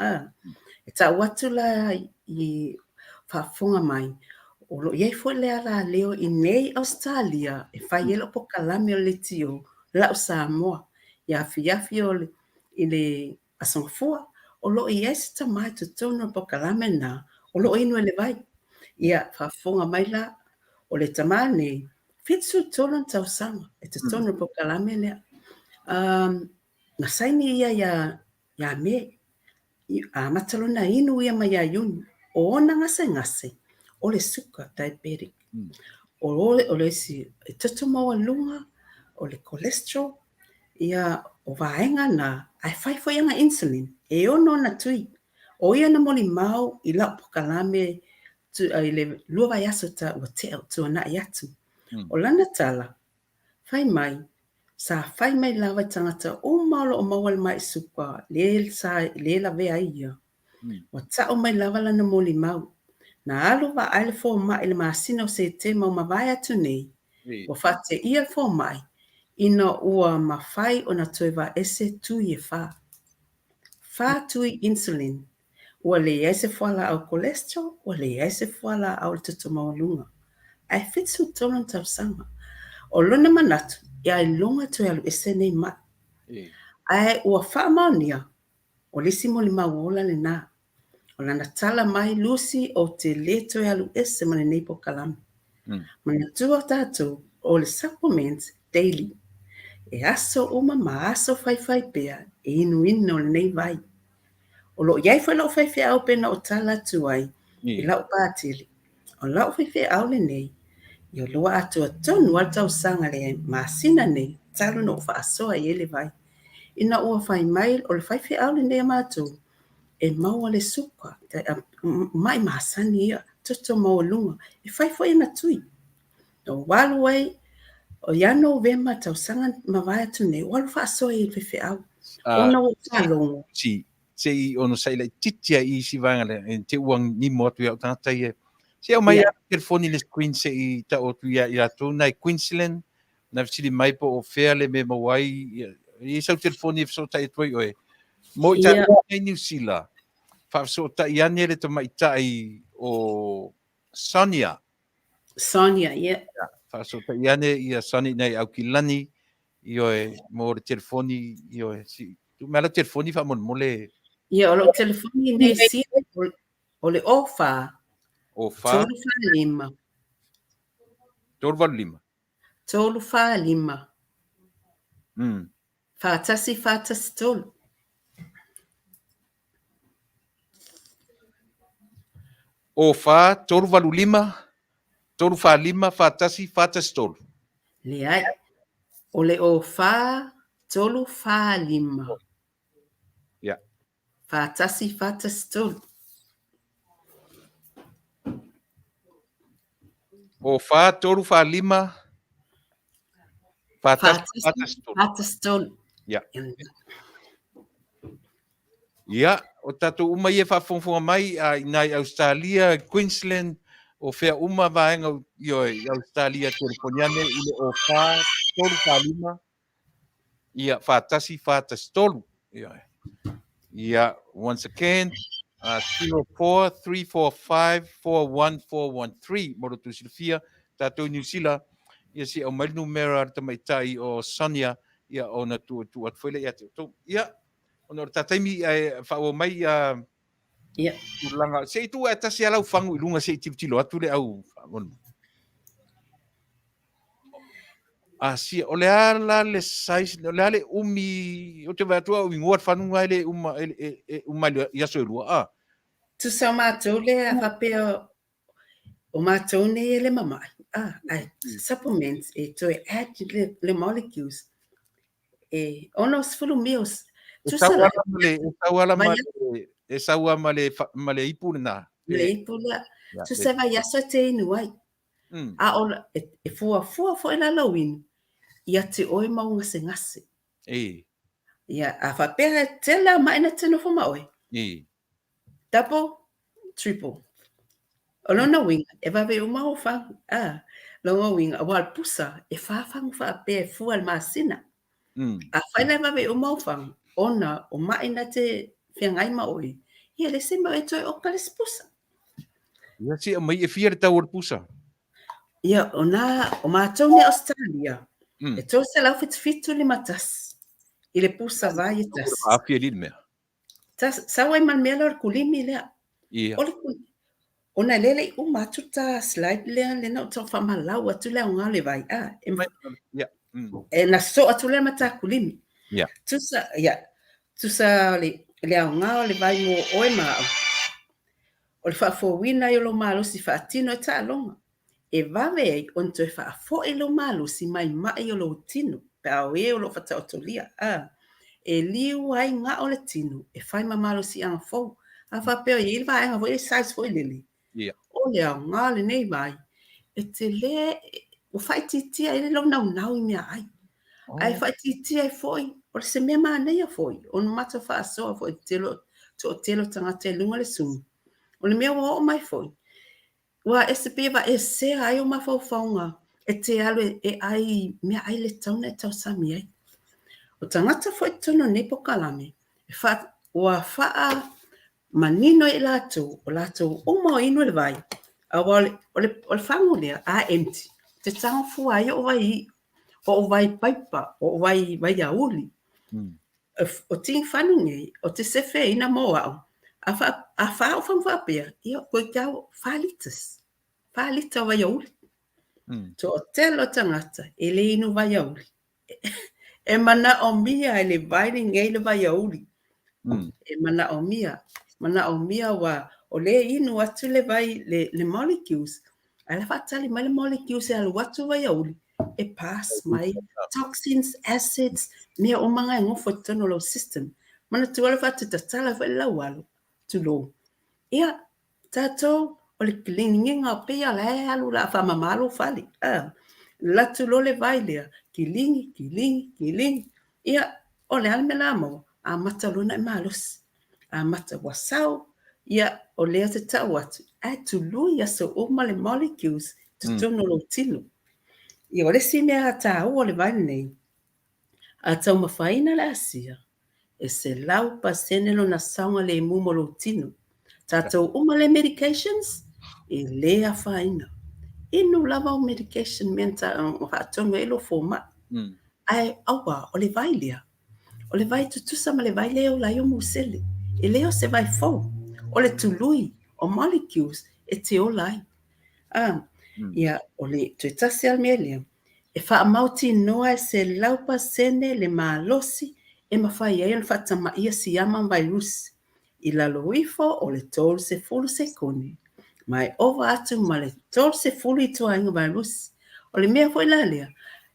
E ta watu la i whaafonga mai. O lo iei fo le ala leo i nei Australia e whai elo Polokalame o le tio la o Samoa. Ia awhi o le i le asongafua. O lo i esi ta mai tu tono Polokalame na. O lo inu ele vai. Ia whaafonga mai la o le tamane. Fitsu tolon tausanga. E te tono Polokalame lea. Na saini ia ia me. A matalona inu ia mai ayun. O ona ngase. O le suka diabetic. O le si e toto maua lunga. O le cholesterol. Ia o vaenga na. Ai fai fo ianga insulin. E ono na tui. O ia na moli mau i la Polokalame. I le lua vai aso ta o te au tu ana i atu. O lana tala. Fai mai. Sa fai mai lava tangata o maolo o mawal mai suka. Le la vea ia. Wa ta o mai lava lana moli mau. Na alu wa aile fo mai le maasina o se te mau mawai atu nei. Wa fate ia fo mai. Ina ua mawhai o na toiva ese tui e wha. Wha tui insulin. Ua le ese fuala au cholesterol. Ua le ese fuala au tutu maulunga. Ai fitsu tolon tausanga. O lona manatu. Ia i longa toi alu ese nei mai. Ai ua wha Manuia. O lisi moli mauola le nā. O lana tala mai Lucy o te leto e alu ese mani nei Polokalame. Mana tua Tatou o le supplements daily. E aso uma ma aso fai pea e inu o le nei vai. O lo iai fai lau fai au pena o tala tuai i lau pātili. O lau fai au le nei. I o loa atu Atonu al tausanga le masina nei talo no Faasoa i ele vai. Ina ua fai mai o le fai au le nei mātou. E maua le suka, mai masani ia, toto maua lunga, e fai ina tui. O walu ai, o iano vema tau sanga mawai atu nei, walu Faasoa i le au. Ona o talongo. Se i ono sai le titia i si vanga le, te uang ni motu iau tangata i e. Se au mai a telefoni le screen se i ta o tu i Atonu nai Queensland, na visiri mai po o fea le me mawai, i sau telefoni e fsota e tuai oe. Mo i ta i New Zealand. Faasotai ane le Tama'ita'i o Saunia. Saunia, ia. Faasotai ane ia Saunia nei au kilani i oe mo le telefoni i oe si. Tu mea la telefoni fa mon mole. Ia o lo telefoni nei si o le ofa. O fa. Tolu fa lima. Torval lima. Tolu fa lima. Fatasi tolu. O fa torvalu lima. Toru fa lima fatasi tolu. Le ai. O le o fa tolu fa lima. Ia. Fatasi tolu. O fa toru fa lima fatasi tolu. Ia. Ia, o tatou uma ia whaafonfonga mai a nai Australia, Queensland, o whea uma vaenga i Australia telefoniane i le o wha tolu whalima, ia whaatasi tolu. Ia, once again, 04-345-41413, moro tu silfia, tatou New Zealand, ia si au mai numero ar Tama'ita'i o Saunia, ia o na tu atwele ia te tu. Ia, ono tataimi whaua mai langa. Se tu atasi alau whangu i lunga se i tilo atu le au. si o le ala le size o le ale umi o te vatua o ingoa fanunga ele uma ia so rua Tu sa mātou le a whapea o mātou nei le mamai. Ai, supplements e toi add le molecules. E ono sfulu meals. Tu sa la. e saua male ipu na Le ipula. Tu sa vai aso te inu ai. A ola e fua fo e la lawin. Ia te oi maunga se ngase. Ia a whapea te la maina tino fo maoi. Double, triple. O lona winga, e wawe uma o whangu. Longa winga, wal pusa, e whawhangu whapea e fua masina. A whaina wawe uma o whangu. Ona, o maina te whiangai maoi. Ia le se maoi toi o kales pusa. Ia si mai e fia tau o pusa. Ia, o mātou ne Australia. E tō se lau fitu le matas. I le pusa vai e tas. A fia li mea. Sawa i man mea lor kulimi lea. Ia. Ona lele u matuta slide lea le na to fa malau atu le nga le vai Ia. E na so atu le mata kulimi. Ia. Tusa le nga le vai mo oi ma. O le fa fo wina yo lo malo si fa tino ta longa. E vave on to fa fo e lo malo si mai yo lo tino. Pa o e lo fa ta otolia. E liu ai nga o le tino. E fai ma malo si an fo. A fa peo i va nga vo e size fo lili. O le nga le nei vai. E te le o fai titi ai le lo nau i mea ai. Ai fai titi ai foi. O le se mea maa nei a foi. O no mata Faasoa foi telo tangata e lunga le sumu. O le mea wa o mai foi. Wa ese peva e se ai o mafau faunga. E te alu e ai mea ai le tauna e tau sami ai. O tangata foi tono ne Polokalame. E wa faa manino e lato, o lato uma o inu le vai. O le whangu lea, empty. Te tanga fua ai o vai paipa, o vai auli. O ting whanu ngei, o te sefe ina moa au. A wha o whangwapea, ia koe kiao 5 litres. 5 liter vai auli. To o telo tangata, e le inu vai auli. E mana o mia e le vai ngei le vai auli. E mana o mia wa o le inu atu le vai le molecules. A le fatali mai le molecules e alu atu vai auli. E pass mai toxins, acids, mea o manga ngofo tono lo system. Mana tu ala fatu tatala vai la walu tu lo. Ia tatou o le kilinginga pia le alu la fa mamalo fali. La tu lo le vai lea kilingi. Ia o le alme la mo a mataluna e malos. A mata wasau, ia o lea te tau atu. Ai tu lui a so uma le molecules tu tono lo tilo. Ia o le si mea ta o le vai nei. A tau mawhaina le asia. E se lau pasene lo na saunga le mumo lo tino. Tatou uma le medications, e lea whaina. Inu lava o medication menta o hatonga ilo fōma. Ai awa o le vai lea. O le vai tutusa ma le vai leo la yo musele. E leo se vai fo. O le tului, o molecules, e te o lai. Ia, o le tuitasi al mea lea. E wha amauti noa e se laupa sene le malosi, e mawhai e le whatama ia si ama virus. I la Alofipo o le tolu se fulu se kone. Mai ova atu ma le tolu se fulu i toa inga virus. O le mea foi la lea.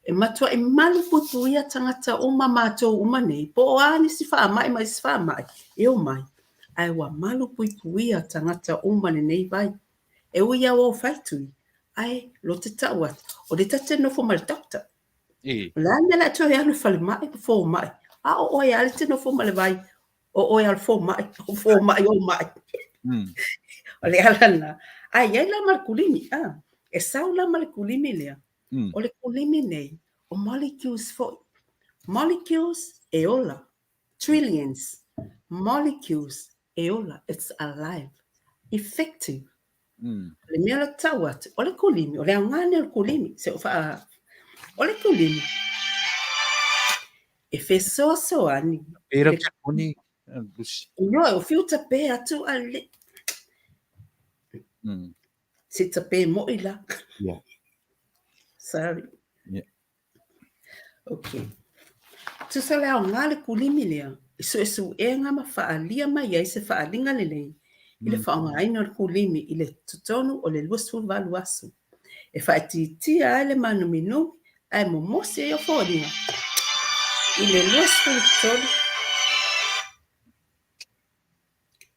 E matua e malu putu ia tangata uma mātou uma nei. Po o ani si wha mai mai si wha mai. E o mai. Ai wa malu putu ia tangata uma nei vai. E uia o faitui. Ai lo te taua. O le tate no fo mal doctor. La nela to ya lu fal mai fo mai. A o ya le te no fo mal vai. O ya fo mai. Fo mai o mai. O le alana. Ai ai la malkulimi. E saula malkulimi lea. O le kulimi nei, o molecules fo. Molecules e ola. Trillions. Molecules e ola. It's alive. Effective. Le mea lo tau atu. O le kulimi. O le angane o le kulimi. Se o wha. O le kulimi. E fe so ani. Era te koni. No, o fiu tape atu ale. Si tape mo ila. Yeah. Sorry. Yeah. Okay. Tusa leo ngale kulimi lea. Isu enga ma faalia mai ai se faalinga lelei. Ile whaongaina o kulimi ile tutonu o le luasu valuasu. E whaetitia ai le manu minumi ai momosi e o fōringa. Ile luasu tolu.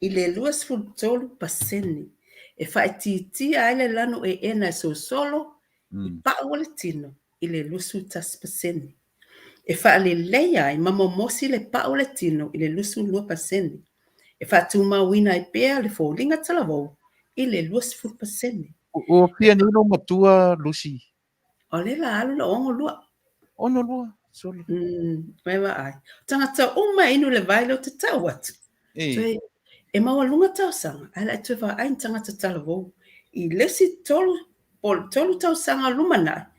Ile luasu tolu paseni. E whaetitia ai le lanu e ena so solo. I pao le tino. Ile luasu tas paseni. E whaalelea ai mamomosi le pao le tino i le lusu lua paseni. E whatumawina i pēa le fōringa talavou i le luas full paseni. O pia ni no matua Lucy. O le la alu la ongo lua. Ono lua. Solo. Mai wa ai. Tangata uma inu le vailo te tau atu. E. E maua lunga tau sanga. Ai la tue wa ai tangata talavou. I lesi tolu tau sanga lumana.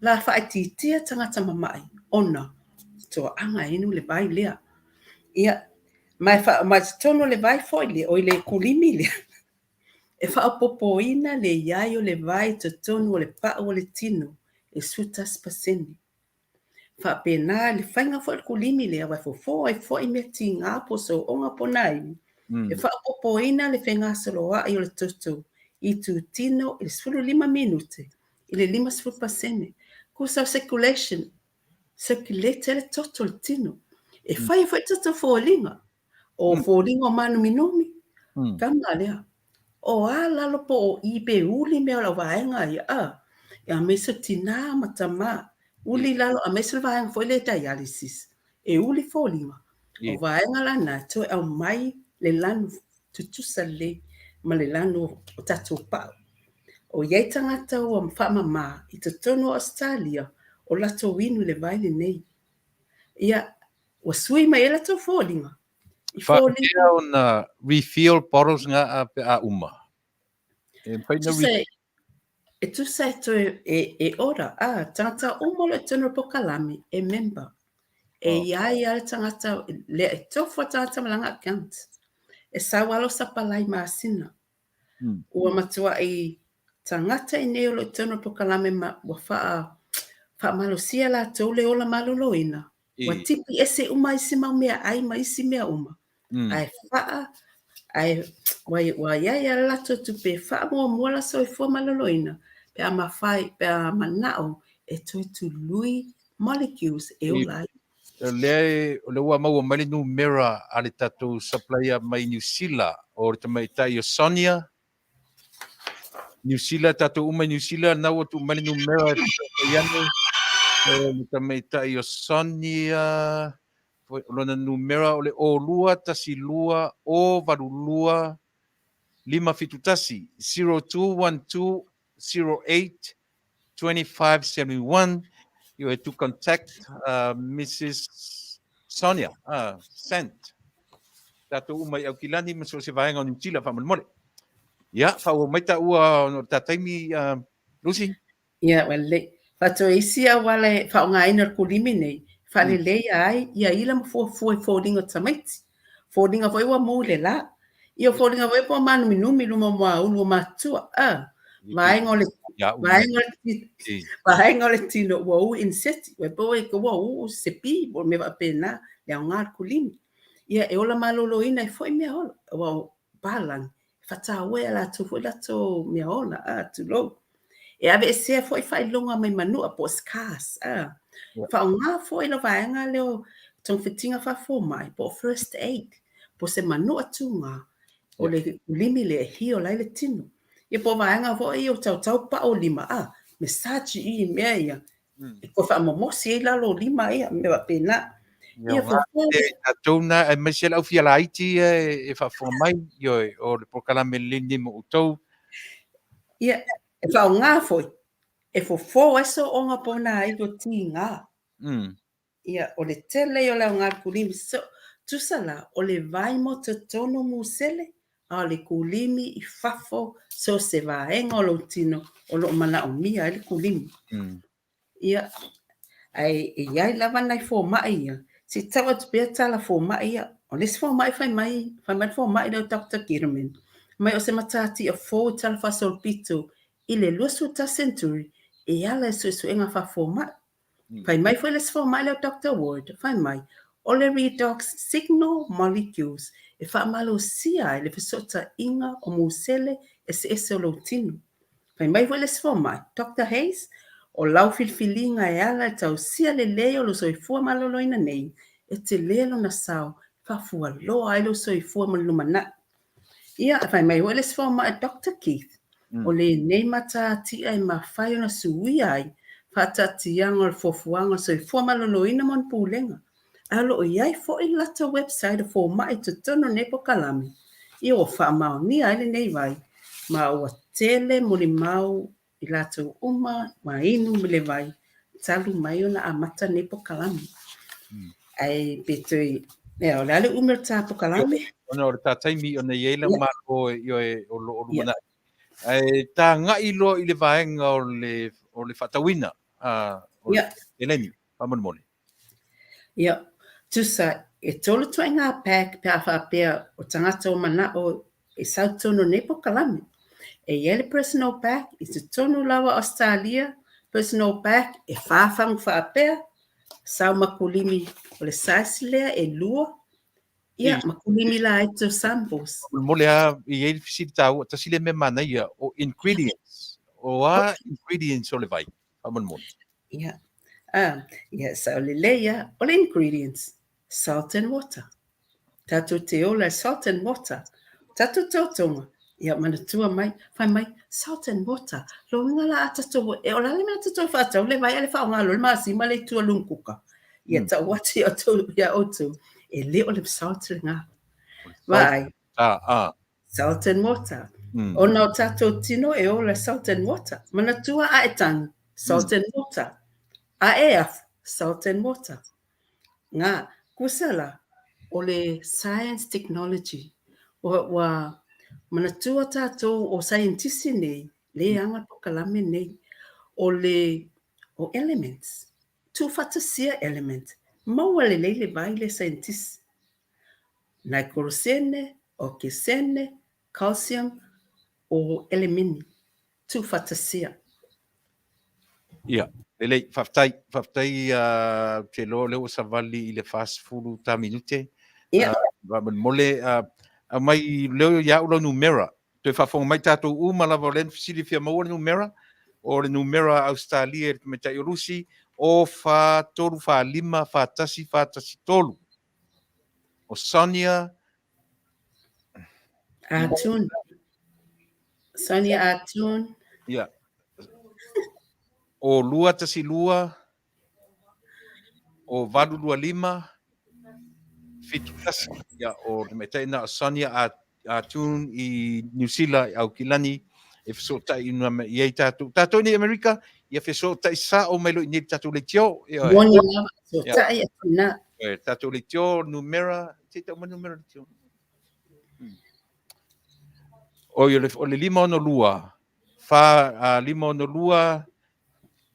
La whaetitia tangata mamai. Ona. Toa anga inu le vai lea. Ia. Mai tono le vai foi le o le kulimi le. E whaapopoina le iai o le vai to tonu o le pa o le tino. E sutas paseni. Whaapena le whainga foi le kulimi le awai fofo ai foi me ti ngā poso o ngā ponai. E whaapopoina le whenga soloa ai o le toto. I tu tino i le 5 minute. I le 5 paseni. Kusa circulation. Circulate le toto le tino. E whai foi toto fōlinga. O fōringa o manu minumi. Kanga lea. O lalo po o ipe uli mea la vaenga ia a. Ia mesa tina matama. Uli lalo a mesa vaenga foi le dialysis. E uli fōringa. O vaenga lana to au mai le lanu tutusa le ma le lanu o tatou pao. O iei tangata o whamama i te tono Australia o lato winu le vaile nei. Ia wa sui mai e lato fōringa. Whaia o na refill bottles nga a uma. E tu sai to e ora tangata uma le tono Polokalame e member. E iai ale tangata le e tofu tangata malanga account. E sawalo sapalai maasina. Ua matua i tangata i neo le tono Polokalame wa wha malosia la tau le ola maloloina. Wa tipi ese uma isi mau mea ai ma isi mea uma. Ai wha ai wa ia lato tu pe wha mua la so i fua maloloina. Pe a mawhai, pe a manao e toi tu lui molecules e olai. Le ua maua mali numera ale tatou supplier mai New Zealand o le Tama'ita'i o Saunia. New Zealand tatou uma New Zealand na o tu mali numera iane le Tama'ita'i o Saunia. Lona numera o le o lua tasi lua o varulua 5 fitutasi 0212082571. You have to contact Mrs. Saunia. Sent. Tatou umai au kilani maso se vaenga o New Zealand whamalmole. Ia, whao maita ua no tataimi Lucy. Ia, wale. Fato isia wale whao ngā ina kulimi nei. Whale leia ai, ia ila mafua fōringa tamaiti. Fōringa foi wa mō le la. Ia fōringa foi po manu minumi luma mua ulu matua. Vaenga le tino wa u inseti. Wa po e ka wa u sepi, bo me wa pena, le au ngā kulimi. Ia e ola malolo ina e foi mea ola. Wa balang. Fata ue la tu foi lato mea ola. Tu lo. E ave e sea foi fai longa mai manua po skas. Fa ngā foi lo vaenga leo tong fitinga fa fo mai po first aid. Po se manua tu ngā. O le kulimi le hi o lai le tino. E po vaenga fo i o tau pa o lima. Mesaji i mea ia. E ko fa momosi e lalo lima ia. Me wa pena. Tatou na e mese lau fia laiti e fa fo mai yo o le Polokalame lini mo utou. Ia, e fa ngā foi. E fo eso o ngā pona ai do ti ngā. Ia, o le tele o leo ngā kulimi. So, tusala, o le vai mo te tono musele, a le kulimi i fafo, so se vaenga o lo tino, o lo mana o mia, le kulimi. Ia, ai, e iai lava nai fo mai ia. Si tawa tu pia tala fo mai ia. O les fo mai fai mai fo mai leo Dr. Kiraman. Mai o se matati a fo tala fasol pito, i le luasu ta century, e ala e suenga fa fo mai. Fai mai foi le sfo mai le Dr. Ward, fai mai. O le redox signal molecules e fa malo sia le fesota inga o musele Ese'ese o lo tinu. Fai mai foi le sfo mai. Dr. Hayes, o lau filfilinga e ala e tau sia le leo lo soifua maloloina nei, e te lelo na sao, fa fua loa ai lo soifua malumana. Ia, fai mai foi le sfo mai Dr. Keith, o le nei mata tia e mawhai ona suia ai, fatatianga o le fofuanga soifua maloloina mon pulenga. Alo o iai fo i lata website fo mai te tono ne Polokalame. Ia o wha mao ni aile nei vai, ma ua tele mo le mau i lata uma, ma inu me le vai, talu mai ona a mata ne Polokalame. Ai betoi, o le ale umir ta Polokalame. Ona o le tātaimi ona iela ma o lo mana. Ai tā ngai lo i le vaenga o le whatawina. O le eleni, pamonimone. Ia, tusa, e tolu tua ngā pēk pe a whapea o tangata o mana o e sautono ne Polokalame. E iele personal pack, i te tonu lawa Australia, personal pack, e whawhang whapea, sau makulimi o le saisilea e lua, ia makulimi la e to samples. Mole a i e fisi tau, ta sile me mana ia o ingredients. O a ingredients o le vai, pamonimone. Ia. So le leia, o le ingredients, salt and water. Tatou te ola salt and water. Tatou tautonga. Ia manatua mai, fai mai, salt and water. Lo ngala atatou, e ola le mea tatou whatau, le vai ale whaonga, lo le maasi, ma le tua lunguka. Ia tau wati o tau, ia o tau. E le o le salt ngā. Vai, salt and water. O nao tatou tino e ola salt and water. Manatua a e tangi, salt and water. A e afu, salt and water. Ngā, kusala, o le science technology, wa manatua tātou o scientisi nei, le anga Polokalame nei, o elements, tu fatasia element, maua le leile vai le scientisi. Nitrosene, oxygene, calcium, o elemini, tu fatasia. Ia, lei Faafetai te lo leo savali i le fast food ta minute. Ia. Mole a mai leo ia ulo numera. Te whawhonga mai tātou umalawa len fisili fia maua numera. O le numera Australia e Mataupu o toru lima tasi tolu. O Saunia. Atonu. Saunia Atonu. Ia. O lua tasi lua. O valu lua lima. Fitu tasi. Ia o Tama'ita'i na Saunia Atonu i New Zealand au kilani. E fesotai ina i ei tātou ni Amerika. Ia fesotai sa o melo i ni tātou le tio. Moni lava, sotai e tina. Tātou le tio, numera. Te tau ma numera le tio. O le lima ono lua. Lima ono lua.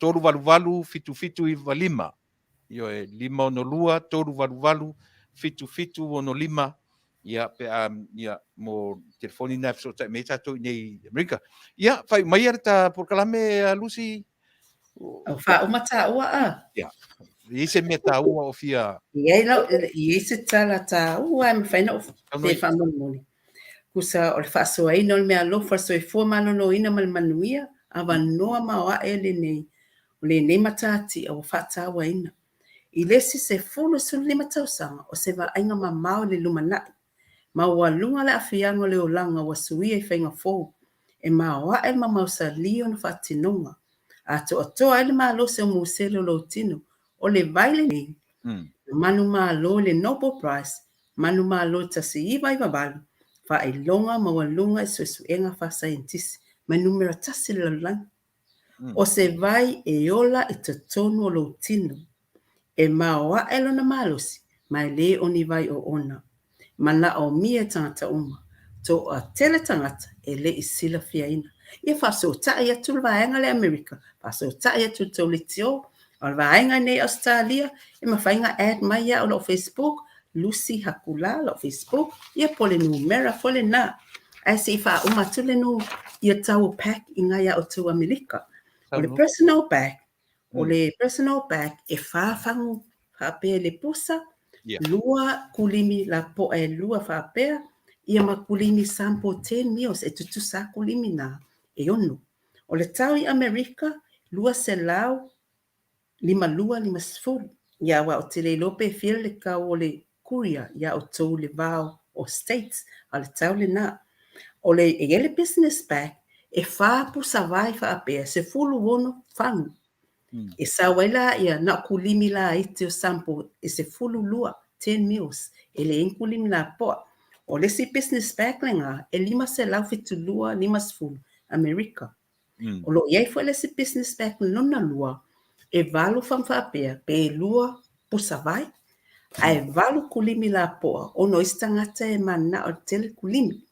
Toru valu fitu i valima. Io e lima ono lua, toru valu fitu ono lima. Ia mo telefoni na so me tatou nei Amerika. Ia fai mai ta Polokalame Lucy. O fa o Mataupu a. Ia. I se me Mataupu o fia. Ia se tala Mataupu a me fai no te fa moni. Kusa o le Faasoa ina o le mea lofa soifua maloloina ma le Manuia, avanoa maoa e lenei. O lenei matati o whaatawa ina. I lesi se fulu sulu matausaga o se vaainga mamao le lumanai. Ma ua lunga le afianga le olanga wa suia i whainga fōu. E maoa e mamausa lio na whaatinonga. A toa ele malo se o muselo lo tino. O le vaile nei. Manu malo le Nobel Prize. Manu malo tasi iwa babalu. Fa e longa ma walunga e suenga fa scientist ma numera tasi le lang. O se vai e ola e tatonu o lo tino. E maoa e lona malosi ma le oni vai o ona. Mana o mia tangata uma. To a tele tangata e le isila fiaina. Ia Faafetai atu vaenga le Amerika. Faafetai atu tolitio. O vaenga nei Australia. E mawhainga ad mai o lo Facebook. Lucy Hakula lo Facebook. Ia pole numera pole na. Ai si fa umatule nu ia tau pack inga ia o tu Amerika. O le personal pack. O le personal bag e whaafangu whaapea le pusa, Yeah. lua kulimi la po e lua whaapea, ia ma kulimi sample 10 meals e tutu sa kulimi na e onu. O le tau i Amerika, lua se lau, 5 ia wa o te le lope fia le kau o le kuria, ia o tau le vau o States, a le tau le na. O le ele business bag, e whaapusa vai whaapea, se fulu wono whangu. E sa waila ia na kulimi la ite o sample e se fulu lua 10 meals e le kulimi la poa o le si business bag lenga e 5 se lau fitu lua 5 Amerika o lo iai foi le si business bag nona lua e valu whamwhapea pe lua pusa vai ai valu kulimi la poa o no istangata e mana o tele kulimi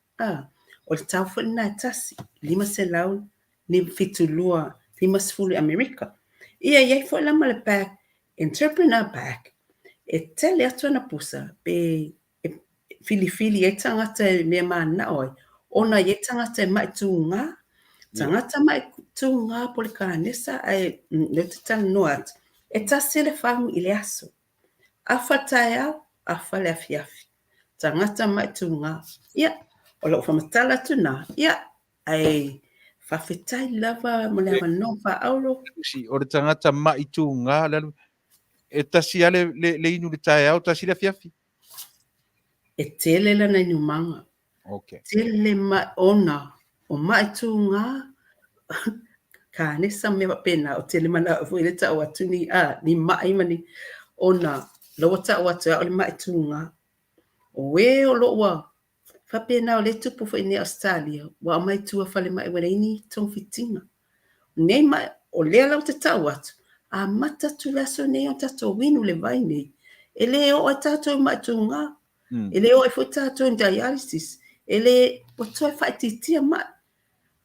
o le tau foi na tasi 5 se lau ni fitu lua 5 Amerika. Ia iai foi lama le pack, entrepreneur pack, e tele atu ana pusa, pe fili e tangata e mea mana oi, ona e tangata e mai tu ngā, tangata mai tu ngā Polokalame le te Talanoaga, e tasi le whangu i le aso. Awhatai au, awha le afiafi. Tangata mai tu ngā, ia, o lau whamatala tu nā, ia, ai, Faafetai lava mo le avano whaaulo, Si o le tangata mai tu ngā lalu e tasi ale le inu le tae au tasi le fiafi. e tele lana inu manga. Okay. Tele ma ona o mai tu ngā ka nesa me pena o tele mana o le tau atu ni mai mani ona lo tau atu o le mai tu ngā o we o lo wa fa pena o le tupu fo ni Australia wa mai tu fa le mai wera ini tong fitinga nei mai o le la te tau atu a mata tu la so nei o tatou winu le vai nei ele o tatou mai tu ngā ele o e fo tatou dialysis ele o toi fa titia ma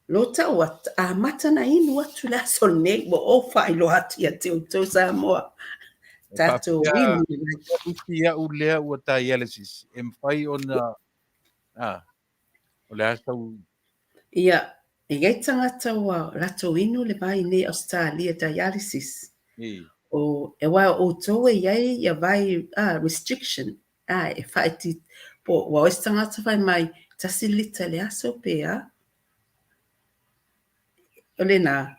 lo tau atu a mata na inu atu la so nei bo o fa ilo atu ya te o tau sa moa tatou winu le vai. Utia u lea ua dialysis. E mwhai ona o le asau. Ia, e gai tangata wa rato inu le vai nei Australia dialysis. O e wai o tō e iai ia vai restriction. E whaiti po wa oes tangata vai mai tasi lita le aso pe o le nā.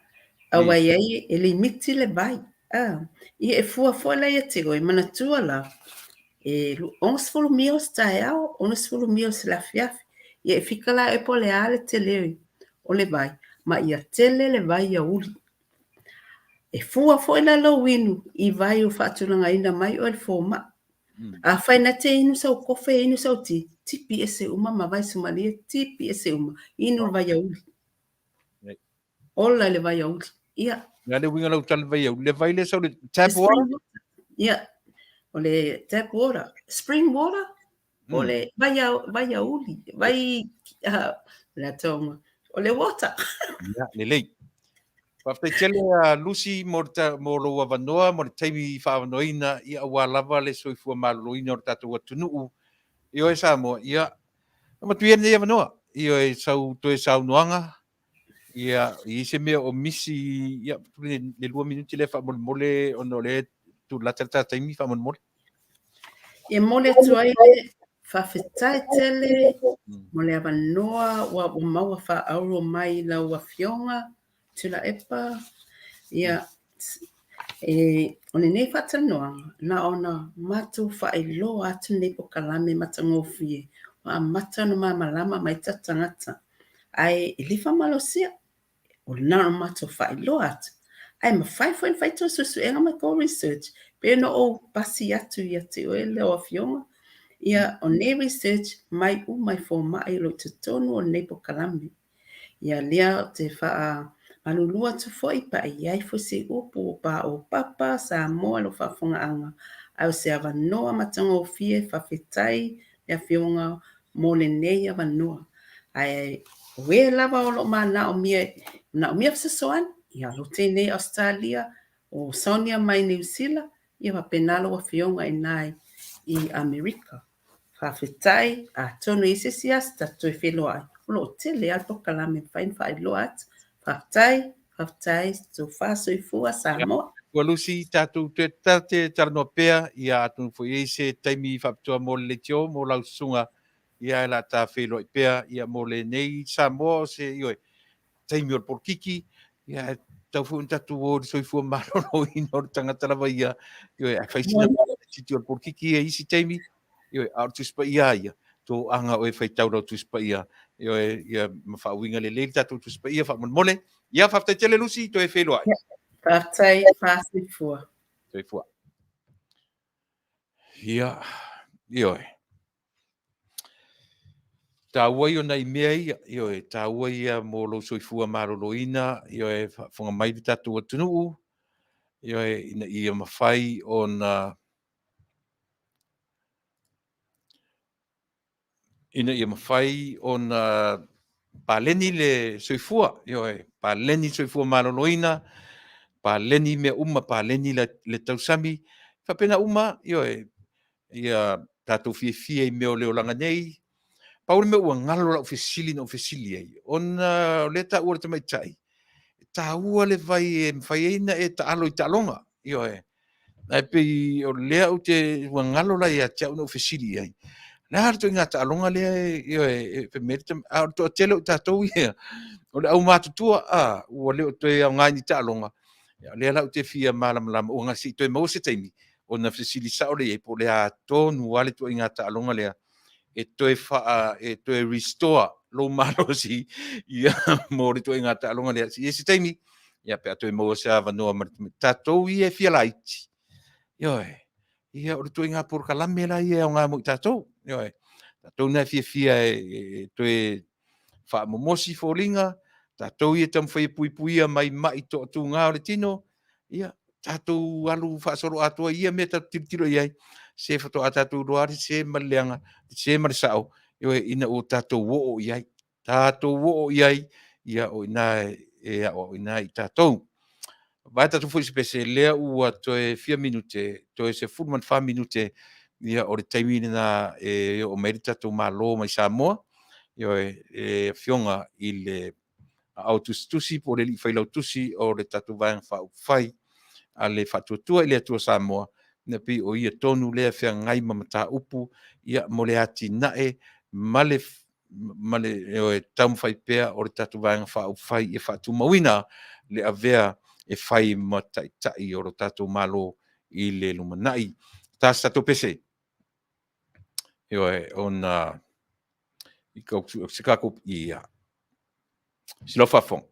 A wai iai e limiti le vai. Ia e fua la ia te goi mana tua la. E ons fulu mios tae au, ons fulu mios la fiafi. Ia e fika la e po le ale te leoi. O le vai, ma ia tele le vai ia uli. E fua foi la lo winu, i vai o whaatulanga ina mai o el fōma. A whai na te inu sau kofe, inu sau tipi ese uma, ma vai sumalia, tipi ese uma, inu vai ia uli. Ola le vai ia uli. Ia. Nga le winga lau tala vai au, le vai le sau le tap water? Ia. O le tap water. Spring water? O le vai ia uli. Vai, la tonga. O le water. Ia, le lei. Faafetai tele a Lucy mo lo avanoa, mo le taimi whaavanoina, ia awa lava le soifua maloloina o le tatou Taunu'u. Io e Samoa, ia, matuia nei avanoa. Io e toe saunoanga, ia, i se mea o misi, ia, le 2 minuti le whaamole ono le tu lata taimi whaamole. E mole atu ai le Faafetai tele, mo le avanoa, wa maua whaauro mai la ua fionga, Tuilaepa, ia, o nei whatanoanga, na ona matu whaelo atu nei Polokalame matangofie, wa mata no malama mai tatangata. Ai, e lifa malosia, o na matu whaelo atu. Ai, ma 5.5 to susu enga mai ko research, pe no o pasi atu ia te oele o fionga, ia o nei research mai mai fo mai lo te tonu o nei Polokalame. Ia lea te wha malulua tu foi pa iai fo se upu pa o papa sa moa lo whafonga anga. Au se avanoa matanga o fie Faafetai lea fionga mo le nei avanoa. Ai we lava o lo ma na o mia fsasoan, ia lo te nei Australia o Saunia mai New Zealand, ia wa penalo wa fionga nai i Amerika. Faafetai Atonu Ese'ese Tatou e whelo ai. Lo te le al Polokalame whain whai loat. Faafetai, so Faasoi fua Samoa. Ua lusi tatou te tate Talanoaga ia Atonu foi se taimi whaptua mo le tio mo lausunga ia la ta Failautusi ia mo le nei Samoa se ioi taimi o porkiki ia tau fu tatu o soifua malo ino tangata lava ia ioi a faisina titi o porkiki e isi taimi ioi a tuspa ia to anga o e faitau ro tuspa ia ia mafauinga le le tatu tuspa ia fa mole ia fa tele lusi to e Failautusi Faafetai Faafetai. soifua ia ioi Tāua i o nei mea ia, tāua ia mō lo soifua maroloina, ia whanga mai di tātou Taunu'u, ina ia mawhai o na paleni le soifua, paleni soifua maroloina, paleni mea uma, paleni le tausami, whapena uma, ia tātou fie i mea o leo langa nei, Paul me ua ngalo la ofisili na ofisili ai. Ona le ta ua Tama'ita'i. Ta ua le vai ina e ta alo I ta longa. Io e. Ai pe o lea u te ua ngalo la ia tia una ofisili ai. Na harto inga ta alonga lea io e pe merita a to tele u tatou ia. O le au matutua ua le o te au ngani ta alonga. Lea la u te fia malam o ngasi to e mau se taimi. Ona ofisili sa o le e po le Atonu wale tu inga ta alonga lea. E toe restore lo malo si ia mo re toe ngata alonga lea si esi taimi ia pe toe mo sa vanoa tatou ia fia laiti ia o toe ngā Polokalame la ia o ngā mo tatou tatou na fia toe wha momosi fōlinga tatou ia tam whai puipuia mai to tu ngā o le tino ia tatou alu whaasoro atua ia me tiro iai se fato tatou roari se maleanga se marsao ina o tatou wo iai ia o ina I tatou vai tatou foi spese lea ua toe 4 minute toe se fulman 5 minute ia o le taimi na o mai tatou malo mai Samoa fionga I le Ausetalia po le Failautusi o le tatou vai fai ale fatutua I le atua Samoa na pi o ia tonu lea fea ngai ma Mataupu ia mo le ati nae male tam fai pea o le tatu vanga fai e fatu mawina le avea e fai Mataupu o le tatu malo I le lumanai tas tatu pese ona I kau sikako ia silofa fong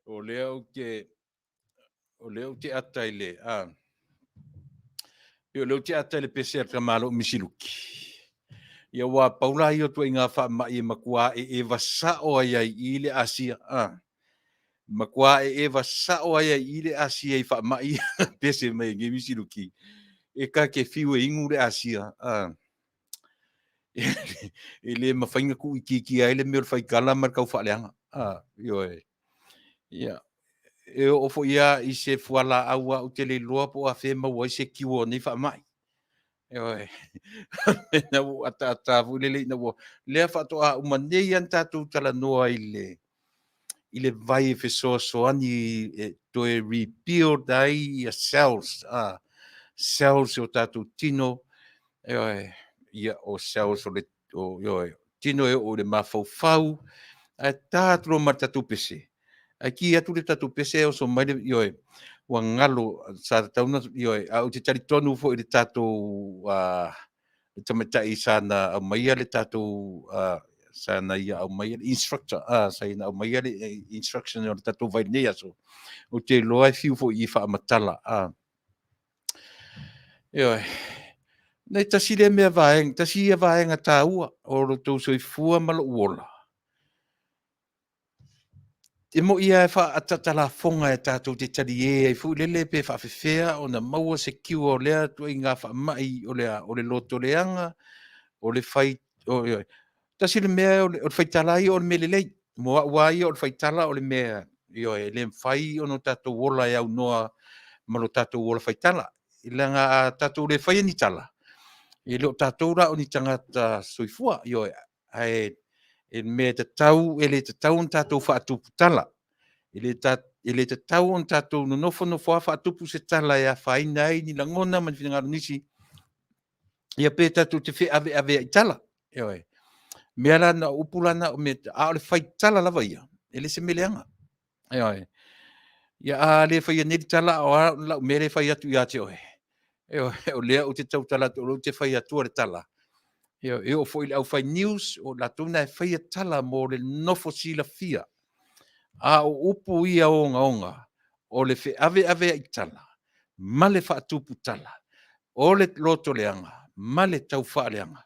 O leo te atai le. Leo te atai le pese ata malo misiluki. Ia wa paula io tu inga wha mai makua e vasao ai i le asia. Makua e vasao ai i le asia i wha mai pese mai nge misiluki. E ka ke fiu e ingu le asia. E le mawhainga ku i kiki ai le meo whai kala mar kau wha leanga. Io e. Ia. E ofo ia i se fuala aua o te le loa po a whema wa i se kiwo ni wha mai. Oi. Na wo ata vulele na wo le fa to a umanei an Tatou talanoa ile vai fe so ani to rebuild ai cells cells o Tatou tino oi ia o cells o le oi tino o le mafau a Tatou ma Tatou pese aki atu le Tatou pese o so mai oi wa ngalo sa tauna oi au te tari tonu fo i le Tatou Tama'ita'i sana au mai le Tatou sana ia au mai instructor sana au mai le instruction o Tatou vai nei aso o te loa fiu fo i fa matala io nei tasi le mea vaeng tasi e vaenga taua o lo tau soifua malo uola e mo ia e fa atatala fonga e Tatou te tari e fu lele pe fa fefea o na maua se kiu o lea tu inga fa mai o le loto leanga o le fai o tasi le mea o le faitala o le melelei mo wai o le faitala o le mea io e le fai o no Tatou wola e au noa ma lo Tatou wola faitala i langa Tatou le fai ni tala i lo Tatou ra o ni tangata soifua io ai e me te tau e le te tau on Tatou fa atupu tala e le te tau on Tatou no nofo no fa atupu se tala e a faina ai ni langona man fina nisi ia pe Tatou te fe ave i tala io e mea la na upulana o me a le faitala lava ia e le se meleanga ia a le fai nei tala o la me le fai atu ia te oe o le o te tau tala o te fai atu le tala e o foi au fai news o la tuna e fai tala mo le nofo sila fia a o upu ia onga o le fe ave i tala ma le fa atupu tala o le loto leanga ma le tau fa leanga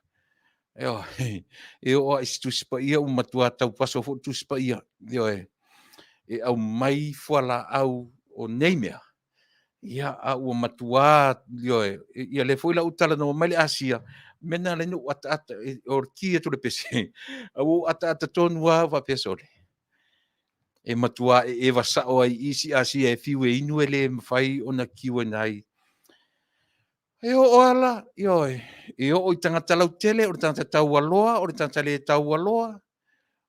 e o istuspa ia o matua tau paso fo tuspa ia e au mai fuala au o neimea ia au matua ia le foi la utala no mai le asia mena le no ata o kia to le pese au ata Taunua va pesole e matua e vasao ai isi asia e fiwe inu ele fai ona kiwe nai e o ala e o tangata lau tele o tangata taualoa o tangata le taualoa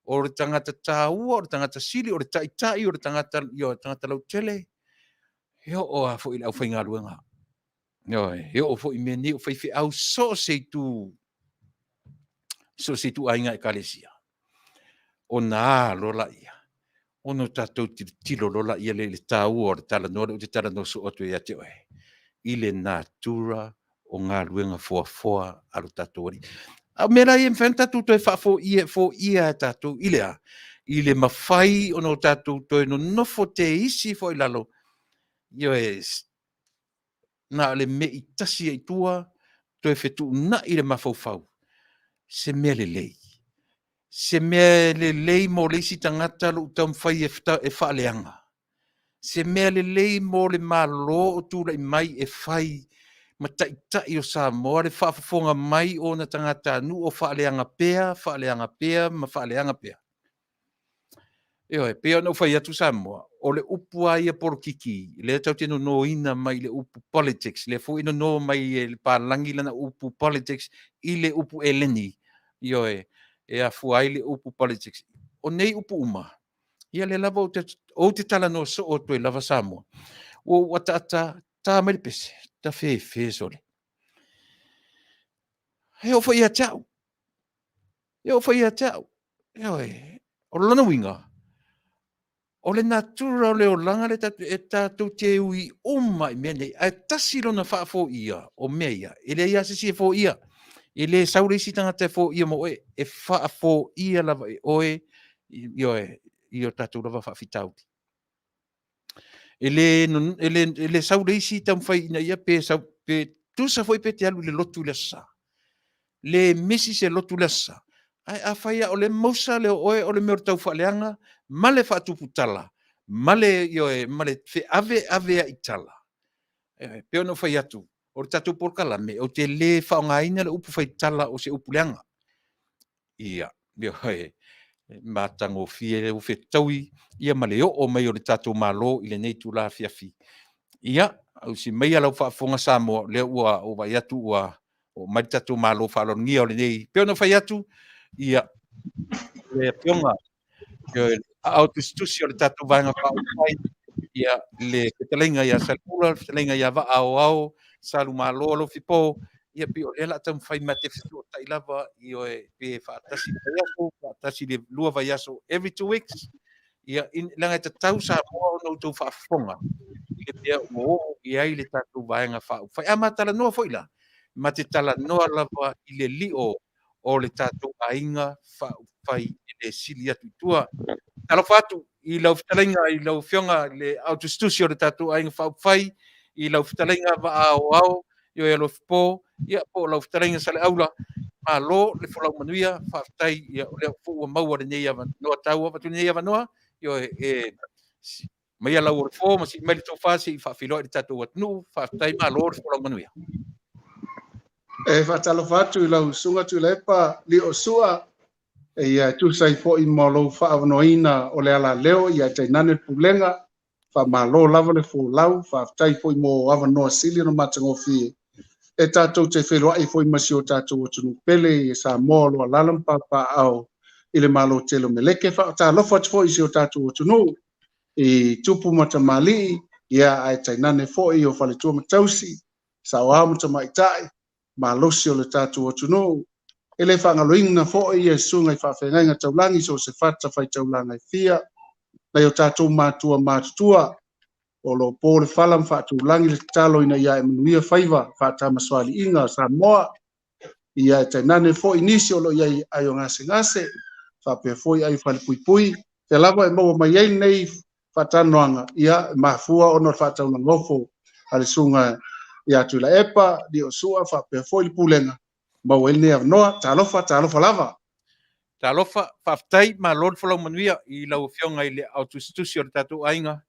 o le tangata tāua, o le tangata sili, o le Ta'ita'i, o le tangata lau tele. O a fo i lau whainga luenga. O fo i meni, o whaiwhi au so se tu ainga e kalesia. O nā lola ia. O no Tatou tilo lola ia le tāua, o le Talanoaga, o te Talanoaga so atu ia te oe. I le natura o ngā luenga foa alo Tatou ari. A mera i mwhenta tu toi fo ia e Tatou ilea. I le mawhai o no Tatou toi no nofo te isi fo i lalo. Na le me i tasi e tua toi fetu na i le mawhau. Se mea le lei. Se mea le lei mo le isi tangata lo utam whai e whaaleanga. Se mea le lei mo le malo o tūra i mai e whai Mataupu o Samoa le whaafafonga mai o na tangata nu o whaaleanga pea, ma whaaleanga pea. Pea no whai atu Samoa, o le upua ia porokiki, le tau tino no ina mai le upu politics, le fu ino no mai le pālangi lana upu politics, i le upu eleni, e a fuai le upu politics. O nei upu uma, ia le lava o te talanoa so o toi lava Samoa. O wata ta mai pese, ta fe sole. O whai a tau. O whai a tau. O lana winga. O le natura o le o langa le Tatou te ui uma i mene. A tasi lona wha fo ia o mea. E le ia sisi e fo ia. E le saure isi tangata e fo ia mo e wha fo ia lava e oe. i o tatou lava faafetauti. Ele sau reisi tam fai ina ia pe tusa foi pe te alu le lotu le sa. Le misi se lotu le sa. Ai a fai o le mausa le oe o le meo tau faaleanga, male faatuputala, male fe ave a itala. Pe ono fai atu. O le tatou Polokalame, o te le whaongaina le upu whaitala o se upuleanga. Ia, mātango fie o whetaui, ia maleo o mai o le tatou malo i le nei tu la fiafi. Ia, au si mai alau whaafonga Samoa, le ua o vai atu ua o mai tatou malo whaalongia o le nei. Pe ono whai atu, ia, le pionga, Autostusi o le tatou vaenga whaopai, ia le petalenga ia salpula, petalenga ia va ao, salu malo Alofipo, ia pi o le la tam fai mate fitu o tailava i o pe whaatasi vaiaso, whaatasi le lua vaiaso every 2 weeks, ia langa tatau sa moa o nou tau whaafonga, i le pia i ai le tatou vaenga whao. Whai ama Talanoa foi la, ma te Talanoa lava i le lio o le tatou ainga whai i le sili atu tua. Talofa atu i lau fitalenga i lau fionga le Autostusi o le tatou ainga whai i lau fitalenga va ao i o Alofipo, ia po lau fitalenga sa le aula malo le folau Manuia Faafetai ia o le fu maua le nei ava noa tau ava tu nei ava noa i o mai lau o le fo ma si mai le tofasi i Faafetai le tatou Atonu Faafetai malo le folau Manuia. E whatalofa atu i lau sunga Tuilaepa li o sua ia tu sai fo i malo whaavanoina o le ala leo ia te nane pulenga fa malo lava le folau Faafetai fo i mo avanoa sili no matangofi e tatou te whelua i fo i masio tatou Atonu pele i sa molo a lalampa pa au i le malo telo meleke whaatalofa atu fo i sio tatou Atonu i tupu matamali ia ai te nane fo i o whaletua matausi sa wā Tama'ita'i malosi o le tatou Atonu e le whangaloina fo i e sunga i whawhengainga taulangi so se whata whai taulanga i fia na o tatou mātua mātutua o lo po le whala mwhaatulangi le talo ina ia e Manuia whaiva whata maswali inga Samoa ia e tainane fo i nisi o lo ia i ayo ngase whapea fo i ayo whale pui te lava e maua mai ei nei whatanoanga ia mafua ono whataulangofo ale sunga ia Tuilaepa di o sua whapea fo i pulenga mau ele ne noa talofa lava. Talofa Faafetai ma lord folau Manuia i lau fionga i le Autostusi o le tatou ainga.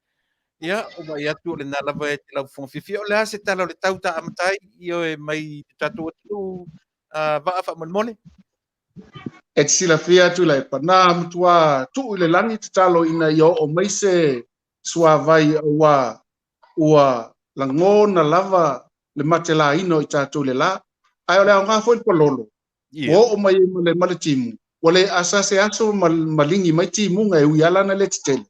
Ia o mai atu le na lava e te lau fonga fifi o le ase tala o le tau Tama'ita'i i o e mai tatou Atonu vaa whaamone. E sila fia Tuilaepa na mutua tu le langi te talo ina i o mai se sua vai ua lango na lava le matela ino i tatou le la. Ai ole nga foi pololo. O mai le timu. Ole asase aso malingi mai timu ngai uiala na le tele.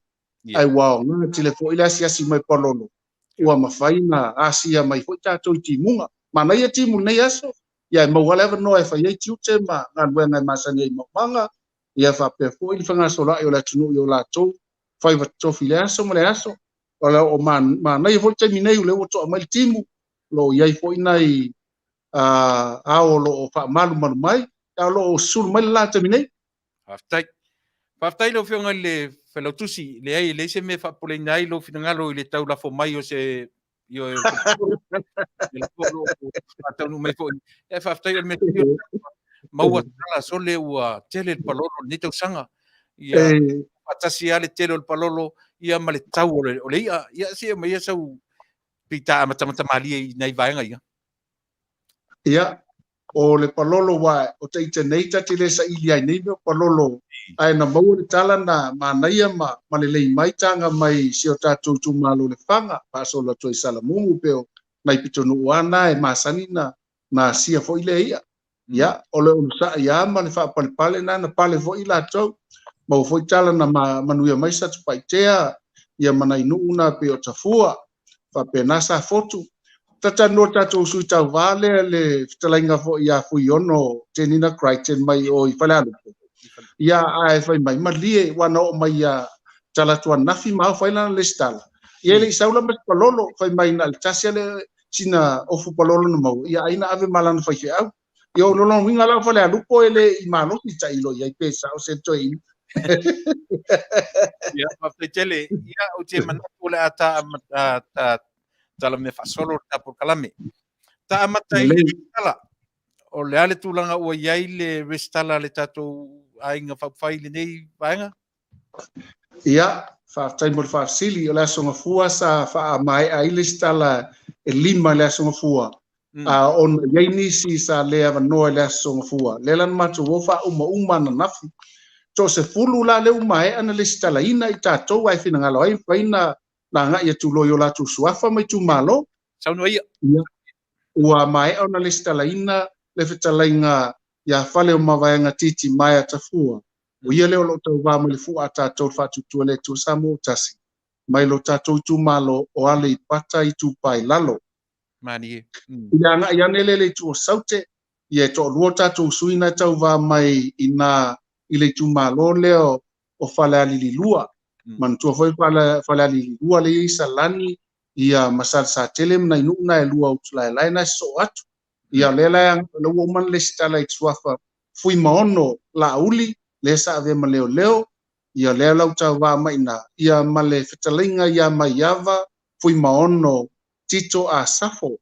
Ai wow, nga tele fo ila si mai pololo. Ua mafaina asia mai foi tatou timu. Mana ia timu nei aso. Ia mo wala no e fa ia tiute ma ngan ngai masani ai manga. Ia fa pe fo il fanga sola e ola tunu yo la to. Fai va to file aso mo le aso. Ola o man ia foi terminei le o to mai timu. Lo ia foi nai ao lo fa malu mai ao lo sul mai la terminei Faafetai lo fionga le Failautusi le ai le se me fa pole nai lo finangalo i le tau la fo mai o se io le polo Atonu mai fo e Faafetai me maua tala sole ua tele el palolo ni tau sanga ia atasi ale tele el palolo ia male tau o le ia se mai sau pita mata mali nai vaenga ia. Ia o le palolo wa o te iteneita te le sa ili ai nei no palolo ai na mau le tala na manaia ma le lei mai tanga mai si o tatou tu malo le fanga paso la toi salamungu peo mai pitonu ana e masani na sia fo ile ia ia o le unsa ia ma le fa pale na pale fo ila tau mau fo tala na Manuia mai sa Tama'ita'i ia manai nuuna pe o tafua fa penasa fotu tata no tatou sui tau Vale le fitalainga fo ia fui ono tenina Crichton mai o i Failautusi. Ia ai fai mai malie wana o mai ia tala tua nafi mau faila le stala. Ia le isaula mas palolo fai mai na altasia le sina ofu palolo no mau. Ia aina ave malana fai au. Ia o lolo winga la Failautusi ele i malo i tailo ia i pesa o se toi Ia Faafetai ia o te manatu le ata tala me fasolo ta Polokalame. Ta amata i le tala. O le ale tūlanga ua iai le restala le tatou ainga whapwhai le nei vaenga. Ia, whaatai mo le whaasili o le asonga fua sa wha mai a ile stala e lima le asonga fua. On iai nisi sa le avanoa le asonga fua. Le lan matu wofa uma na nafi. So se fulu la le uma e ana le stala ina i tatou ai fina ngalo ai whaina na nga ia tulo yo la tu suafa mai tu malo. Saunia ia. Ua mai ona le stala ina le fetalainga ia fale o mawaenga titi mai atafua. O ia leo lo tau wā mele fua tātou whātutua le tu samo tasi. Mai lo tātou tu malo o ale i pata i tu pai lalo. Mani e. Ia nga ia nele le tu o saute, ia to lua tātou suina tau wā mai ina i le tu malo leo o whale alili lua. Man tua foi whale alili lua le isa lani ia masal sa tele mna inu na e lua utulai na so atu. Ia lela yang le woman le stala i tuafa fui maono la uli le sa ave ma leo ia le lau tau wā maina ia male fetalinga ia maiava fui maono tito a safo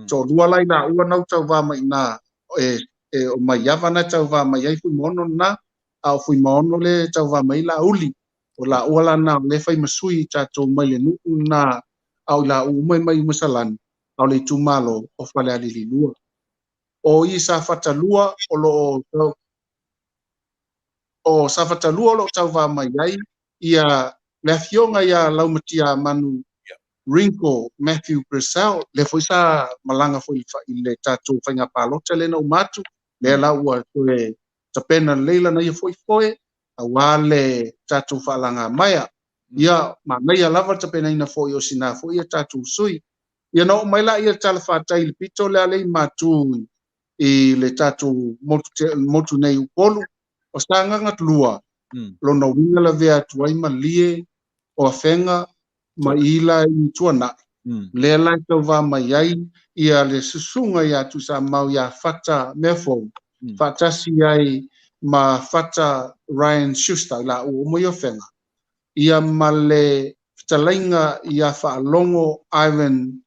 so lua lai na ua nau tau wā maina o maiava na tau wā mai fui maono na au fui maono le tau wā mai la uli o la ua la na le fai masui tatou mai le nuu na au la u mai masalan au le tu malo o fale alili lua o isa fatalua o safatalua lo tau wā mai ai, ia le afionga ia laumatia manu Rinko, Matthew Brisell, le foi sa malanga foi i le tatou whainga pālota le na umatu, le la ua toe tapena leila na ia foi, a wale tatou whaalanga maia, ia mangaia lava tapena ina foi o sina foi ia tatou sui, ia no mai la ia tala whātai le pito le alei matu i le tatou motu nei upolu, o stanga lua lo no winga la vea tuai malie o afenga ma ila i tuana le la tau va mai ai ia le susunga ia tu sa mau ia fata mefo fata si ai ma fata Ryan Schuster la o mo ofenga ia male talainga ia fa longo Ivan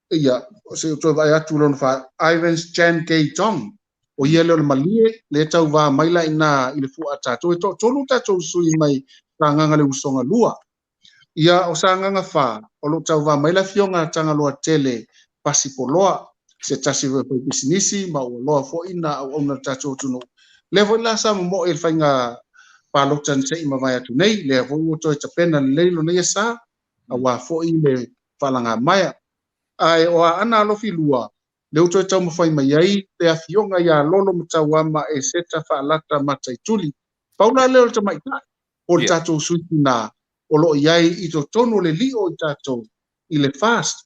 ia se to vai atu lon fa Ivan's Chan K Tong o ia le malie le tau va mai la ina i le fu ata to lu ta to sui mai tanganga le usonga lua ia o sanganga fa o lo tau va mai la fionga tanga lua tele pasipoloa se tasi ve business ma o lo fo ina o na ta to no le vo la sa mo el fainga pa lo tan se ima vai atu nei le vo to ta pena le lo nei sa a wa fo i le falanga mai ai o ana Alofilua le uto tau mawhai mai ai te afionga ia lolo matawama e seta whaalata Mataituli paula leo Tama'ita'i o le tatou suitina o lo iai i to tono le lio i tatou i le fast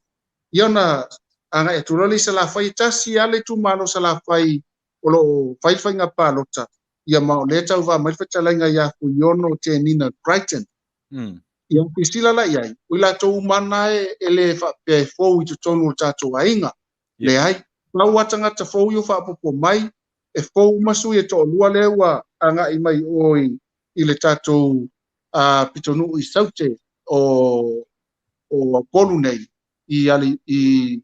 iana anga e turali sa la fai tasi ale tu malo sa la fai o lo fai nga palota ia ma o le tau va mai fatalainga ia ku yono te Nina Brighton ia pisila la iai o la tau mana e le pe fo i to tono tatou ainga le ai lau watanga ta fo yo fa popo mai e fo masu e to lua lewa anga i mai oi i le tatou Taunu'u i saute o polu nei i ali i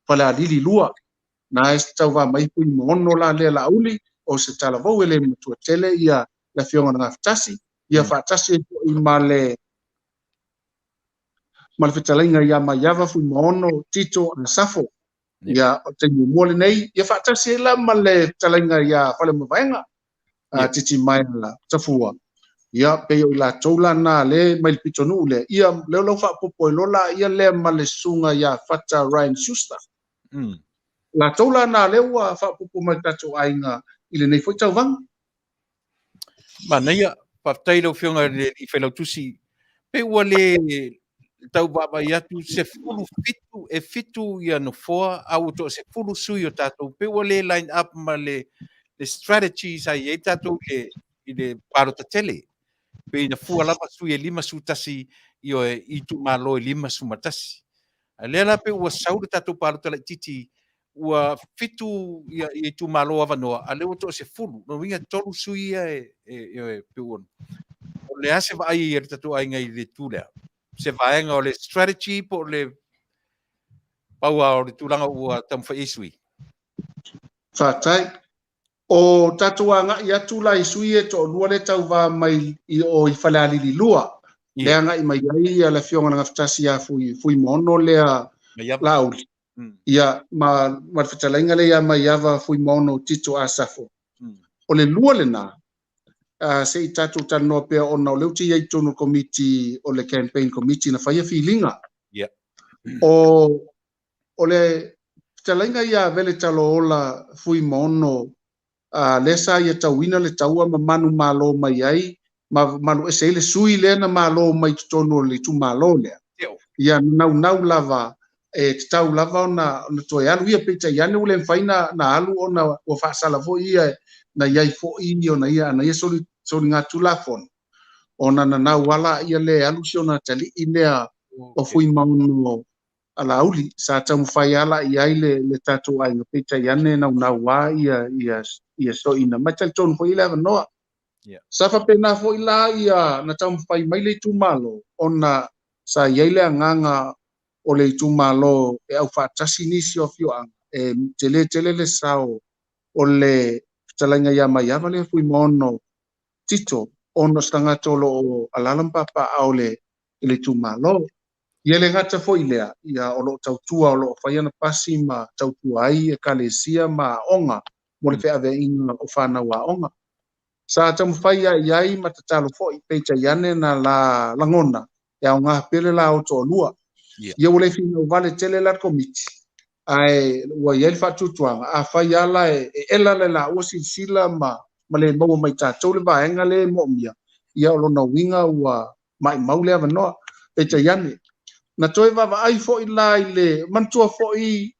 pala lili lua na tau va mai pui mono la le la uli o se tala vau ele matua tele ia la fionga nga fatasi ia fatasi i male fetalinga ia maiava fui mono tito na safo ia te mole nei ia fatasi la male fetalinga ia fale mavaenga titi mai la tafua ia pe o la tola na le mai pitonu le ia le lo fa popo lola ia le male sunga ia fata Ryan Schuster la tola na le wa fa popo mai tato ainga ile nei foi tau vang Manuia Faafetai lo fionga i Failautusi pe ua le tau baba atu se fulu fitu ia no foa au to se fulu sui o tatou pe ua le line up ma le strategies ai e tatou i le parota tele pe ina fua lava sui e lima sutasi i tu malo e lima sumatasi. A lea la pe ua saure tatou parota la titi ua fitu i tu malo avanoa a leo to se fulu no winga tolu sui e peon o le ase vai i le tatu ai ngai le tula se vaenga o le strategy po le paua o le tulanga ua tamfa isui Faafetai. O tatuanga ia tula i sui e to lua le tau va mai i o i fale alili lua. Le anga i mai ai a le fionga nga ftasi a fui mono le a lauli. Ia ma fitalainga le ia mai ava fui mono tito a safo. O le lua le na, se i tatu tanoa pea o na o leu ti iai tonu committee o le campaign committee na whaia filinga. O le fitalainga ia vele talo ola fui mono le sa ia tauina le taua ma manu malo mai ai ma manu ese le sui le na malo mai tonu le tu malo le ia nau lava e tau lava na toi alu ia pita ia ne ule faina na alu ona o fa sala fo ia na ia fo indio na ia soli ngatu la fon ona na wala ia le alu siona tali inea o fui manu ala uli sa tamu fai ala ia le tatu ai no pita ia ne na wa ia so ina matal ton fo ila no sa fa pena fo ila ia na tamu fai mai le tu malo ona sa ia le nganga o le tu malo e au fa tasinisi o fio e tele le sao o le talanga ia mai ava le fui mono tito ono stanga tolo alalam papa au le tu malo ia le gata foi lea ia o lo tautua o lo faia na pasi ma tautua ai e kalesia ma onga mo le fea veina o whanau a onga. Sa tamu faia iai ma tatalo foi peita iane na la langona e au ngā pele la o tō lua. Ia ule fina o vale tele la komiti. Ai ua iai whatutuanga a fai ala e ela le la ua sila ma le maua mai tātou le vaenga le mo'mia. Ia o lo na winga ua mai maule ava noa peita iane. Na toi vava ai fo i la i le mantua fo i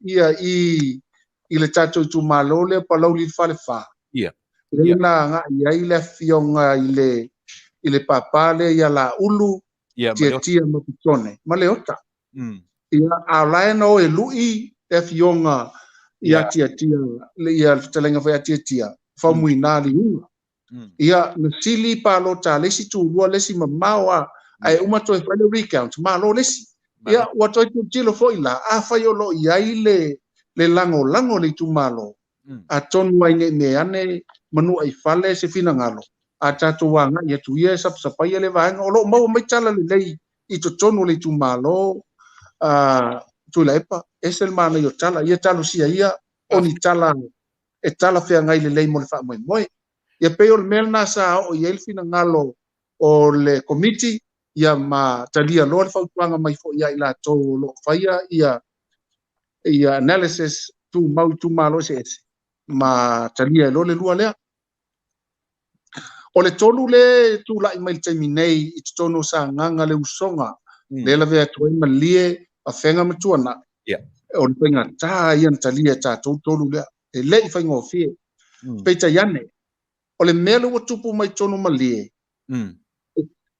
le tatou tu malo le palau li fale fa. Le na nga i le fionga i le papa le ia la ulu tia mapitone. Ma le ota. Ia a lae no e lui e fionga ia tia le ia talenga fa tia fa muina li unga. Ia na sili palo ta lesi tu lua lesi mamawa ai uma toi fale recount malo lesi. Ia watoi tu tilo fo ila a fai o lo iai le lango le tu malo Atonu ai ne ane manu ai fale se fina ngalo a tatu wanga ia tu ia sap ia le vanga o lo mau mai tala le lei i to tonu le tu malo Tuilaepa esel mana yo tala ia talo sia ia oni tala e tala fea ngai le lei mo le fa moi ia pe o mel na sa o ia fina ngalo o le committee ia ma talia lo le fautuanga mai fo ia ila to lo faia ia analysis tu malo se ma talia lo le lua lea o le tonu le tu lai mai terminei i tonu sa nganga le usonga le la vea tu mai lie a fenga matuana o le penga ta ia talia ta tonu le e le fa ngofie peita yane o le melo tupu mai tonu malie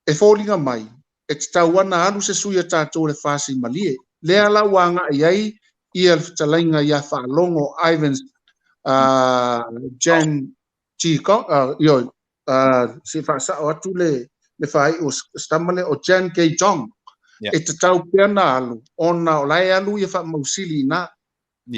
e fōlinga mai, e te tauana alu se suia tātou le whāsi malie. Lea la wanga iai, ia le talainga ia whaalongo Ivans, Jan Chiko, se whaasa o atu le whai o stamale o Jan K. Jong. E te tau peana alu, ona o lai alu ia wha mausili na.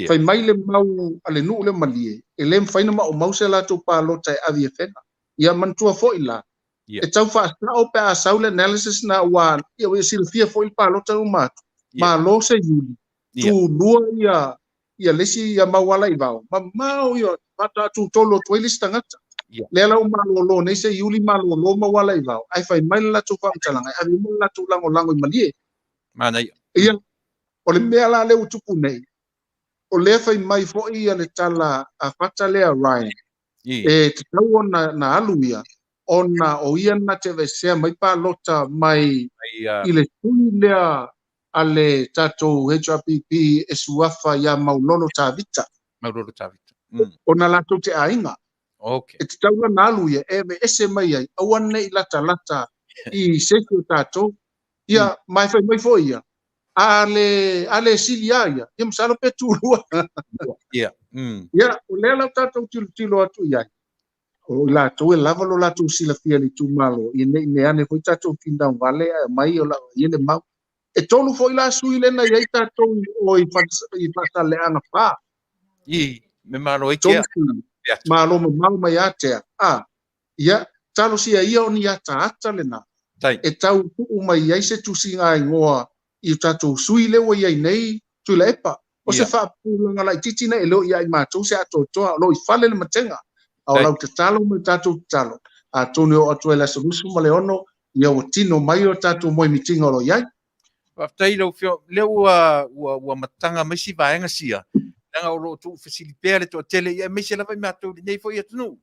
Whai mai le mau ale nuu le malie, e le mwhaina ma o mause la tau pālota e avi e whena. Ia mantua fo ila. E tau whaasa o pe a saule analysis na ua ia wea silfia fo il pālota umatu. Ma lo se yuli. Tu lua ia lesi ia mawala i vau. Ma mau ia mata tu tolo tuelis tangata. Lela o malolo nei se yuli malolo mawala i vau. Ai whai mai la tu whamtalanga. Ai mai la tu lango i malie. Ia, o le mea la le utupu nei. O le whai mai fo ia le tala a whata lea Ryan. E te tau na alu ia. Ona o ia na te vesea mai pālota mai i le tui lea ale tatou HRPP e suafa ia maulolo tāvita. Ona latou te ainga. E te taula na alu ia e me ese mai ai. Awane i lata i seko tātou. Ia mai fai mai fo ia. ale silia ia masalo pe tulua Ia. ia o le la tatou tilo atu ia o la to lava lo la tu sila fia li tu malo ine ane foi tatou kinda vale mai o la ile mau e tolu foi la sui le na ia tatou o i fasa le ana pa Me malo e tolu kia. malo mau mai ate ia talo sia ia o ni ata le na Tai. e tau tu mai ai se tu singa ngoa i tatou sui le o ia nei Tuilaepa o se fa pulanga la titina e lo ia i matou se atotoa lo i fale le matenga au lau te talo me tatou talo Atonu o atu ele solusu ma le ono ia o tino mai o tatou moi mitinga lo iai Faafetai lau fio leo ua matanga mai si vaenga sia. Langa o lo tu facilipea le to tele ia mai se lava matou nei foi Atonu.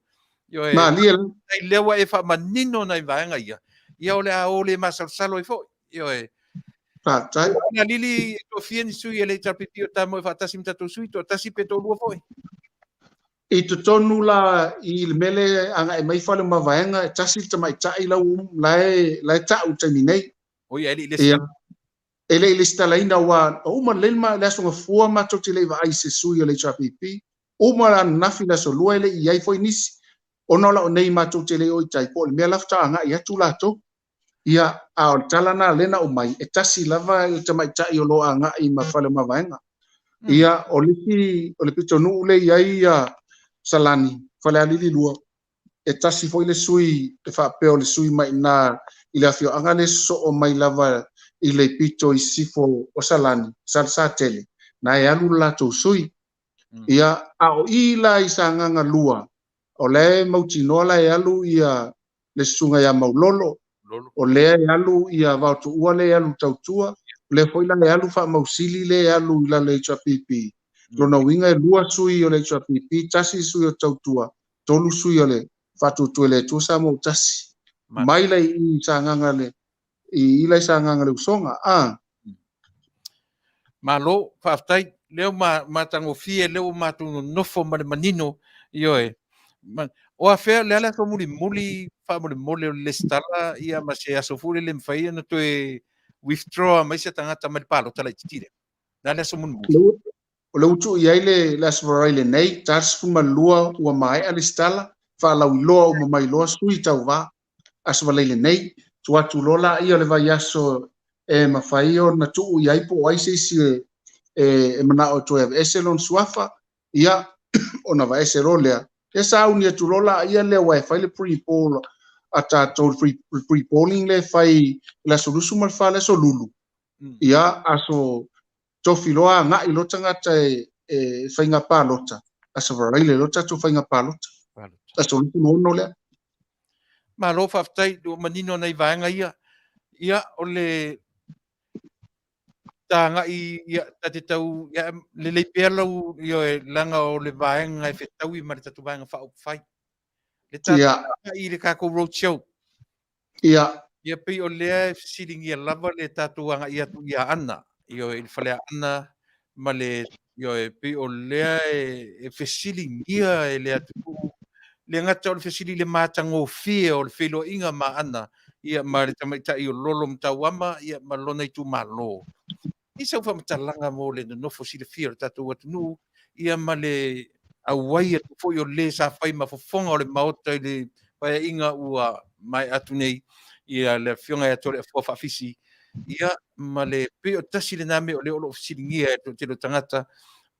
Yo e ma lia ai lewa e fa manino na vaenga ia. Ia ole a ole masalsalo e foi. Yo e pa tai na lili to fien sui ele tapipio tamo e fatasi mtatou sui to tasi peto lua foi. i te tonu la i le mele anga e mai fale ma vaenga e tasi Tama'ita'i lau lai tau taimi nei O ia ele ia ele stalaina wa uma lelma le aso fua ma to te le va ai se sui o le chapipi uma la nafi la so lua ele iai foi nisi ono la nei ma to te le o tai po le mea lafta anga ia tu la to ia a talana lena o mai e tasi lava i Tama'ita'i o lo anga i ma fale ma vaenga ia o le pitonu le iai salani fale alili lua e tasi foi le sui e fa peo le sui mai na i le afio anga le so o mai lava i le pito i sifo o salani sa tele na e alu la to sui ia a o ila i sanganga lua o le mautinola e alu ia le sunga ia maulolo o le e alu ia vautu ua le alu tautua le foi la le alu fa mausili le alu ila le chapipi lona winga e lua sui o le chapipi tasi sui o tautua tolu sui o le fatutu le tu sa mo tasi mai le i sanganga le i ila sanganga le usonga Malo faafetai leo matango fie leo matu nofo ma le manino io e o a fea le ala fa muli fa muli le stala ia ma se aso fule le mfai na to withdraw ma se tangata ma le palo tala titire na le so muli o le utu i aile le asvarai le nei tas fuma lua ua mai ale stala fa lau loa o mai loa sui tau va asvalai le nei tu atu lola ia le vai aso e mafai o na tu i ai po ai se si e mana o to Ese'ese lon suafa ia ona va ese rolea e Saunia tu lola ia le wifi le pre-poll a Tatou pre-polling le fai la solusu mal fa le solulu ia aso tofiloa nga i lota ngata e fainga palota aso varai le lota to fainga palota aso no le Malo faafetai do manino nei vaenga ia o le tanga ia Tatou ia le pelo io langa o le vaenga e fetau i mari tatu vaenga fa fai le tanga i le kako roadshow ia pe o le sitting ia lava le tatu anga ia tu ia ana io il fale ana ma le io pe o le e fesiling ia e le atu le ngata o le fesili le matango fie o le felo inga ma ana ia ma le Tama'ita'i o lolo mtauama ia ma lona i tu malo i sau fa matalanga mo le no fosile fia Tatou Atonu ia ma le auai atu foi o le sa fai ma fofonga o le maota i le pai inga ua mai atu nei ia le fionga e tole fo faafisi ia ma le pe o tasi le name o le olo fisilingia e te lo tangata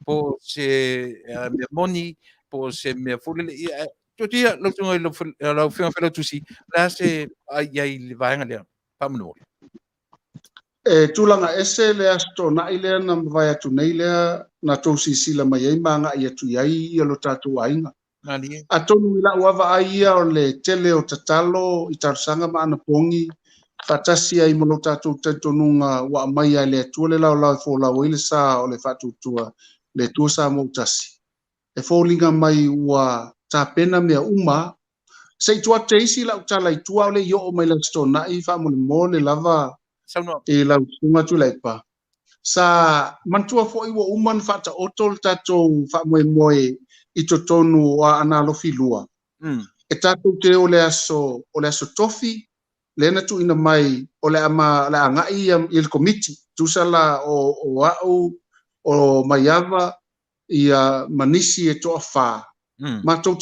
po se me moni po se me fulele ia totia lo tunga lo fionga Failautusi la se ai le vaenga le pamno e tulanga ese le asto na ile na vai atu nei le na to sisila mai ai manga ia tu ai ia lo Tatou ainga nani Atonu ila uava ai ia o le tele o tatalo i tarsanga ma ana pongi fatasi ai mo lo Tatou tentonunga wa mai ai le tu le la fo la ile sa o le fatu tua le tu sa mo tasi e folinga mai wa tapena mea uma sei tua teisi la utala i tua le yo o mai la sto na i fa mo le lava Saunia e lau sunga Tuilaepa sa mantua fo i wo uman fata otol Tatou fa moe i to tonu o ana Alofilua e Tatou te o le aso tofi le na tu ina mai o le ama la anga i il komiti tusala o au o maiava ia manisi e toa fa matou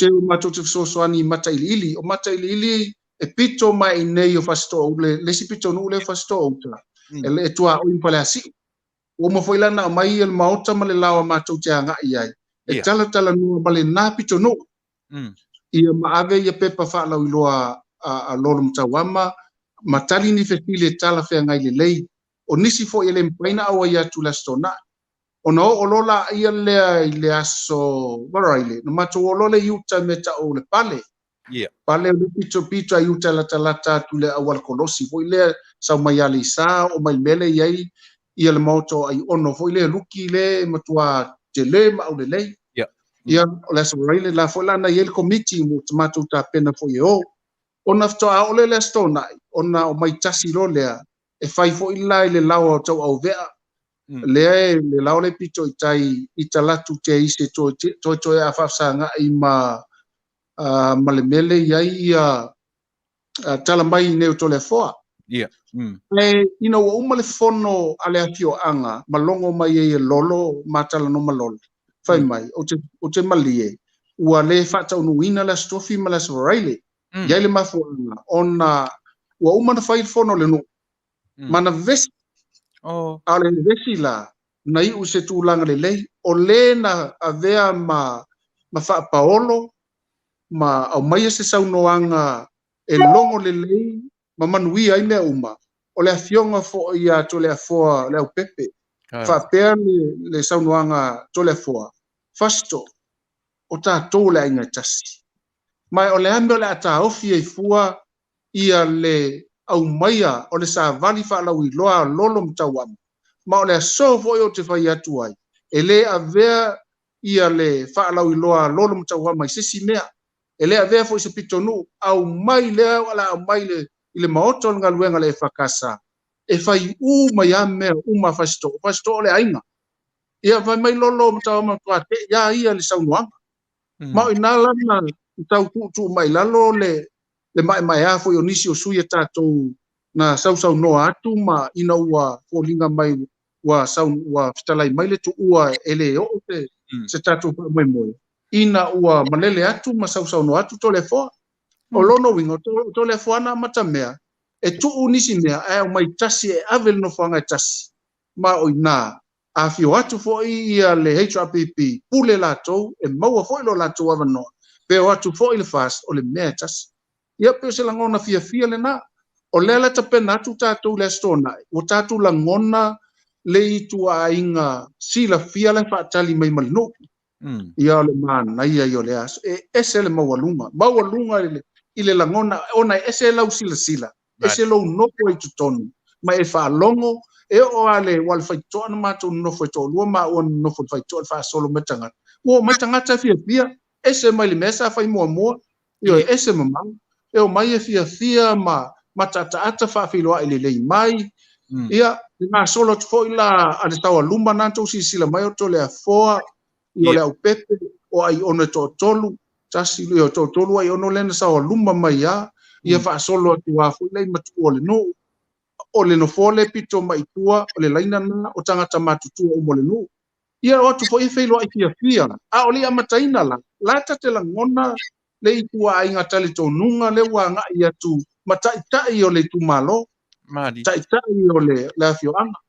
te sosoani mata ili o mata ili e pito mai nei o fasto le si pito no le fasto outa e tua o impale asi o mo foi lana mai el maota ma le lawa matou te anga ai e tala no bale na pito no ia maave ia pepa fa la iloa a lolo mtawama matali ni fetile tala fe ngai le lei o nisi fo ele mpaina awa ia tu la stona ona o lola ia le aso baraile no mato o lola yuta meta o le pale pale le pito yuta la talata tu le awal kolosi fo ile sa mai ali sa o mai mele ia le moto ai ono fo ile luki le matua tele ma o le lei ia o le baraile la fo lana ia le committee mo mato ta pena fo yo ona fto a ole le stona ona o mai tasi lo lea e fai fo ila le lawa tau au vea le lawa le pito i talatu te ise to a fafsanga i ma le mele ia tala mai ne to le foa ina o uma le fono ale afio anga malongo mai e lolo matala no malolo fai mai o te malie ua le fata unu ina la stofi ma la soraile ia le mafu ona ua uma na fai fono le no mana vesi ale vesi la na i se tūlanga le lei o le na avea ma wha paolo ma au mai se saunoanga e longo le lei ma manuia i mea uma o le afionga fo ia to le afoa le au pepe wha pea le saunoanga to le afoa fasto o Tatou le ainga tasi mai o le ame o le ata ofi e fua ia le au maia o le sa vali wha lau i loa lolo mtawam ma o le aso fo o te whai atu ai e le avea ia le wha lau i loa lolo mtawam mai sisi mea e le avea fo i se pitonu au mai lea wala au mai le i le maoto nga luenga le whakasa e whai mai ame uma fasto o le ainga ia vai mai lolo mtawam tuate ia ia le saunuanga ma o ina lana tau tu mai lalo le mai a fo nisi o suia Tatou na sau no atu ma ina ua folinga mai wa fitalai mai le tu ua ele o se Tatou mai moi ina ua malele atu ma sau no atu to le fo o lono wingo to le fo na matamea e tu nisi mea e mai tasi e avel no fanga tasi ma o ina a fio atu fo ia le HRPP pule latou e maua fo lo latou avano pe o atu fo ile fast o le mea tasi ia pe se langona fia le na o lela ta pena tu Tatou le stona o Tatou langona le itu ainga sila fia le fatali mai malno ia le man ia yo le as ese le mawalunga ile langona ona ese la sila ese lo no ko itu tonu mai fa longo e o ale wal fai to na matu no foi to lo ma on no foi to fa solo metanga o metanga ta fia ese mai le mesa fai mo yo ese mamang e o mai e fia ma tata ata whawhiloa i le mai. Ia, ngā solo tu fo ila ane taua lumba nantou si sila mai o tole a foa, i o le au pepe, o ai ono to tolu, tasi i o to tolu ai ono lena sawa lumba mai a, ia wha solo atu wafu i lei matu o le no fole pito mai tua, o le laina na, o tangata matutua o mole no. Ia o atu fo i whailo ai fia, a o le amataina la tate la ngona, le i tua ai ngatali tō nunga, le wanga i atu, Mataupu o le tumalo, Mataupu o le afio anga,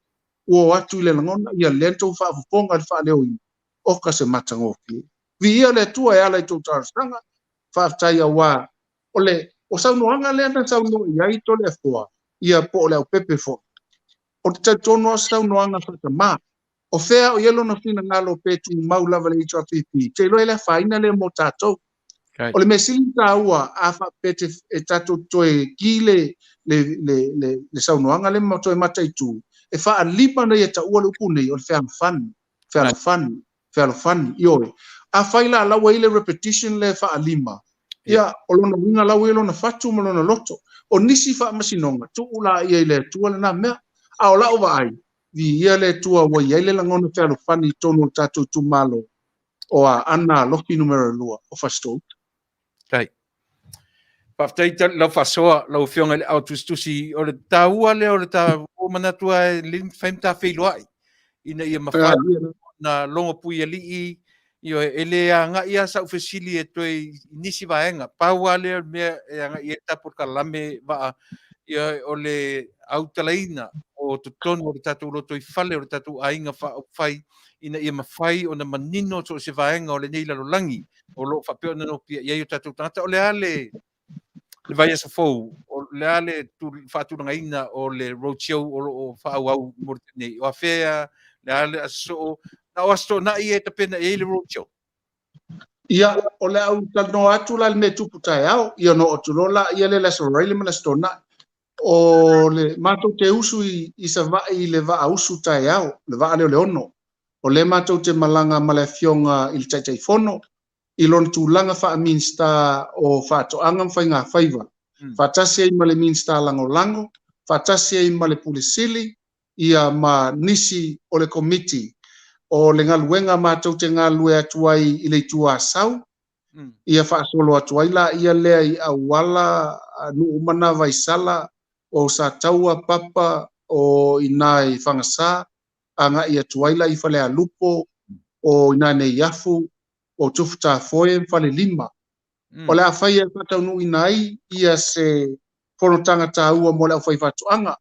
o atu le ngona ia lento fa fonga fa leo i o ka se matangofi. Vi ia le tua e ala i tō tarastanga, Faafetai wa o saunoanga le anda sauno ia i tole foa, ia po le au pepe fo. O te tono saunoanga fatama, o fea o yelo na fina ngalo petu maulava le HRPP, te loe le faina le mo Tatou. O le mesili taua a fa pete e Tatou toe kile le saunoanga le toe mataitu. E fa alipa na ia taua le upune o le fea fan, ioi. A faila alawa ile repetition le fa alima. Ia, o lona winga lawa ile na fatu mo lona loto. O nisi fa masinonga, tu ula ia ile tua le na mea. A o lao wa ai, vi ia le tua wa ia ile langona fea fan tono Tatou tu malo. O a ana loki numero lua, o fasto. Tai. Faafetai la Faasoa la fionga le Aotusi o le taua le o le ta o manatua lin femta Failautusi ina ia mafai na longa pui ali io ele nga ia sa ofisili e toi nisi vaenga pauale me nga ia Polokalame va ia ole Autalaina o Tonu o Tatou lo toi fale o Tatou ainga fai ina ia mafai o na manino so se vaenga o le nei lalolangi o lo fa pe no pia ia Tatou tata o le ale le vai sa fou o le ale tu fatu nga ina o le roadshow o fa au mortene o afea le ale aso na o asto na ia te pena e le roadshow ia o le au tano atu la ne tupu tai au ia no o tulola ia le la soraile mana stona o le matou te usu i sa vai le va usu tai au le va le ono o le matou te malanga ma le fionga i le tai fono i lon tūlanga wha minsta o whātoanga mwhainga whaiva. Whātasi ai ma le minsta lango lango, whātasi ai ma le pulisili, ia ma nisi o le komiti o le ngaluenga mātou te ngalue atuai i le tua sau, ia whaasolo atuai la ia lea i awala nu umana vaisala o sa taua papa o inai whangasa, anga ia tuaila i whale alupo o inai nei yafu, o tufuta foe fale lima. O le awhai e Taunu'u inai ia se whanotanga tāua mo le awhai whatuanga.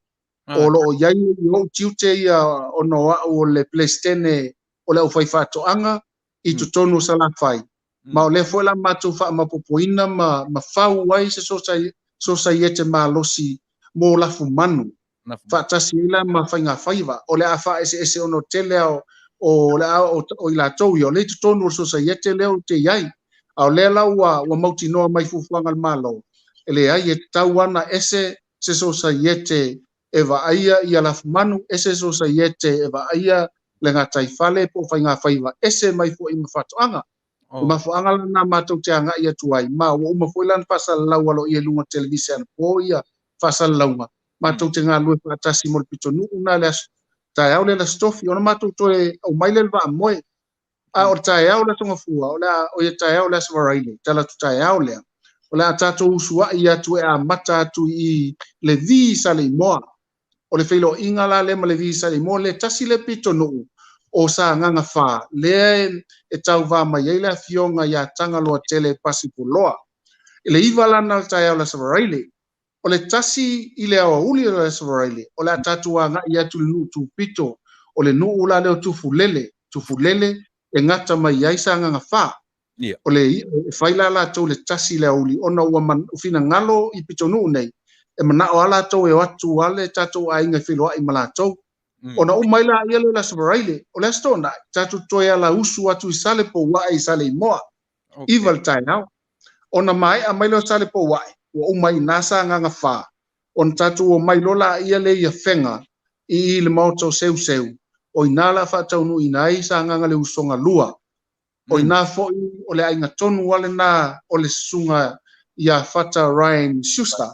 O lo o iai i o tiute ia o noa o le plestene o le awhai whatuanga i tutonu sa la whai. Ma o le fuela mātou wha mapopoina ma whau wai se sosa iete ma losi mo lafu manu. Whaatasi ila ma whainga whaiva. O le awha Ese'ese ono tele o le o ila tau i o le tutonu o sosa iete leo te iai. Au le lau wa mauti noa mai fufuanga malo. Ele ai e tau ana ese se sosa iete e va aia i ala manu ese sosa iete e va aia le ngā taifale po whainga whaiva ese mai fu i mawhatuanga. Mawhatuanga na mātou te anga i atuai. Ma o umawhoilan pasal lau alo i e lunga televisian po ia pasal launga. Mātou te ngā lue whaatasi mo le Taunu'u na le tai au le la stofi ona mātou toe au maile le va moe. A o tai au le tonga fua, o ia tai au le aswaraile, tala tu tai au lea. O le a tatou usua i atu e a mata atu i le vi sa le imoa. O le whailo inga la le ma le vi sa le imoa, le tasi le Taunu'u o sa nganga wha. Le e tau va mai ei le fionga i a tanga loa tele pasi puloa. E le iwa lana tai au le aswaraile. O le tasi i le awa uli o le aswaraile. O le a tatou anga i atu le nuu tu pito. O le nuu la leo tufulele. Tufulele e ngata mai ai sa nganga wha. O le whaila la tau le tasi le auli. Ona ua ufina ngalo i Taunu'u nei. E mana o ala tau e watu ale tatou a inga whiloa i mala tau. Ona umaila ia le la sabaraile. O le astona tatou toi ala usu atu i sale po wae i sale i moa. Iwal tai nao. Ona mai a mailo sale po wae. Ua umai nasa nganga wha. Ona tatou o mai lola ia le ia whenga i le mautau seu seu. O inala fa Taunu'u inai sa nganga le usonga lua. O ina foi o le ainga tonu wale na o le sunga ia fata Ryan Schuster.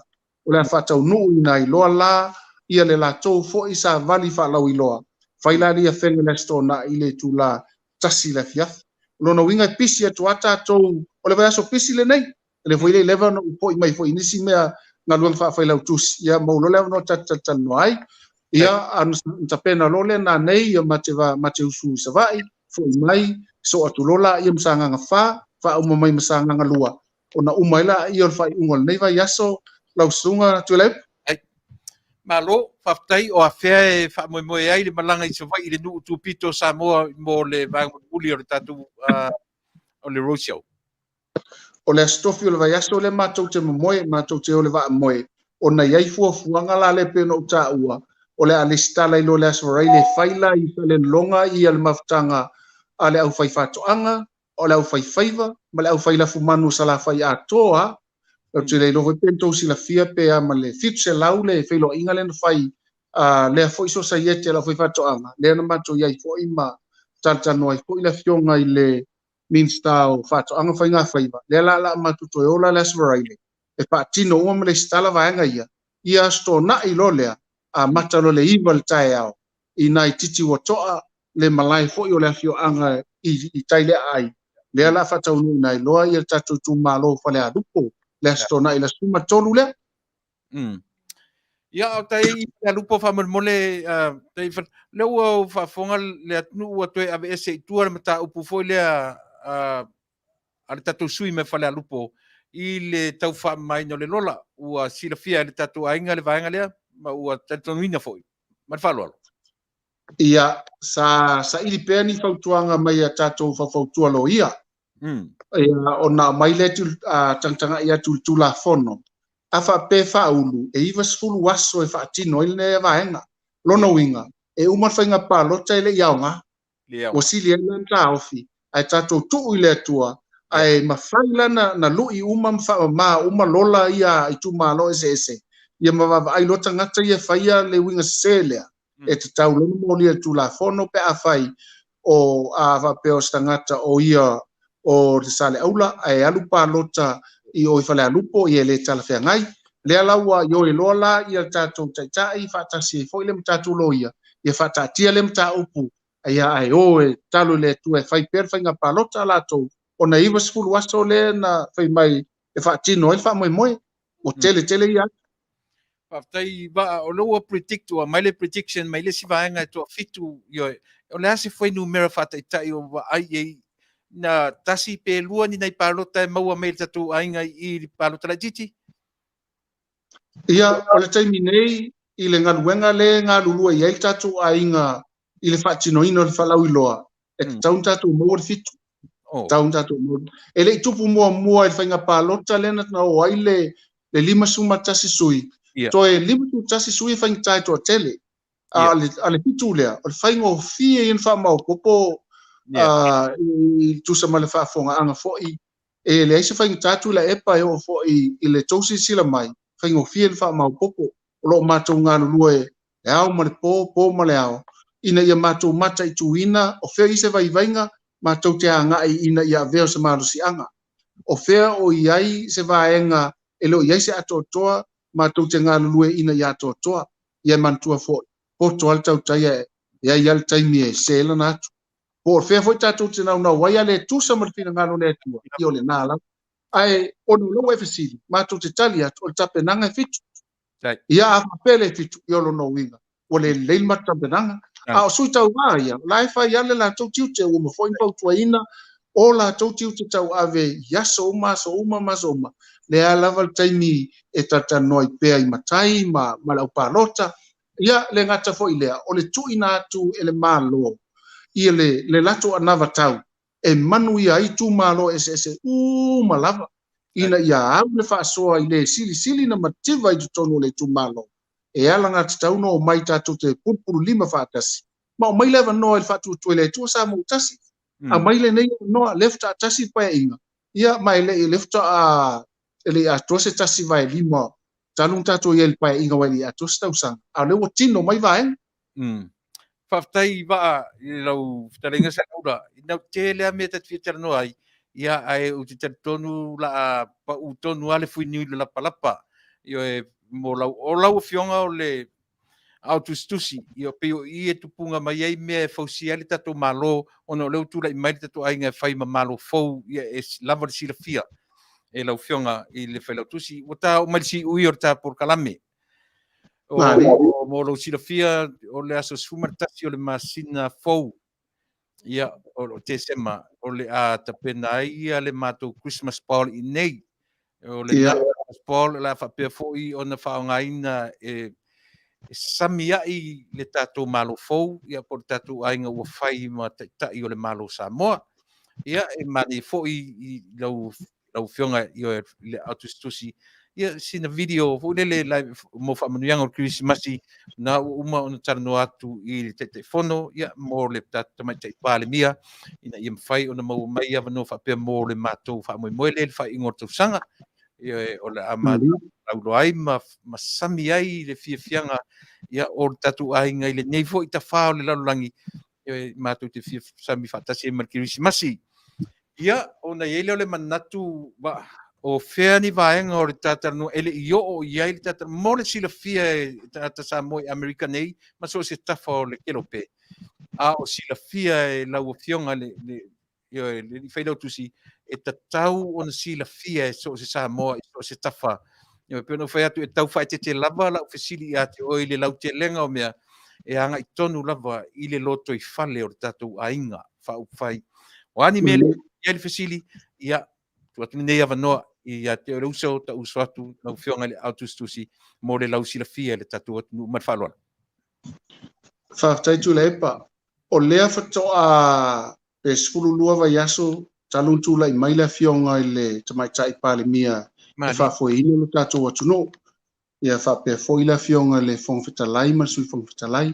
O le fa Taunu'u inai loa la ia le la tau foi sa vali fa lau iloa. Faila lia whenga le stona i le tu la tasi le fiaf. Lona winga pisi atu ata tau o le vayaso pisi le nei. Le foi le leva no upoi mai foi nisi mea nga luang fa Failautusi. Ia maulo leva no tatanoai. Ia tapena lole na nei ia mate usu savai foi mai so atulola ia msanga nga fa umamai msanga nga lua ona umaila ia fa ungol nei vai aso lau sunga Tuilaepa malo Faafetai o afea fa mo ai le malanga i se vai le nu tu pito sa mo le va uli o Tatou o le roadshow o le stofi o le vai aso le matou te moe matou te o le va moe ona iai fuafuanga la le peno ta ua o le alistala i lo le aswarai le faila i le longa i al maftanga a le au fai whatoanga, o le au fai faiva, ma le au fai la fumanu sa la fai atoa, o te le lovo pento si la fia pe a ma le fitu se lau le feilo inga le na fai le a foi so sa iete la fai whatoanga, le ana mato iai fo ima Talanoaga fo i la fionga i le minsta o whatoanga fai ngā faiva, le la matu to e ola le aswarai le, e pa tino ua ma le stala vaenga ia sto na i lo lea, a matalo le iwa le tae au. I nai titi watoa le malai fo i o le afio anga i taile ai. Lea la Taunu'u nai loa i le tatou tu malo fa le alupo. Le asto na i la suma tolu lea. Ia o tai ia lupo fa mole tai fa leo fa fonga le atnu o toe ave ese tua Mataupu foi le ale tatou sui me fale lupo I le tau fa mai no le lola ua silafia le tatou ainga le vaenga lea ma ua tatonuina foi ma falo Ia sa ili pe ni fautuanga mai a tatou fautua lo ia. Ia ona mai le tangtanga ia tula fono. Afa pe fa ulu e iwa sfulu waso e fa tino ile vaenga. Lono winga e uma fainga pa lota ile yaonga. O sili ile nta ofi ai tatou tu ile tua ai mafaila na lui uma mfa ma uma lola ia I tu malo Ese'ese. Ia ma ai lota ngata ia faia le winga selea. E te tau lonu mo lia tula fono pe a fai o a va pe o stangata o ia o te sale aula ai alu pa lota I o fale alupo I le tala fe ngai le alawa yo lola ia tatou tai fatasi foi le tatou lo ia fata tia le Mataupu ai o e talo le tu e fai per fai nga pa lota la to ona iwa skulu waso le na fai mai e fatino e fa moi o tele ia Faafetai va o loa predict o mai le prediction mai le si vaenga to fitu yo o le ase foi numero Fataitai o va ai na tasi pe lua ni nei palota e maua mai tatu ainga I palota la titi ia o le taimi nei I le galuega le galulua I ai tatou aiga I le faatinoina o le falau iloa e te taun tatou mau le fitu taun tatou mau e leʻi tupu muamua I le faiga palota lena o ai le 5 suma tasi sui toe 5 tu tasi sui e faigatai toʻatele a le fitu lea o le faigofie I le faamaopopo I tusa ma le faafogaaga foʻi e leai se faigatai Tuilaepa e oo foʻi I le tousisila mai faigofie le faamaopopo o loo matou galulua e ao ma le pō ma le ao ina ia matou mata I tuina o fea I se vaivaiga matou te agaʻi ina ia avea o se malosiaga o fea o iai se vaega e leo iai se atoatoa matou te galulue ina ia atoatoa ia manatua foʻi poto ale tautaia e ai ale taimi e se lana atu po o fea foʻi tatou te naunau ai ale tusa ma le finagalo le atua I o lenā lau ae ona lou e fesili matou te tali atu o le tapenaga e fitu ia afapele e fitu I o lono uiga o le lelei ma tapenaga a o sui tauvā ia lae fai ale latou tiute ua ma foʻi pautuaina o latou tiute tauave iaso uma maso uma lea lava le taimi e tatanoa I pea I matai ma lau palota ia le gata foʻi lea o le tuuina atu e le mālo ia le lato anava tau e Manuia ai tumālo Ese'ese uma lava ina ia au le Faasoa I le silisili na mativa I totonu o le tumālo e ala ngā tauno o mai tatou te pulpulu 5 faatasi ma o mai leva noa I le faatuatua I le atua sa mo tasi a mai le nei noa lefta tasi paeʻiga ia mai le lefta ele atua se tasi vai 5 talu tatou ia le paeʻiga wai le atua se tausaga a le ua tino mai vaega Faafetai va I lau talenga sa ura ina tele me tat Talanoaga ai ia ai o te tonu la pa u tonu ale fui ni la palapa io e mo lau o lau fionga o le Autostusi io pe I e tupunga mai ai me fausia le tatou malo ono le tu la mai tatou ainga fai ma malo fou ia e lava si la fia e lau fionga I le Failautusi o ta o malisi ui o ta Polokalame o mo lo silafia o le aso sumartasi o le masina fou ia o te sema o le a tapena ia le matou Christmas ball I nei o le Christmas ball la fa pe foi ona faungaina e samiai le tatou malo fou ia por tatou ainga ua fai ma taʻitaʻi o le malo Samoa ia e mani foi I lau fionga I le Autostusi ia sina video fo le live mo fa Manuia o Krismasi na uma ona tarno atu I te fono ia mo le Tama'ita'i pale mia ina ia fai ona mau mai ava no fa pe mo le matou fa mo le fa ingoto sanga ia o le ama lau ai ma sami ai le fianga ia o tatu ai ngai le nei fo ita fa le lalangi ia matou te sami fa tasi ma Krismasi ia ona ia le manatu ba o fea ni vaenga o le tatanu ele io o ia le tatanu mo le silafia tata sa mo America nei ma so se tafa o le kelope a o silafia e lau fionga le Failautusi e tatau ona silafia so se sa mo so se tafa Ia pe no fai atu e tau fai te lava la fesili ate o ile lau te lenga o mea e anga I tonu lava ile loto I fale o tatou ainga fai. O ani mele ia le fesili ia tu atu nei avanoa ia te o uso ta uso atu na fionga le Autostusi mo le lau sila fia le tatou atu ma falo. Faafetai Tuilaepa o lea fatoa pe skulu lua vai aso talun tula I mai le fionga I le Tama'ita'i palemia e fa'afoeina lo tatou Atonu ia fa'apea foi la fionga le Faafetai ma sui Faafetai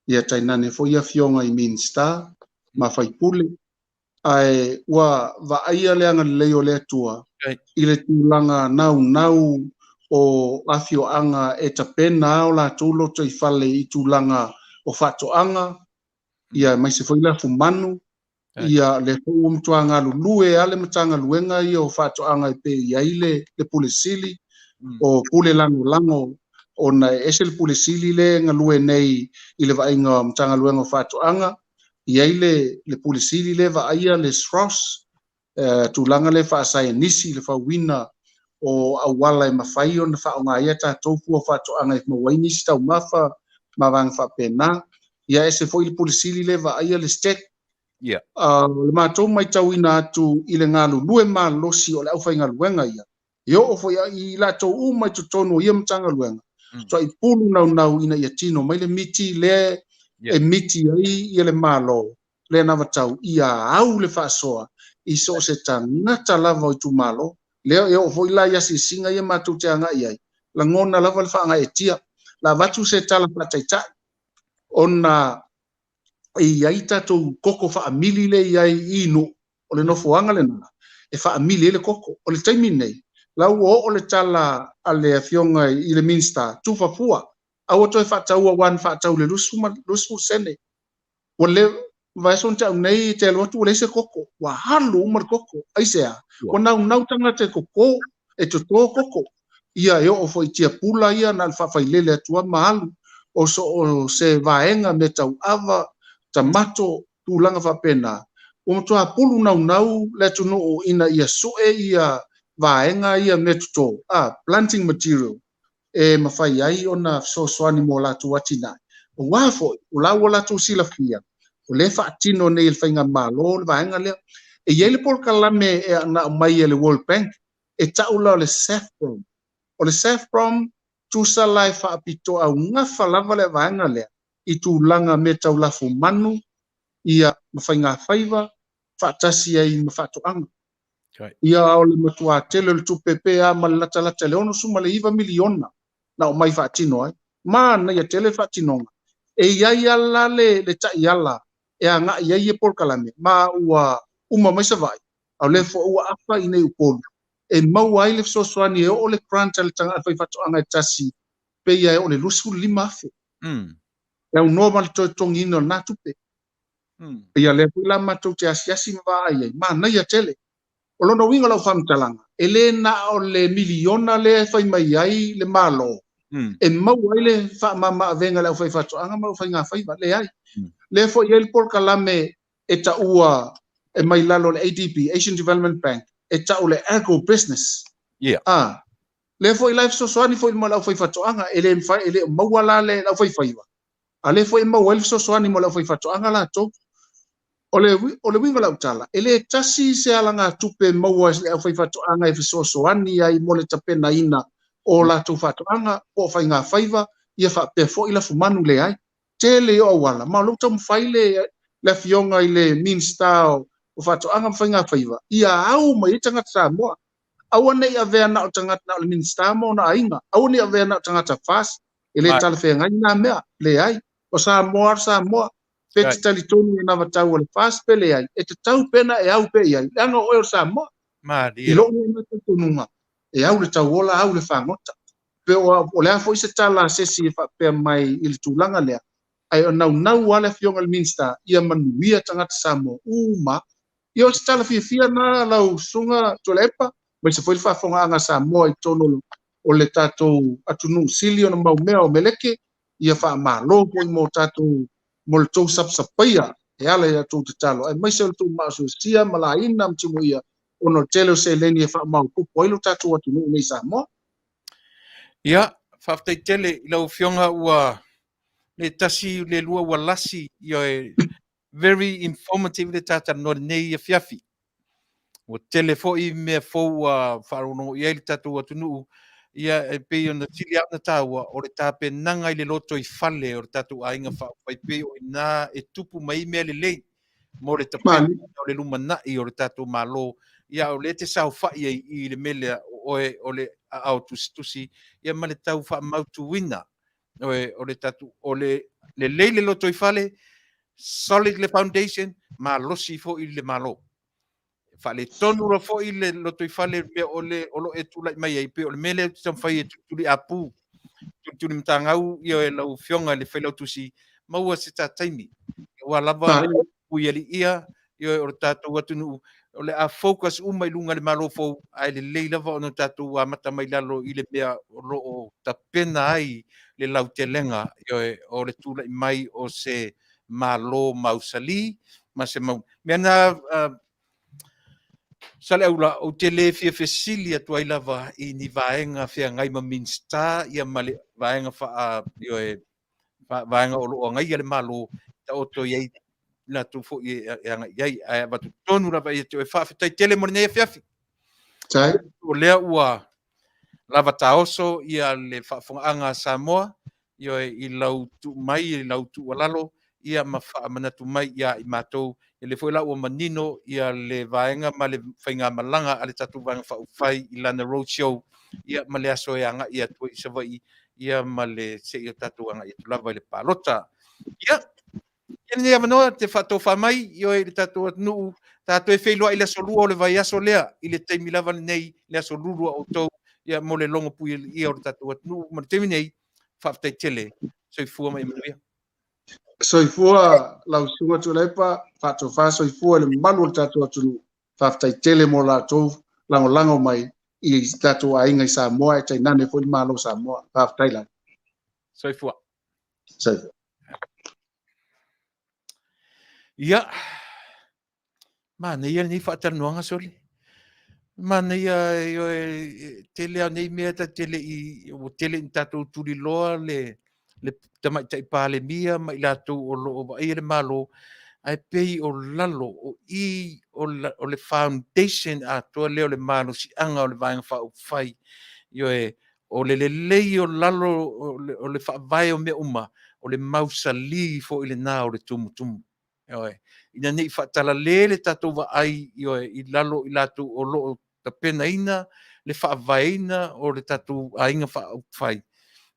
ia tainane foi ia fionga I Minster ma faipule ai ua va'aia le anga lei o le atua I le tūlanga nau o afio'anga e tapena o latou loto I fale I tūlanga o fato'anga ia mai se foi la fumanu ia le umtuanga lulue ale matanga luenga ia o fato'anga I pe ia ile le pulisili o pule lango ona ese le pulisili le ngalue nei I le vainga matanga luenga o fato'anga ia ile le pulisili le vaia le Strauss tūlanga le fa'asai nisi le fawina o awala e mafai o na whaonga ia Tatou o fato'anga I mawaini si tau mafa ma vang whapena ia ese foi le pulisili le vaia le stek ia le matou mai tauina atu I le galulue malosi o le ʻaufaiga luega ia ia o foi I latou mai totonu ia matanga luenga so I pulu nau ina ia tino mai le miti le e miti ai ia le malo le na vatau ia au le Faasoa I so se tangata lava I tu malo le ia o foi la ia sisinga ia matou te anga ia la ngona lava le whaanga e tia la vatu se tala Mataupu ona I ai tatou koko whaamili le iai inu o le nofoanga le na e whaamili le koko o le taimi nei lau o le tala a le fionga I le Minster tufafua au o toi whataua wan whatau le lusu sene o le vaeson tau nei te aluatu o le se koko wa halu umar koko aisea o nau tanga te koko e toto koko ia e o foi tia pula ia na whafailele atua mahalu o se vaenga me tau ava tamato tūlanga whapena. O matoa pulu nau le Taunu'u ina ia sue ia vaenga ia metuto. Planting material. E mawhai ai o na soani mo latu atina. O wafo, o lau o latu sila fia. O le whaatino nei il whainga malo, le vaenga lea. E iei le Polokalame e ana mai e le World Bank. E taula o le saffron. O le saffron, tusa lai whaapito au ngafa lava le vaenga lea. I tūlanga me tau lafu manu, ia mawhainga whaiva, whaatasi ai mawhatoanga. Ia o le matua tele le tupepe a malata le ono suma le iwa miliona, na o mai whaatino ai. Mana ia tele whaatinonga. E iai ala le tai ala, e a ngā iai e Polokalame, ma ua uma maisa vai, au le fo ua apa i nei upolu. E mau ai le sosoani e o le kranta le tanga alwhai whatoanga e tasi, pe ia e o le lusu lima afe. E au noa mali toi tongi ino na tupe. Ia le pula matou te asiasi mwa ai ai. Mana ia tele. O lono winga lau whamtalanga. E le na o le miliona le whai mai ai le malo. E mau ai le whamama avenga lau whai whatoanga mau whai ngā whaiva le ai. Le fo i el Polokalame e ta ua e mai lalo le ADB, Asian Development Bank. E ta o le agro-business. Le fo i life sosoani fo i mo lau whai whatoanga. E le mauala le lau whai whaiva. Ale foi mau el sosoani mo la foi fatoanga la to o le winga la utala ele tasi se ala nga tupe mau le foi fatoanga e sosoani ai mo le tapena ina o la tu fatoanga o fai nga faiva ia fa pe fo ila fumanu le ai tele o wala ma lo tom faile le fionga ile Minster o fatoanga fai nga faiva ia au mai tanga sa mo au nei ave na tanga na le Minster mo na ainga au nei ave na tanga ta fas ele tal fe nga na mea le ai o Samoa, peti talitonu na vatau o le fas pele ai. E te tau pena e au pe ai. Leanga o Samoa. I lo na tatununga. E au le tau ola au le whangota. Pe o lea fo i se tala sesi e whapea mai i le tūlanga lea. Ai o nau wale fionga le Minster ia Manuia tangata Samoa. Uma. I o se tala fia na lau sunga Tuilaepa. Mai se foi le whafonga anga Samoa i tono o le Tatou Atonu sili o na maumea o meleke. Ia wha malo po I mo tatou mo le tau sapsapaia e ala ia tau te talo. Ai mai se le tau maasu sia malaina mtimu ia ono tele o se leni e wha mau kupo ilo tatou Atonu nei Samoa. Ia, Faafetai tele I lau fionga ua le tasi le lua ua lasi very informative le tata no nei ia fiafi. Ua tele fo'i mea fou whaarono ia le tatou Atonuu ia e pei ona tili ana tāua o le tāpenanga I le loto I fale o le tatou ainga whapai pei o ina e tupu mai mea le lei mo le tapena o le lumana'i o le tatou malo ia o le te sau whai I le mele o le au tusi ia ma le tau whaamautuina o le tatou o le lei le loto I fale solid le foundation ma losi fo'i le malo. Fale tonu ra fo'i le loto I fale me o lo e tulai mai ai pe o le mele tam fai e tuli apu tuli mtangau ia e lau fionga le Failautusi maua se tataimi ua lava le uiali ia ia o tatou Atonuu o le a focus uma I lunga le malo fou ai le lei lava ona tatou a mata mai lalo I le mea o lo o tapena ai le lau telenga ia o le tulai mai o se malo mausali ma se mau mea na sale aula o te le fia fesili atu ai lava I ni vaenga fia ngai ma minsta ia male vaenga vaenga o lo ngai le malo ta oto ia la tu fo ia ai va tu tonu lava ia te Faafetai tele mo nei fiafi Tai. o lea ua lava taoso ia le whaafongaanga Samoa ia I lau tu mai I lau tu walalo ia ma manatu mai ia I Matou e le foi la ua manino ia le vaenga ma le whainga malanga a le tatu vaenga whaufai I lana roadshow ia ma le aso e anga ia tu I savai ia ma le se ia tatu anga ia tu lava I le palota ia ia manoa te whato whamai ia le tatu Atonuu tatu e whailua I le aso lua o le vai aso lea I le teimi lava nei le aso lulua o tau ia mo le longo pui ia o le tatu Atonuu ma le teimi nei Faafetai tele soifua mai Manuia. Soifua lau sunga Tuilaepa whaatofa soifua le malu le tatou Atonuu Faafetai tele mo latou lango mai I tatou ainga I Samoa e tainane foi malo Samoa Faafetai la. Soifua. Soifua. Ia. Mana ia ni whaatanoanga soli. Mana ia tele nei mea ta tele o tele I tatou tuli loa le Tama'ita'i pale mia mai latou o lo o le malo ai pei o lalo o le foundation a toa leo le malo si anga o le vaenga whaufai o le lei o lalo o le whaavai o mea uma o le mausali fo I le nā o le tumutumu ina nei whaatala le tatou wa ai I lalo I latou o lo tapena ina le whaavaina o le tatou ainga whaufai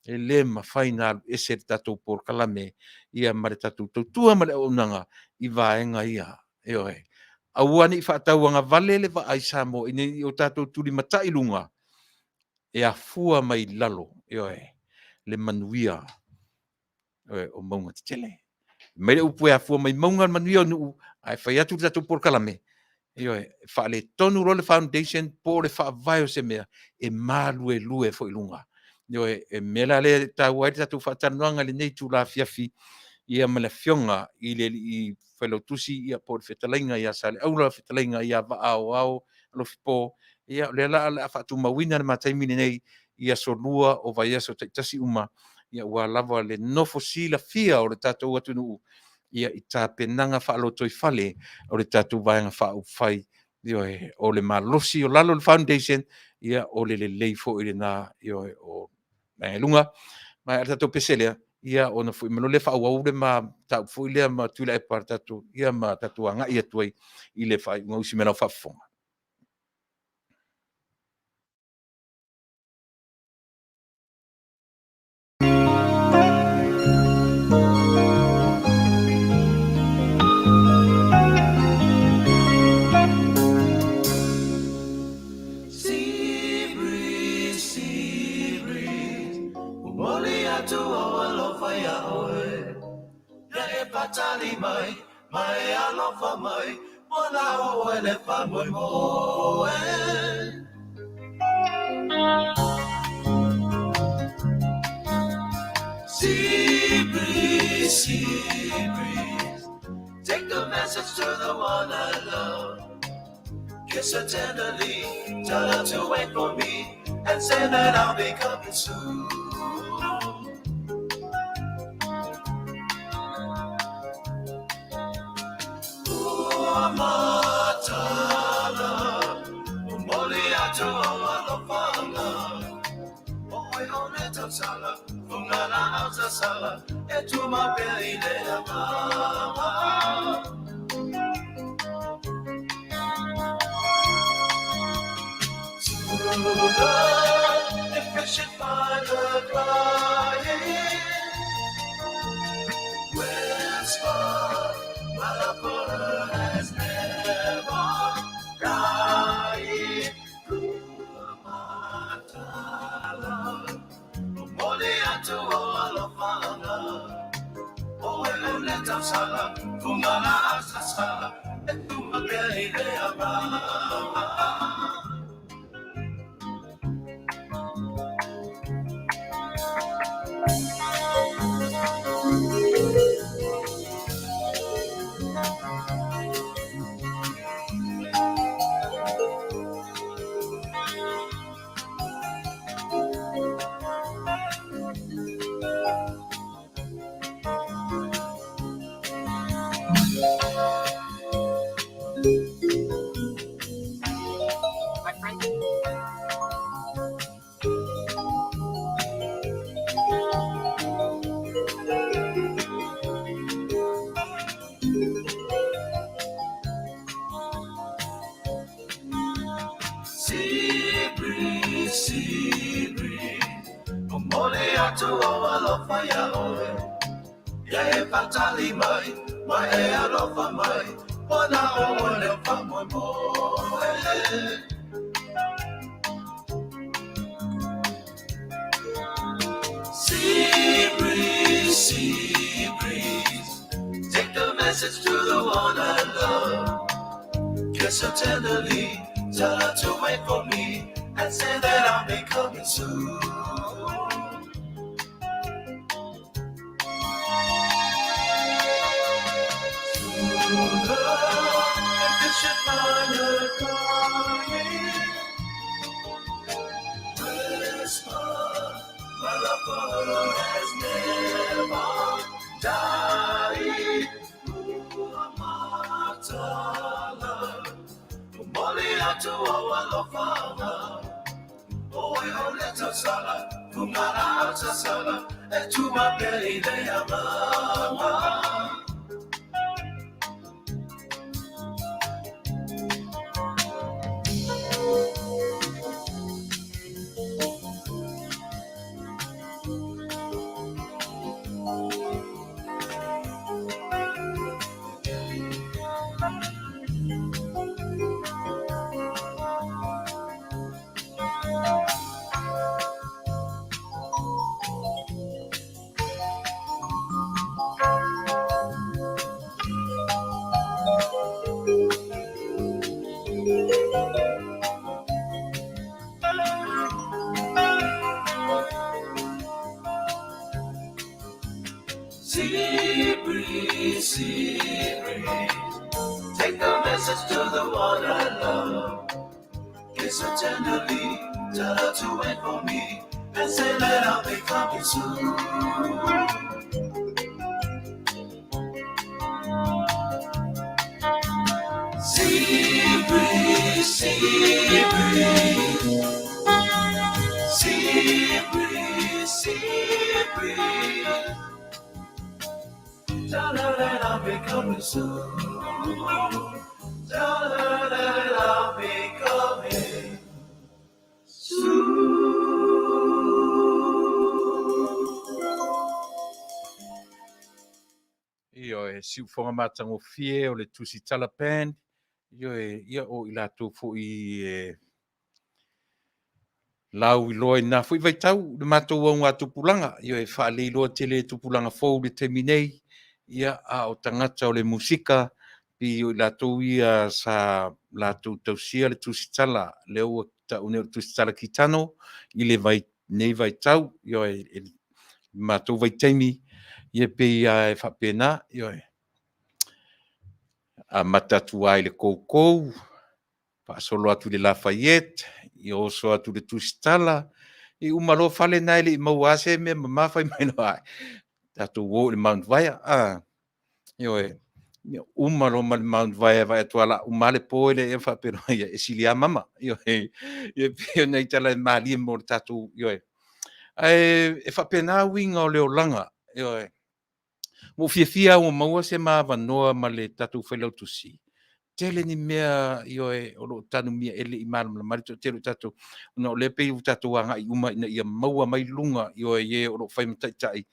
e le mawhaina ese le tatou Polokalame ia ma le tatou tautua ma le onanga I vaenga ia aua ni whaatauanga Vale le wa ai Samoa ini o tatou tuli matai lunga e a fua mai lalo le Manuia o maunga te tele mai le upu e a fua mai maunga Manuia nu ai whai atu tatou Polokalame wha le tonu ro le foundation po le wha vai o se mea e malue lue fo ilunga e mela le tau ai tatou whaatanoanga le nei tu la fiafi ia ma le fionga I Failautusi ia po le whetalainga ia sale aula whetalainga ia va ao Alofipo ia le la whaatu mawina le mataimine nei ia solua o vai aso taitasi uma ia ua lava le nofo sila fia o le tatou Atonuu ia I tāpenanga whaalotoi fale o le tatou vaenga whaufai o le malosi o lalo le foundation ia o le leifo I le nā o lunga mai tatou peselea ia ona foi mano le whaau le ma tau foi le ma Tuilaepa tatou ia ma tatou anga ia tuai I le whai ngausi mena whafonga. Mai alofa mai, mona o ele fa moi mo Sea breeze, take the message to the one I love. Kiss her tenderly, tell her to wait for me and say that I'll be coming soon. Matala, umoli ato alofala, oi one tausala, fungala ausa sala, etuma peile ama. If you should find her crying, whisper, Malapura has never died. Matala, Moli atu alofana, oe uleta sala, fungala asa sala, etuma peile ama. Sea breeze, umole atu alofaya oe. Ya e patali mai, mai e alofa mai, wana ole fa moi moe. Sea breeze, take the message to the one I love. Kiss her tenderly, tell her to wait for me, and say that I'll be coming soon. If you should find her crying, whisper, my love for her has never died. Matala, umoli atu alofana, oe oleta sala, fungala ata sala, etuma peile ama. Sea breeze, take the message to the one I love. Kiss her tenderly, tell her to wait for me, and say that I'll be coming soon. Sea breeze, sea breeze, sea breeze. Tell her that I'll be coming soon. Tell her that I'll be coming soon. Io e si ufonga matango fie o le tusi tala band. Io e ia o i lato fo i lau i loa na fo i vai tau le matou au ngā tupulanga. Io e wha le loa tele tupulanga fo le teminei. Ia a o tangata o le musika. Pi o i lato ia sa lato tausia le tusi tala. Leo ta une o tusi tala ki tano. I le vai nei vai tau. Io e matou vai teimi. Ia pe ia e whapena. Io e a matatu ai le koukou. Faasolo atu le Lafayette, i oso atu le Tusitala, i umalo fale nai le mauase me mafai mai no ai. Tatou wo le Mount Vaia, ioe, umalo ma le Mount Vaia vai atuala umale po ele e whapero ia e silia mama, ioe, e pio nei tala e mali mo le tatou, ioe. E whapena winga o leo langa, ioe. Mo fia o maua se ma vanoa ma le tatou Failautusi. Tele ni mea ioe o lo tanu mia ele i malam la marito telu tatou no le pe u tatou anga i uma ina ia maua mai lunga ioe ye o lo fai Mataupu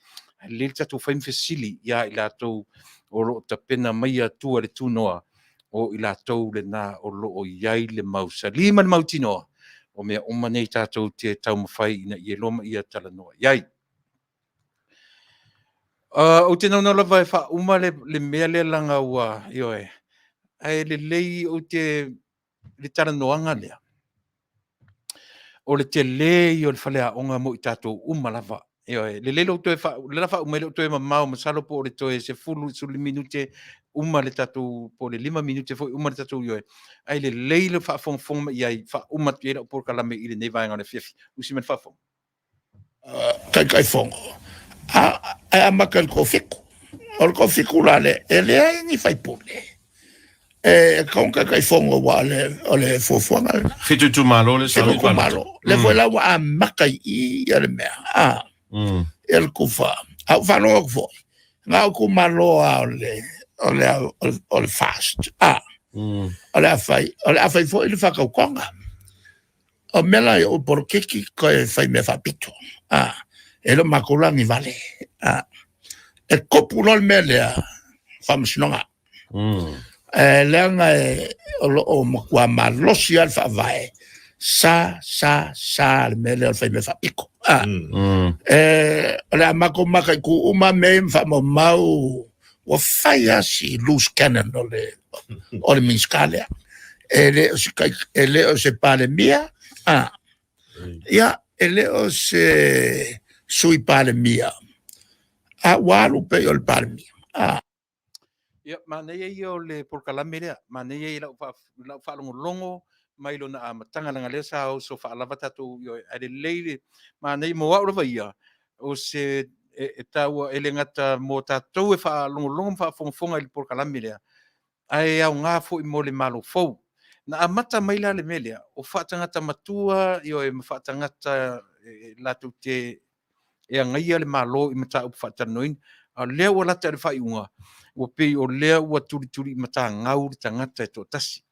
le tatou fai fesili ia i latou o lo tapena mai atua le tunoa o i latou le na o lo o iai le mausalima le mautinoa o mea uma nei tatou te tau mawhai ina ia loma ia talanoa iai. O te nauna lava e wha uma le mea le langa ua ioe. Ai le lei o te le Talanoaga lea. O le te lei o le whalea onga mo i tatou uma lava. Le lei lo toe le lafa umai lo toe mamau masalo po le toe se fulu suli minute uma le tatou po le 5 minute foi uma le tatou ioe. Ai le lei le wha fong i ai wha uma te era o Polokalame i le nei vaenga le fiafi. Usi men wha fong. Kai fongo. A makan ko fiku. O ko fiku la le ele ai ni fai pule. Konka kai fongo wa le fofuanga. Fitu tu malo le Fitu tu malo. Le voila wa makai i le mea. El kufa. Au fano ko. Nga ku malo le fast. Ole afai fo ile faka konga. O mela o por kiki ko fai me fa pito. Ele makula ni vale. E kopulol mele fam snonga. Leanga o makua malosi al fa vai. Sa le mele al fai me fa piko. Le amako makai ku uma me fa mo mau o fai si loose cannon o le minskalia. Ele o se pale mia. Ya, ele o se sui pale mia. Walu pe o le pale mia. Ia, manei ai o le Polokalame lea, manei ai lau whaalongolongo, mai lo na amatanga langa lea sa o so whaalava tatou, ale leile, manei mo au rawa ia, o se e taua ele ngata mo tatou e whaalongolongo whaafonga i le Polokalame lea, ai au ngā fo i mo le malo fau. Na amata mai la le melea, o whaatangata matua, e whaatangata latou te e angaia le malo i Mataupu whaatanoin, a lea ua lata le whaiunga, ua pei o lea ua turi i mata ngau le tangata e tō tasi.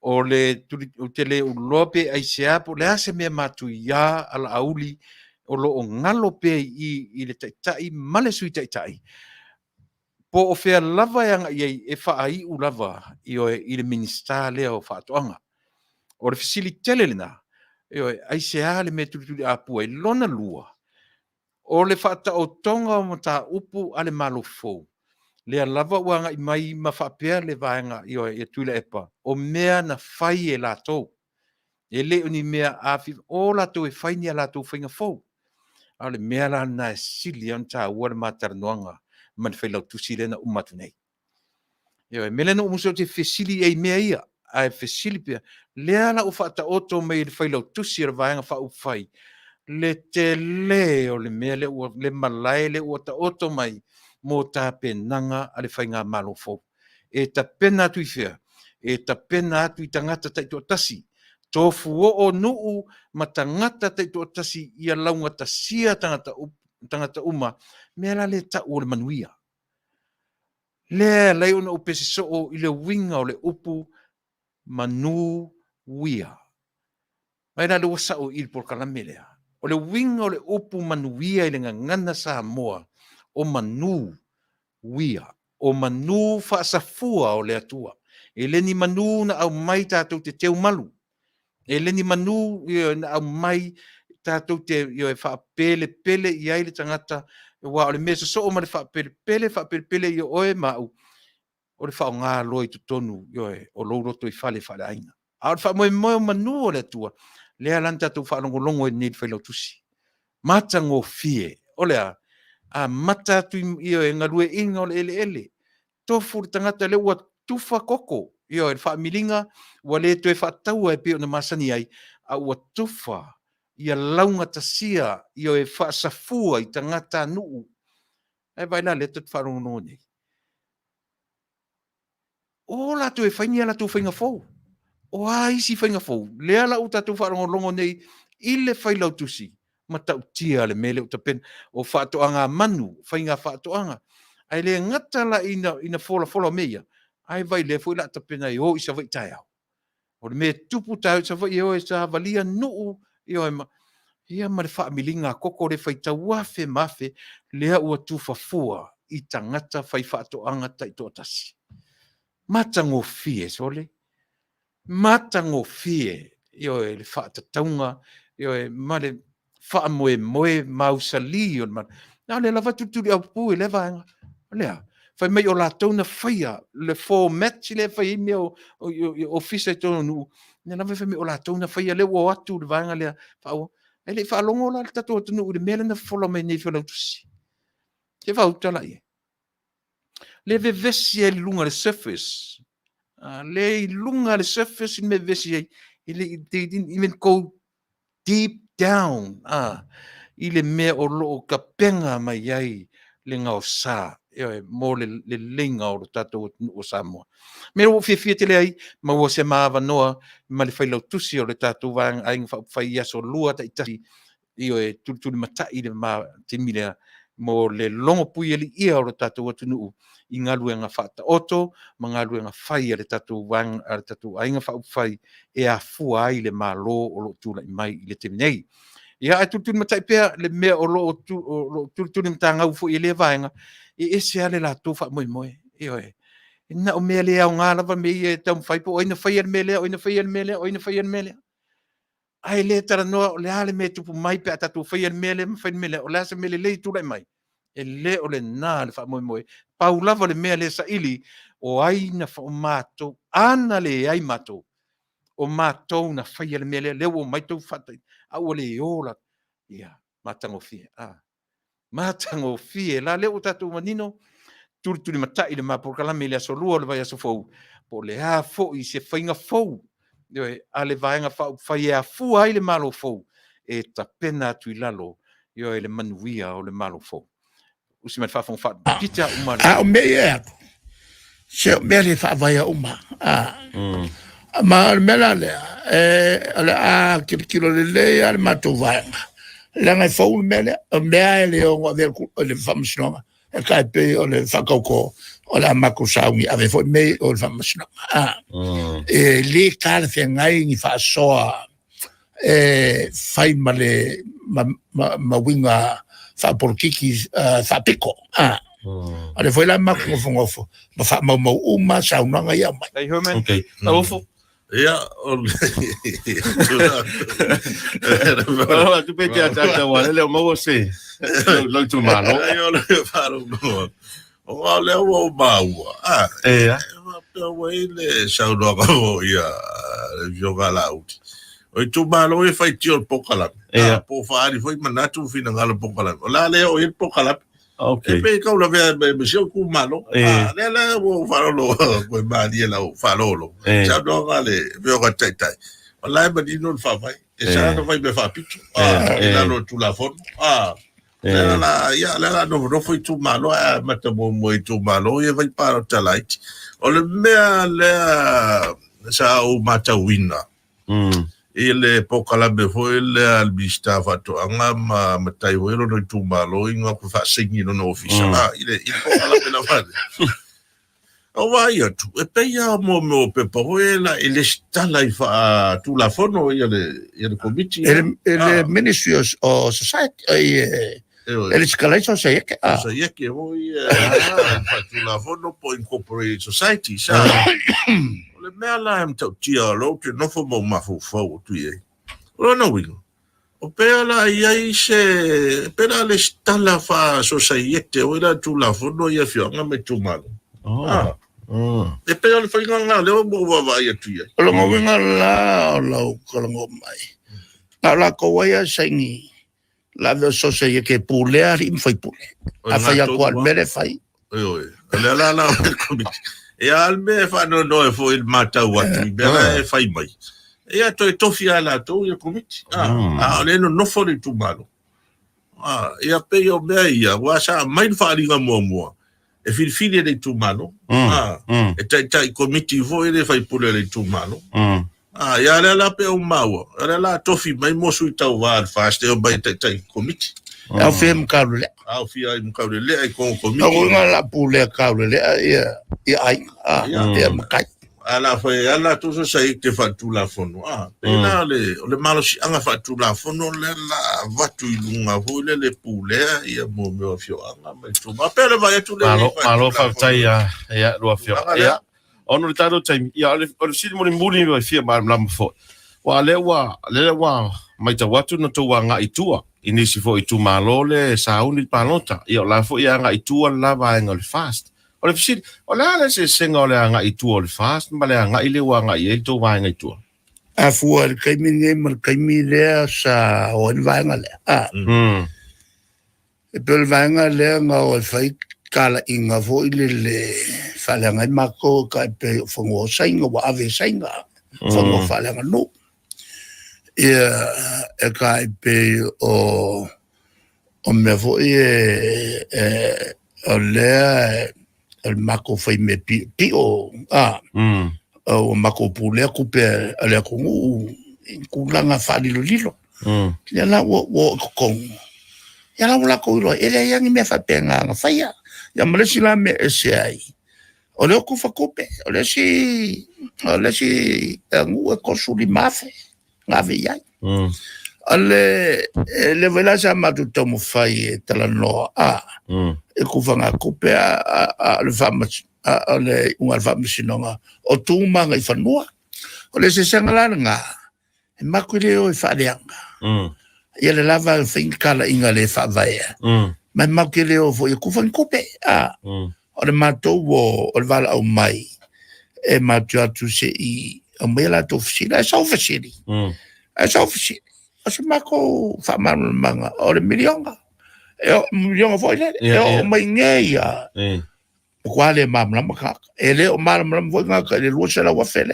O le te le uloa pe ai seapo, le ase mea matu ia ala auli, o lo o ngalo pe i le taitai, male sui taitai. Po o fea lava e anga iei e whaai u lava i le minista lea o whaatoanga. O le fisili tele lena, ai sea le me turi apua i lona lua. O le whaata o tonga o Mataupu ale malo fou. Le lava wanga i mai ma whapea le vaenga i Tuilaepa. O mea na whai e latou. E leo ni mea awhi o latou e whai ni a latou whainga fou. A le mea la na e sili an ta ua le Talanoaga man Failautusi lena umatu nei. Melena umuso te fesili e mea ia. A e fesili pia. Lea la u whaata oto mei le Failautusi le vaenga wha upwhai. Le te leo le mea le malai le ua ta oto mai mo ta penanga a le whainga malo fou. E ta pena atu i whea. E ta pena atu i tangata taito tasi. Tofu o nuu ma tangata taito tasi ia launga ta sia tangata uma mea la le ta o le Manuia. Le leo na upesi so o i le winga o le upu Manuia. Mai na le wasa o i le Polokalame lea. O le winga o le upu Manuia i le ngangana Samoa o Manuia. O Manu Faasafua o le atua. E le ni Manu na au mai tatou te teu malu. E le ni Manu na au mai tatou te whaapele i ai le tangata wa o le mesa so o ma le whaapele i oe mau. O le whao ngā loi tutonu o louroto i whale ainga. A o le wha moe Manu o le atua. Lea lan tatou whaalongolongo e nei Failautusi. Mata ngō fie. O lea, a mata tu e ngarue inga o le ele. Tofu le tangata le ua tufa koko. Io e whaamilinga, ua le tue whaataua e pio na masani ai, a ua tufa, ia launga tasia, io e whaasafua i tangata nuu. E vai la le tut wharongo nei. O la tu e whaingia la tu whainga fau. O a isi whainga fau. Lea la uta tu wharongo longo nei, i le Failautusi. Matautia le mele uta pen, o whaatoanga manu, whainga whaatoanga. Ai le ngata la ina fola meia. Ai vai le fo la tapena i o isa vai tai au. O le me tupu tai sa vai o sa valia nuu i o ma ia ma le whaamilinga koko le whaitau afe mafe lea ua tufafua i tangata whai whaatoanga tai tōtasi. Matango fie sole. Matango fie i o le whaatataunga i o ma le whaamoe mausali o le mana. Nā le lava tuturi au pui le vaenga. Lea. Fai mai o la tauna whaia, le format si le whai ime o ofisa i Taunu'u. Nā lava fai mai o la tauna whaia le o atu le vaenga lea whao. E le whaalongo la le tatou Atonu le mele na whola mai nei Failautusi. Ke whautala i. Le vevesi e lunga le surface. Le lunga le surface in me vesi e. I men go deep down. I le mea o loo ka penga mai ai le ngau sa. Mo le linga o tatou o Samoa. Me o fia te le ai, ma o se maava noa, ma le Failautusi o le tatou vang ai whai aso lua ta itasi, i o e Tuilaepa le ma te milea, mo le longo pui eli ia o le tatou Atonu, i ngalue nga whata oto, ma ngalue nga whai le tatou vang, le tatou ainga whai e a fua ai le ma lo o lo tula i mai i le te minei. Ia e Tuilaepa pea le mea o lo Tuilaepa ngau fu i le vaenga, e ese ale la tō wha moe. Ioe. Na o mea lea o ngā lava me i e tau mwhaipo, oina whaian melea, oina whaian melea, oina whaian melea. Ai le Talanoaga, o le ale me tupu mai pe a tatu whaian melea, ma whaian melea, o le asa mele lei tūlai mai. E le o le nā le wha moe. Pau lava le mea le sa ili, o aina wha o mātou, ana le ai mātou, o mātou na whaian melea, leo o mai tau whatai, au o le ola. Ia, mātango fie, Matango fie, la leo tatou manino, Tuilaepa le Polokalame le aso lua le vai aso fou, po le a fou i se whainga fou, a le vaenga whai a fua ai le malo fou, e ta pena tui lalo, le Manuia o le malo fou. Usi mai whafong wha, pita umare. O mea ako, se mea le whaavaya uma, ma mea lea, ale a kilo le lea le matou vaenga. Langa fau mele o mea le o le whamasinoga e kai pe o le whakauko o le amako Saunia ave fo me o le whamasinoga e le kāle whengai ni Faasoa e whai ma le ma winga whapolokiki whapiko a le foi la mako ngofo ma whamau uma saunanga ia mai. Hey Herman, Alofipo. Ia, tu pete a tata wale leo mau se. Lo tu malo. Ia le faru no. O le o baua. Wai le Saunia o ia joga lauti. O tu malo e fai tio Polokalame. Po fari foi manatu fina ngalo Polokalame. La le o il Polokalame. Okay. E pe kau la vea me sio ku malo. Le o farolo ko mali la o farolo. Saunia le veo ka tai. Wallahi badino fa vai. E sa no vai be fa pitu. La no tu la fon. La no foi tu malo, mata mo tu malo e vai para Talaiti. O le mea le sa o Matauina. Ele Polokalame foi le albista fato anga matai wero no tu malo inga ku fa singi no ofisa. Ele Polokalame na fa. O vai tu e pe ia mo pe poela ele stala i fa tu la fono ele committee. Ele Ministry of Society ele escalation sei que sei que voi fa tu la fono po incorporate society sa. Le mea la em tau tia lo te no fo mo mafu fo tu ye. O no wingo. O pea la ia se pera le stala fa society o la tu la fono ia fianga me tu malo. E pea le fainga nga le o mo va ia tu ye. Lo mo winga la lo kolongo mai. La ko wa saingi. La de society que pulea rim foi pule. A fai a qual mere fai. Oi. La committee. Ia alme fa no e fo il Matau atu i bera e fai mai. Ia to e tofi ala to ia komiti. Ole no fo le tu malo. Ia pe o mea ia wa sa mai fa ringa mua. E fili le tu malo. E tai komiti fo ele fai pule le tu malo. Ia la pe o maua. Ia la tofi mai mo sui tau wa fast e o mai tai komiti. Au fem kaule. Au fia i mkaule le ai kon komiti. Au nga la pule kaule le ia ai. Ia makai. Ala foi ala tu so sai te fatu la fono. Pena le malo si anga fatu la fono le la vatu i lunga vo le pule ia mo me fio anga mai tu. Ma pele vai tu le. Malo Faafetai ia lo fio. Ia. Ono le tado time ia le si mo ni muli vai fia ma lam fo. Wa le mai ta watu no to wanga itua. Inisi fo itu malo le sauni palota. Ia la fo ia nga itua la va ngol fast. Ole fisi ole se senga ole nga itu ole fast male nga ile wa nga ye to wa nga itu a fu al kaimi mer kaimi le sa on va nga le e pel va nga le nga o fai kala inga vo ile le fala nga mako ka pe fongo sainga wa ave sainga fongo fala nga no e ka pe o me vo ole el mako fai me pio o mako pule kupe ale ko kulanga fali lilo ya la wo kon ya la ko ro ele yang me fa penga fa ya mlesi la me Ese'ese o le ku fa kupe o le si ngu ko suli mafe ngave ya ale le vela sa matu tomo fai Talanoaga e ku fanga kupe le famas ale un alfamasinoga o tumanga i fanua o le se sangalanga e makule o fa leanga ia le lava finkala inga le fa vai ma makule o fo ku fanga kupe o le matou o le vala au mai e Mataupu i o mela to fsila sa ofsili sa ofsili o se mako fa manga o le milionga milionga foi le o mai ngeia quale mamma ka ele o mamma foi nga ka le luce la wa fele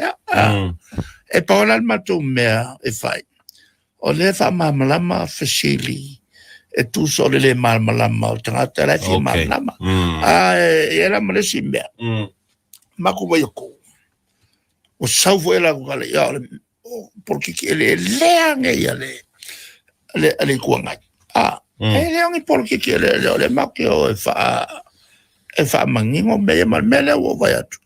e paola al matou mea e fai o le fa mamma facili e tu so le mamma o tangata la fi mamma era male simbe mako vai ko o salvo ela ko le ya porque ele leanga ia le kuanga ele ongi porque le makio e fa mangingo me mele o vai atu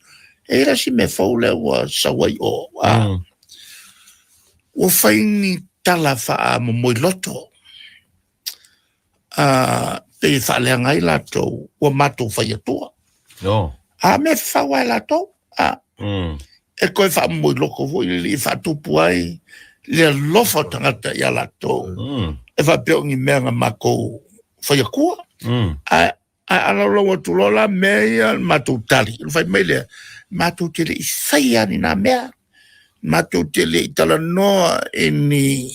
era si me fole o sawai o faini tala fa mo loto te fa le ngai lato o mato fa yatua no me fa wa lato e koe wha mui loko voi li wha tupu ai le lofa tangata ia lato e wha peongi mea ngā mako whaiakua ala longa tulola mea matou tali whai mai lea matou tele i whaiani nā mea matou tele i talanoa e ni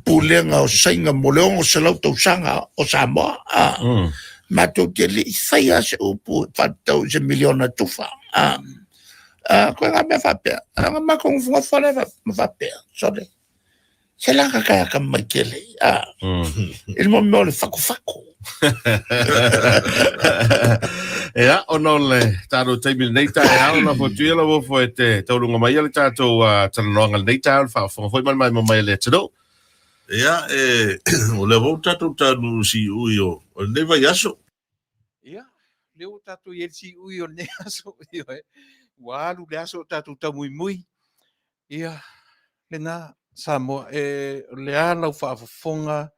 pulenga o sainga mo leongo se lau tau sanga o Samoa matou tele i whaia se upu whatau se miliona tufa ko nga me fa pe nga ma ko fu fa le fa pe so de se la ka ka makele il mo le fako ya ono le taro table data ya ona fo tuila wo fo te tolu nga mai le tato Talanoaga le data fa fo foi mai le tado ya o le volta to tanu si uyo o le vai aso ya le o tato ye si uyo ne aso yo walu le aso tatu tamui ia lena Samoa le ala whaafonga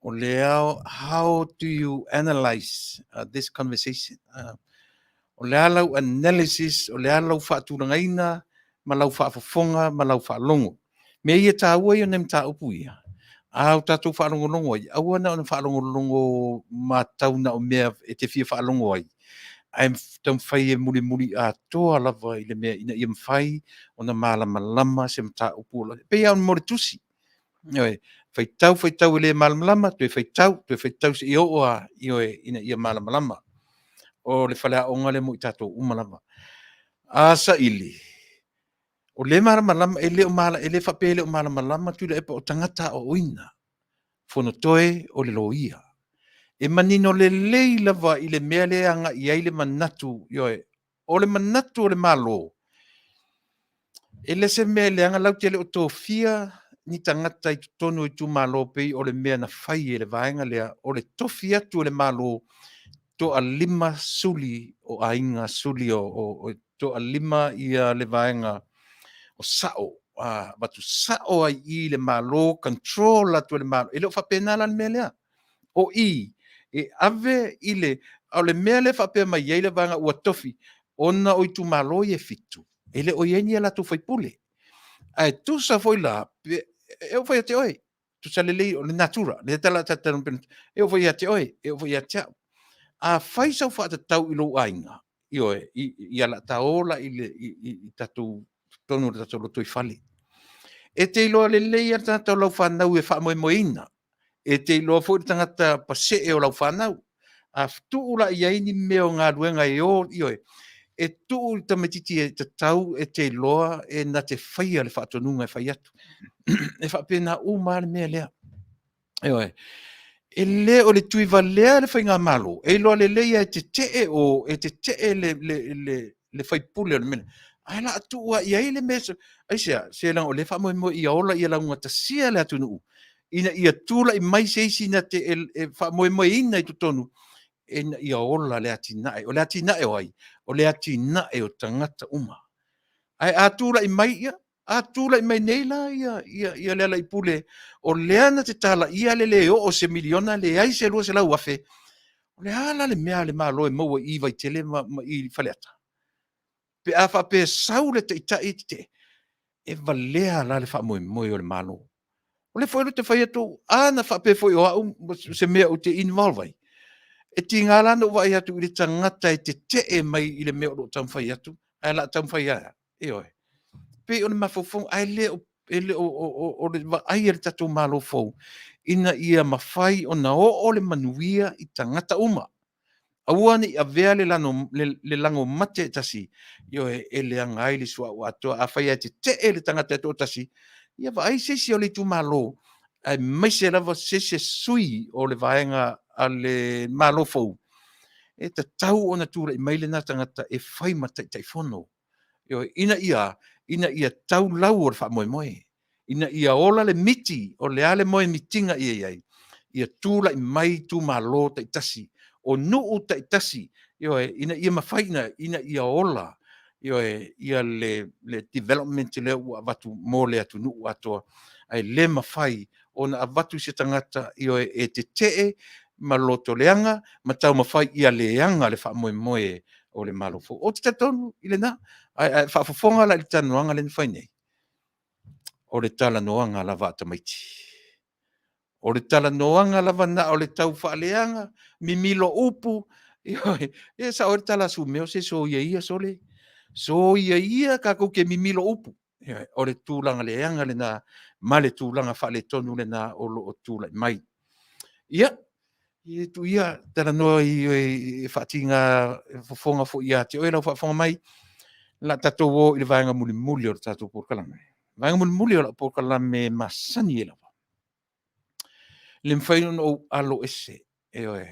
o le ao how do you analyze this conversation o le ala analysis o le ala whaaturangaina ma lau whaafonga ma lau whaalongo me ia tāua ia nem Mataupu ia au tatu whaalongolongo ai au ana whaalongolongo ma tauna o mea e te fia whaalongo ai ai tam fai e muri a toa lava i le mea ina ia mwhai o na malama se Mataupu pe ia mori tusi fai tau le malama tu fai tau se i oa ina ia malama o le whalea o ngale mo i tatou umalama Asa ili. O le malama ele o mala ele whapele o malama Tuilaepa o tangata o uina. Fono toe o le loia. E manino le lei lava i le mea leanga i aile manatu yoe. O le manatu o le malo. E le se mea leanga lau tele o tō fia ni tangata i tonu i tu malo pei o le mea na whai e le vaenga lea. O le tofi atu o le malo to a lima suli o ainga suli o to a lima ia le vaenga o sao. Watu sao ai i le malo, control atu le malo. E leo whapena la le mea lea. O i, e ave i le, au le mea le whapea mai ei le vaenga ua tofi, ona o i tu malo i e fitu. E le o ieni ala tu whaipule. Ai tu sa foi la, e o foi ate oi. Tu sa le lei o le natura, le tala tatanu pena. E o foi ate oi, e o foi ate au. A fai sau whaata tau i lo ainga. I oe, i ala taola i tatou, tonu le tatou lo tui fali. E te iloa le lei a tatou lau whanau e wha moe moina. E te iloa fo i tangata pase e o lau whanau. A tuula i aini meo ngā ruenga i oe. E tuu i tamatiti e tatau e te iloa e na te whaia le whaatonunga e whai atu. E whapena uma le mea lea. E oe. E le o le tui valea le whainga malo. E loa le leia e te te o, e te te le whaipule o le mene. Ai la atua i ai le mesa. Ai se lang o le wha mo i aola i la unga tasia le Atonu. Ina i atula i mai seisi na te e wha mo ina i tutonu. E na i aola le atinae. O le atinae o ai. O le atinae o tangata uma. Ai atula i mai ia. Atula i mai neila ia lela i pule. O leana te tala ia le o se miliona le ai se lua se lau afe. O le ala le mea le malo e maua i vai tele ma i faleata. Pe afa pe sau le te itai te. E valea la le wha moe o le malo. O le whaero te whai atu, ana wha pe whai o au se mea o te involvai. E ti ngā lana ua i atu i le tangata e te mai i le mea o tam whai atu. Ai la tam whai aia. E oe. Pe o le mafofong, ai le o le ai le tatou malo fou. Ina ia mawhai o na o le manuia i tangata uma. Aua ni a vea le lango mate tasi. Io e le angai le sua o atoa a whai ati te le tangata to tasi. Ia va ai sesi o le tu malo. Ai mai se lava sese sui o le vaenga a le malo fou. E ta tau o na tura i mai le na tangata e whai matai tai fono. Io ina ia tau lau o le wha moe. Ina ia ola le miti o le ale moe mitinga ia. Ia tūla i mai tū malo ta itasi. O nuu ta itasi. Ina ia mawhaina, ina ia ola. Ia le development le ua watu mō le atu nuu atoa. Ai le mawhai o na avatu se tangata e te tee maloto leanga, matau mawhai ia leanga le wha moe o le malofo. O te tatonu i le na. Ai whaafafonga la i Talanoaga le whainei. O le Talanoaga lava Tama'ita'i. O le Talanoaga lava na o le tau whaaleanga, mimilo upu, e sa o le tala sumeo se so ia sole. So ia ka kou ke mimilo upu. O le tūlanga leanga le na, ma le tūlanga whaale tonu le na o lo o tūla mai. Ia, tu ia Talanoa i whaatinga fofonga fo ia te oela whaafonga mai. La tatou o i le vaenga muli o le tatou Polokalame. Vaenga muli o le Polokalame masani e lawa. Le mwhaino o Alofipo e oe.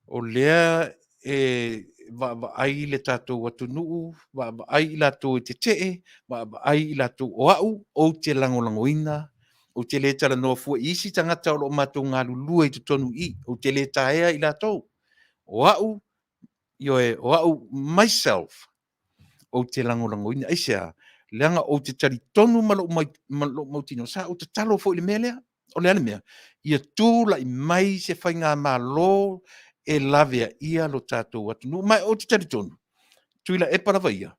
O lea va ai le tatou Atonu, va ai la tatou te te, va ai la tatou o au, o te langolangoina, o te le Talanoa fua isi tangata o lo matou ngā lulua i te tonu i, o te le taea i la tatou. O au, o au myself, o te langolangoina, aisea, leanga o te tari tonu malo mautino, sa o te talo fo i le mea lea, o le ane mea, ia tūla i mai se whai ngā malo e lavea ia lo tātou Atonu, mai o te tari tonu, Tuilaepa rawa ia,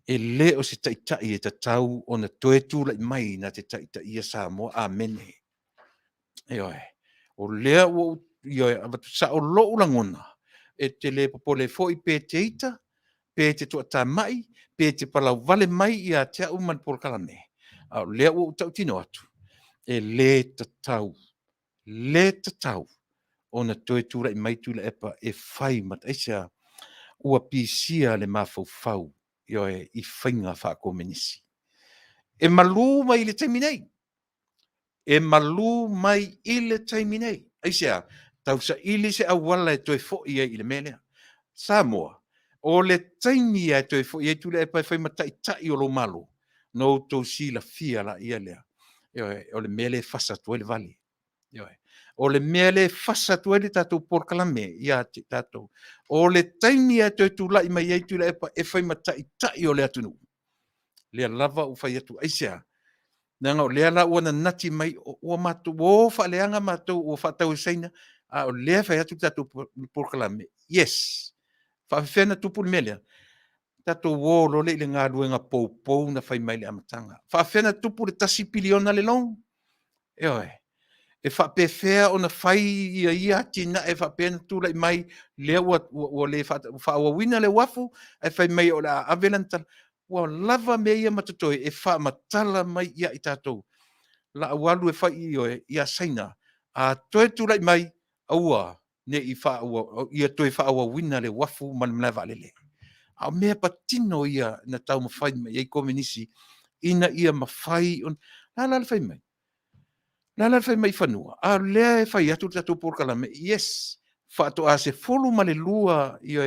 e le o se Tama'ita'i e tatau o na toe tūla i mai na te Tama'ita'i ia sa moa, amene. E oe, o lea o, avatu sa o lo ulangona, e te le popole fo i pe te ita, pe te tuata mai, pe te palau vale mai i a te au man Polokalame. Au lea o tau tino atu. E le tatau, o na toe tura i mai Tuilaepa e whai mat eisa. ua pisia le mafaufau i whainga whaakomenisi. E malu mai le taimi nei. E malu mai i le taimi nei. Aisea, tau sa ili se awala e toi fo i le melea. Samoa, o le taimi e toi fo i Tuilaepa e whai Mataupu o lo malo. No tau si la fia la ia lea. O le mele Fasa tu le Vale. O le mele Fasa tu le Tatou Polokalame ia te Tatou. O le taimi e toi tulai mai e Tuilaepa e whai Mataupu o le Atonu. Lea lava u whai atu. Aisea, nanga o lea la ua na nati mai o matu o whaaleanga matu o whatau seina a o lea whai atu Tatou Polokalame. Yes. Whawhena tupu le melea. Tatou o lo le ile ngā ruenga pou na whai mai le amatanga. Whawhena tupu le tasi piliona le long. E whapewhea o na whai ia tina e whapena tūlai mai lea ua le whaawawina le wafu e whai mai o la avelantala. Ua lava me ia matatoe e wha matala mai ia i tātou. La awalu e whai ia saina. A toe tūlai mai aua ne i wha ia toe whaawawina le wafu manamlewa lele. A mea patino ia na tau mawhai mai ei komenisi ina ia mawhai on. La whai mai. La whai mai whanua. A lea e whai atu Tatou Polokalame. Yes. Whaato a se folu ma le lua ia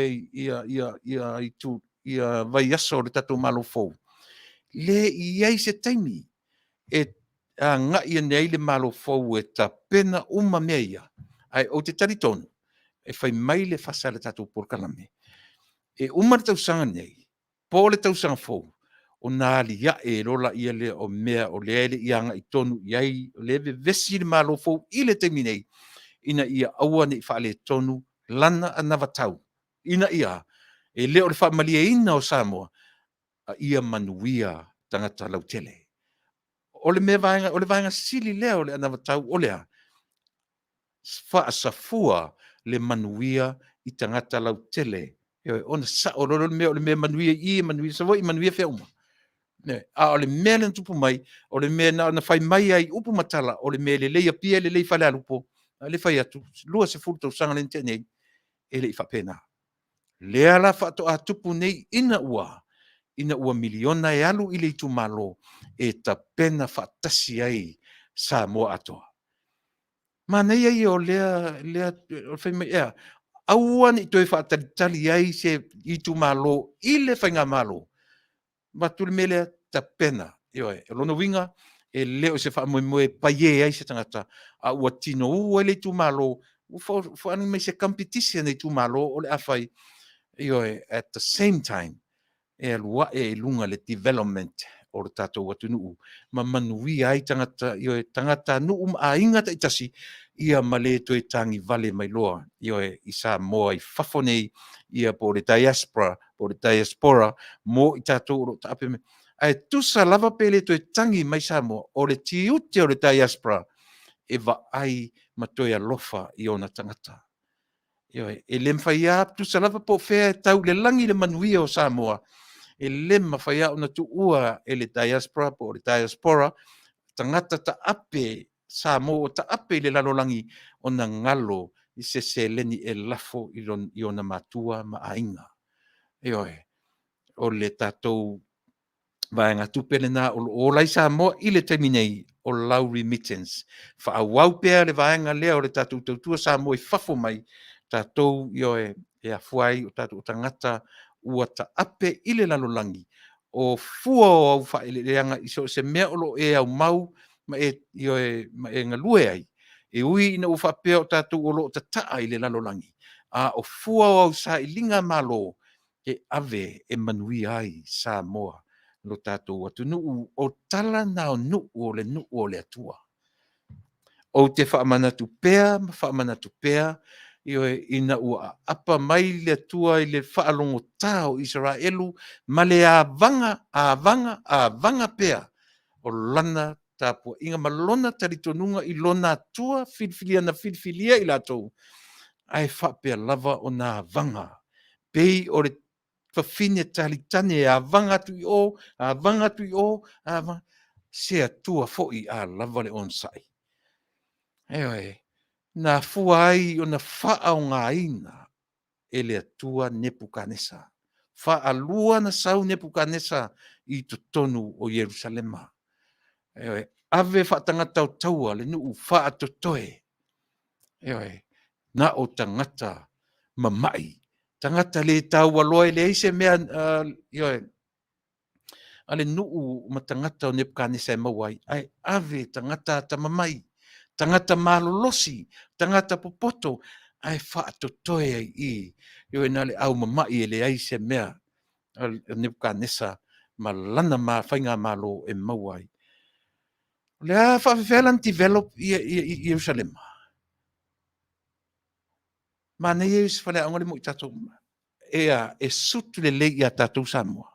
vai aso le Tatou malo fou. Le iai se taimi e nga ia nei le malo fou e ta pena uma mea ia. Ai o te taritonu e whai mai le Fasa le Tatou Polokalame. E uma le tausanga nei. Po le tausanga fou. O nā li ia e rola ia le o mea o le ele ia nga i tonu iai le vesi le malo fou i le taimi nei. Ina ia aua ni whaale tonu lana anawa tau. Ina ia e leo le whaamalia ina o Samoa a ia Manuia tangata lautele. O le mea vaenga, o le vaenga sili leo le anawa tau o lea. Faasafua le Manuia i tangata lautele. Ona sa o le mea Manuia i Manuia sa voi Manuia feuma. A o le mea le tupu mai, o le mea na whai mai ai upu matala, o le mea le leia pia le lei whale alupo, le whai atu, lua se furu tau sanga le nte nei, e le i whapena. Lea la whato a tupu nei ina ua miliona e alu i le itu malo, e ta pena whatasi ai sa moa atoa. Ma nei ai o lea, o whai mai ea, aua ni toi whatalitali ai se itu malo, i le whainga malo, ma tu le mele ta pena e lono winga e leo se fa mo paie ai se tangata a ua tino u ele tu malo fo ani me se competition e tu malo o le afai at the same time e lua e lunga le development o le Tatou Atonu ma Manuia ai tangata nu a inga ta itasi ia male to e tangi Vale mai loa i sa mo ai fafonei ia po le diaspora mo i Tatou o tape me ai tu sa lava pele to e tangi mai sa mo o le tiute o le diaspora e va ai matoe alofa i ona tangata e lem faia tu sa lava po fe tau le langi le Manuia o Samoa e lem faia ona tu ua e le diaspora po le diaspora tangata ta ape Samoa ta ape le lalolangi o na ngalo i se leni e lafo i ona matua ma ainga. O le Tatou vaenga tupele na o lai Samoa i le terminei o lau remittance. Fa awau pea le vaenga lea o le Tatou tautua Samoa i fafo mai Tatou e afuai o Tatou tangata ua ta ape i le lalolangi. O fua o au fa ele leanga i se mea olo e au mau ma e ngalue ai. E ui ina ufa peo Tatou olo ta taa i le lalolangi. A o fua o au sa i linga malo e ave e Manuia ai Samoa lo Tatou Atonu o tala na o nu o le atua. O te whaamanatu pea ina ua apa mai le atua i le whaalongo tau Israelu ma le avanga pea o lana tapua inga malona taritonunga i lona atua filfilia i latou ai whapea lava o na avanga pei o le whawhine talitane avanga tu i o se atua foi a lava le onsai na fua ai o na wha o ngā ina e le atua Nepukanesa. Whaalua na sau Nepukanesa i to tonu o Yerusalema. Ave whaatangata o taua le nuu whaatotoe. Na o tangata mamai. Tangata le tau aloe le eise mea ale nuu ma tangata o Nepukanesa e mawai. Ai ave tangata tamamai. Tangata malolosi. Tangata popoto. Ai whaatotoe ai i. Na le au mamai e le eise mea. Nebuchadnezzar ma lana ma whainga malo e mawai. Lea whawhelan develop i Jerusalem. Ma nei eus whale angole mo i tatou. E sutu le lei a tatou Samoa.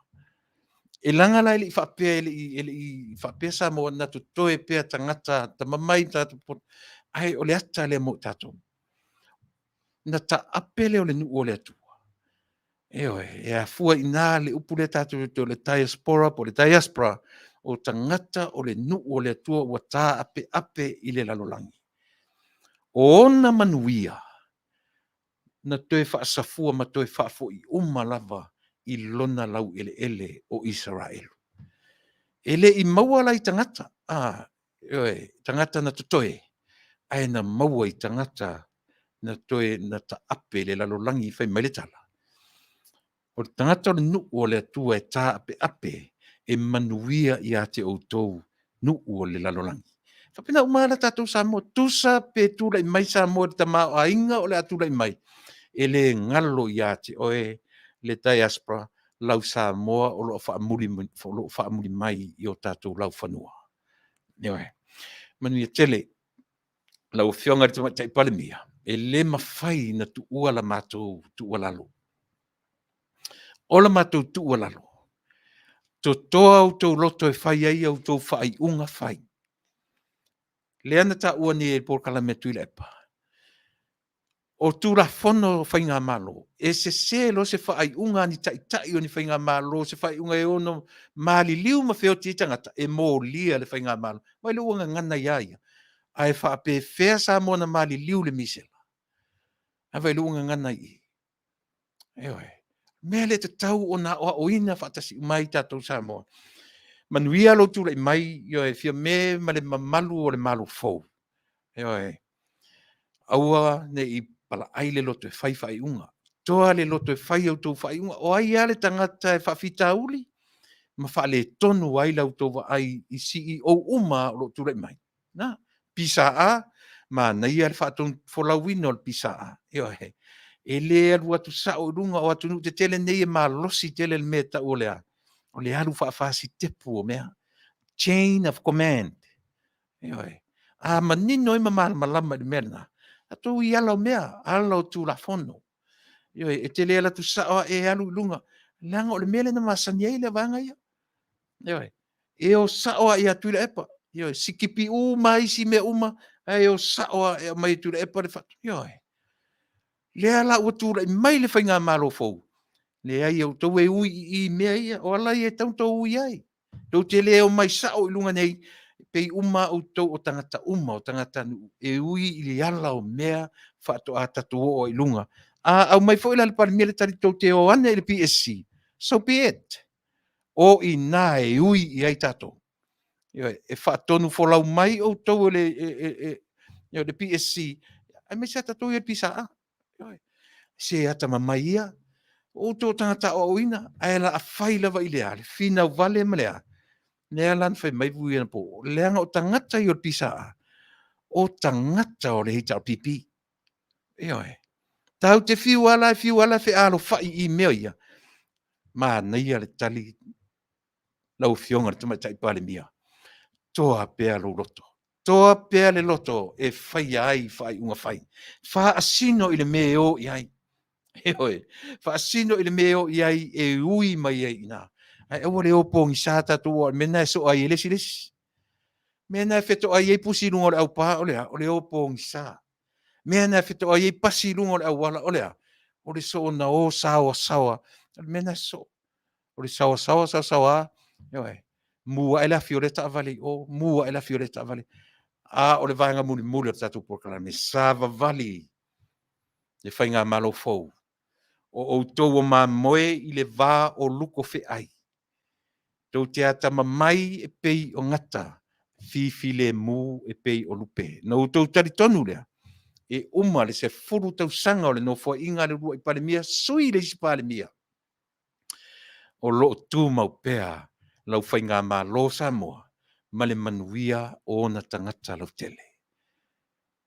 E langa lai li whapea i whapea Samoa na tu toe pea tangata ta mamai tatou pot. Ai o le ata le mo i tatou. Na ta apele o le nu o le atu. E a fua ina le upule tatou to le diaspora po le diaspora o tangata o le nu o le atua ua tā ape i le lalolangi. O ona Manuia na toe whaasafua ma toe whaafo i lava i lona lau ele o Israel. Ele i maua lai tangata. Tangata na totoe. Ai na maua i tangata na toe na ta ape le lalolangi whai mai le tala. O tangata o le nu o le atua e tā ape e Manuia i a te outou nu o le lalolangi. Whapena umala tatou Samoa, tusa pe tūla i mai Samoa le tamao a inga o le atūla i mai. E le ngalo i a te oe le diaspora lau Samoa o lo whaamuri mai i o tatou lau whanua. Manuia tele, lau whionga le Tama'ita'i palemia, e le mawhai na tu ua la mātou tu ua lalo. O la mātou tu ua lalo. To toa au tau loto e whai ai au tau whai unga whai. Leana ta ua ni e Polokalame Tuilaepa. O tūra whono whai ngā malo. Ese'ese lo se whai unga ni Tama'ita'i o ni whai ngā malo. Se whai unga e ono mali liu ma whio ti tangata. E mō lia le whai ngā malo. Wai lo unga ngana iaia. Ai whaape whea sa mona mali liu le misela. Ai wai lo unga ngana i. Mea le te tau o na o ina whaatasi mai tatou Samoa. Manuia lo tūra i mai, fia me ma le mamalu o le malu fau. Aua ne i pala ai le loto e whai unga. Toa le loto e whai au tau whai unga. O ai ale tangata e whawhitauli. Ma wha le tonu ai lau tau ai i CEO uma o lo tūra i mai. Na, pisa a, ma na ia le whaatonu wholawino le pisa a. E le alu atu sao runga o Atonu te tele nei e malosi tele le mea ta o lea. O le alu whaafasi tepu o mea. Chain of command. A manino ima malama le mea na. Ato i ala o mea, ala o tu la fono. E tele ala tu sao e alu lunga. Langa o le mele na masani ei le vanga ia. E o sao i a Tuilaepa. Sikipi uma isi me uma. E o sao e mai Tuilaepa le fatu. Lea la ua tūra i mai le whainga malo fau. Lea i au tau e ui i mea ia, o ala i e tau tau ui ai. Tau te lea o mai sao i lunga nei, pei uma au tau o tangata uma, o tangata nu, e ui i le ala o mea, whaato a tatu o i lunga. Au mai fo ila le pari mele tari tau te o ana i le PSC. So be it. O i nā e ui i ai tato. E whaatonu folau mai au tau le PSC. Ai mai sa tato i le pisa a. Se ata mamaia o to tangata o ina ai la afai lava i le ale fina vale malea ne lan fai mai vui na po leanga o tangata i o pisa o tangata o le hita pipi tau te fiu ala fe alo fai i mea ma nei ale tali lau fionga le Tama'ita'i palemia toa pea lo loto toa pea le loto e fai ai fai unga fai fa asino i le meo i ai Whaasino i le meo i ai e ui mai ai ina. Ai awa le opo ngi sāta tua, mena e so ai e lesi lesi. Mena e wheto ai e pusi lunga o le au paha o le opo ngi sā. Mena e wheto ai e pasi lunga o le au wala o le a. O le so na o sawa sawa. Mena e so. O le sawa sawa. Mua e la fioleta avali. Mua e la fioleta avali. O le vanga muli o Tatou Polokalame. Sava vali. Le whainga malo fau. o outou o mamoe i le vā o luko fe'ai. Tau te ata mamai e pei o ngata, fifi le mu e pei o lupe. Na outou tari tonu lea, e uma le se furu tau sanga o le no fo inga le rua i palemia, sui le isi palemia. O loo tū mau pea, lau whainga mā lo Samoa, ma le manuia o na tangata lau tele.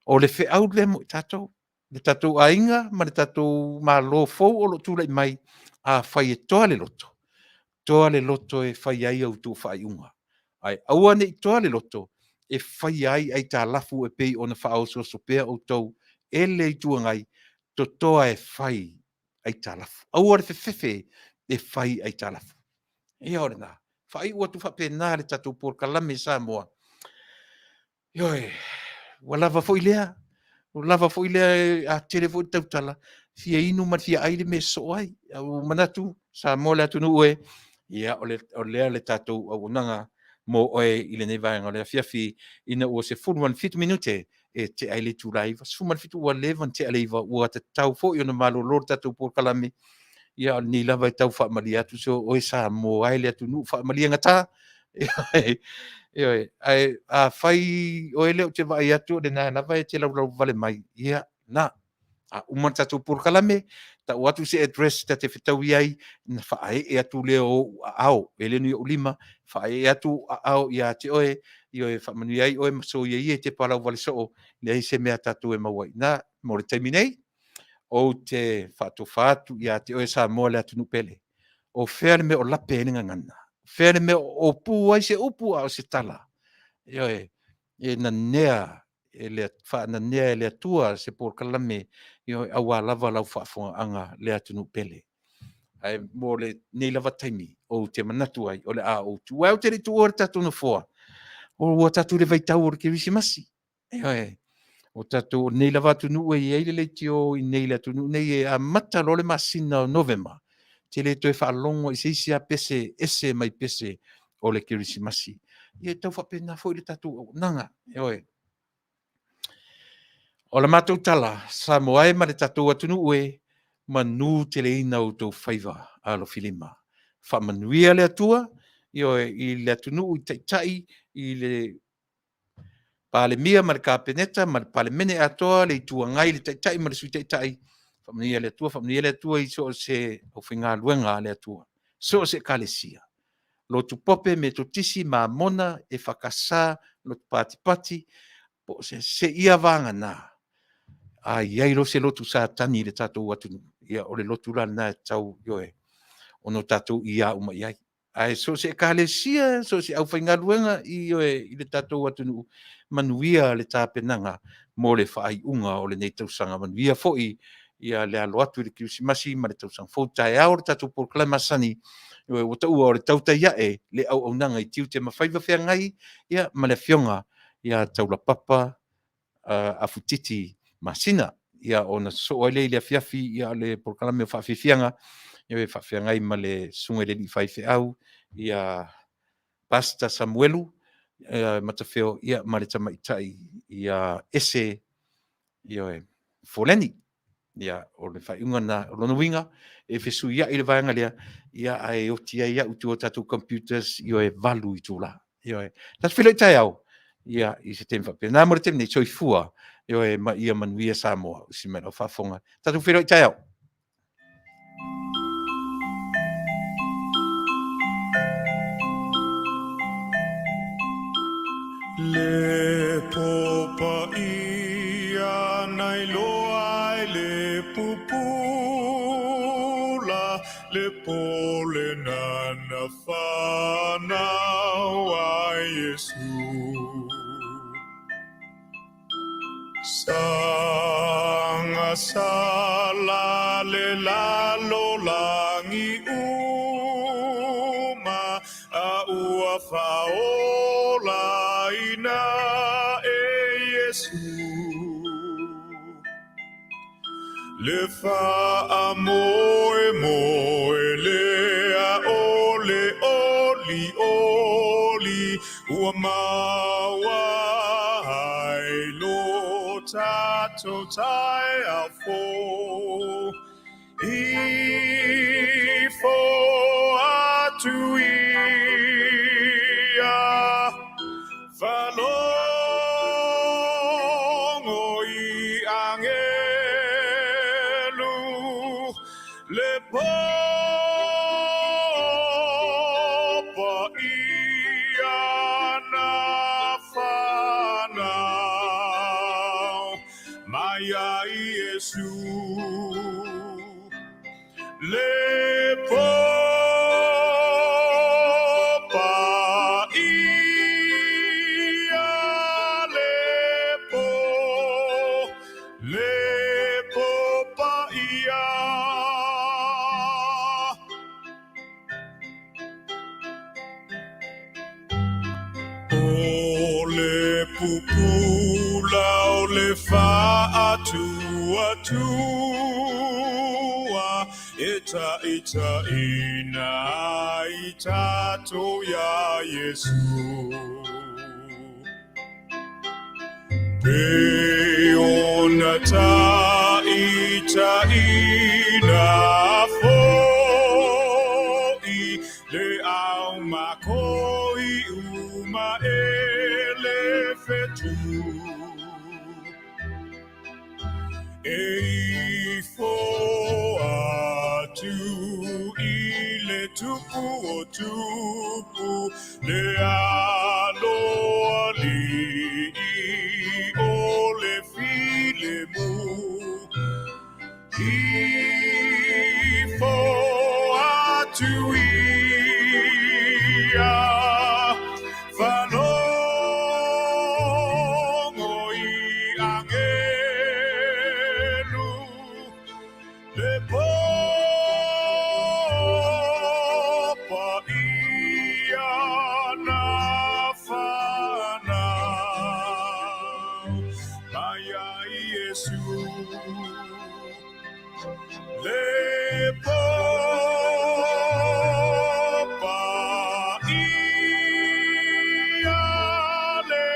O le whiau le mo tatou, le tatou ainga, ma le tatou mā lo fau o lo tūlai mai, a whai e toa le loto. Toa le loto e whai ai au tū whai unga. Ai, aua ne i toa le loto, e whai ai tā lafu e pei o na whao so pea o tau, e le i tuangai, to toa e whai ai tā lafu. Aua le whewhewe e whai ai tā lafu. E ore nā, whai ua tu whape nā le tatou Polokalame Samoa. Ioi, lava fo ilea, lava fo ilea a tere fo tautala, fia inu ma fia aile me so ai, au manatu, Samoa le Atonu e, ia o lea le tatou au nanga mo oe i le nevaenga o lea fiafi ina ua se furuan 5 minute e te aile Tuilaepa, fuman fitu ua levan te aleiva ua te tau fo i ona malo lor tatou Polokalame, ia ni lava e tau whaamali atu so oe Samoa ai le Atonu whaamali ngata, ai a fai o ele o te vai atu le na lava e te lau vale mai ia na a uma tatou Polokalame ta watu se address ta te fitau ai na fai e atu le o ao ele ni o lima fai e atu ao ia te oe io fa Manuia ai oe so ia te palau vale so le se mea tatou e mawai na mo le terminei o te fatu ia te oe Samoa le Atonu pele o fere me o lape nga ngana fere me o pu ai se upu a se tala io e na nea e le fa na nea le atua se Polokalame io awa lava lau fa anga le Atonu pele ai mo le nei lava taimi o te manatu ai o le a o tu au te tu or tatu no fo o tatu le vai tau o ke risimasi io o tatu nei lava Atonu e le tio i nei le Atonu nei e a mata lo le masina o November te le toe fa longo i seisia pese ese mai pese o le kirisimasi ia tau fa pena foi le tatu nanga oi o le matou tala Samoa ma le tatu Atonu e manu te le ina o tau faiva Alofilima fa Manuia le atua i le Atonu i Tama'ita'i i le palemia ma le kapeneta ma le palemene atoa le tuangai le Tama'ita'i ma le sui Tama'ita'i fa Manuia le atua i so se o finga luenga le atua so se kalesia lo tu pope me to tisi ma mona e fakasa lo tu pati po se ia vanga na ai ai lo se lo tu sa tani le tatou Atonu ia o le lotu la na tau yoe ono tatou ia uma ia ai so se kalesia so se au fainga luenga i le tatou Atonu Manuia le tapenanga mo le fai unga o le nei tausanga Manuia foi ia le alo atu le kirisimasi ma le tausanga foutai au le tatou Polokalame masani o tau o le tautai e le au nanga i tiu te mawhaiva whea ngai ia ma le fionga ia taulapapa a futiti masina ia ona so ele le fiafi ia le Polokalame o whaafifianga ia e whaafiangai ma le sunga le li whaife au ia Pasta Samuelu matawheo ia ma le Tama'ita'i ia ese ia foleni ia o le whaiunga na lona winga e fesu ia i le vaenga lea ia ai o tia ia utu o tatou computers ia e valu i tūla ia e tas whilo i tai au ia i se temi whape nā mora temi nei soi fua ia Manuia Samoa si mena o whafonga tatou whilo i tai au Le popa ia nai loa le pupula le pole nana whanau a Yesu. Sanga sala le lalo langi uma a ua faola ina e Yesu le fa amoe moe le a ole oli oli ua mawa ai lo tato tai a fo le popa ia na whanau mai ai Yesu le popa ia le popa ia pupula o le fa'atua ita ina i Tatou ya Yesu pe ona ina fo'i le au makoi uma ele fetu e fo atu i le tupu o tupu le aloa li o le file mu i fo atu ia whanongo i angelu le popa ia na whanau mai ai Yesu le popa ia le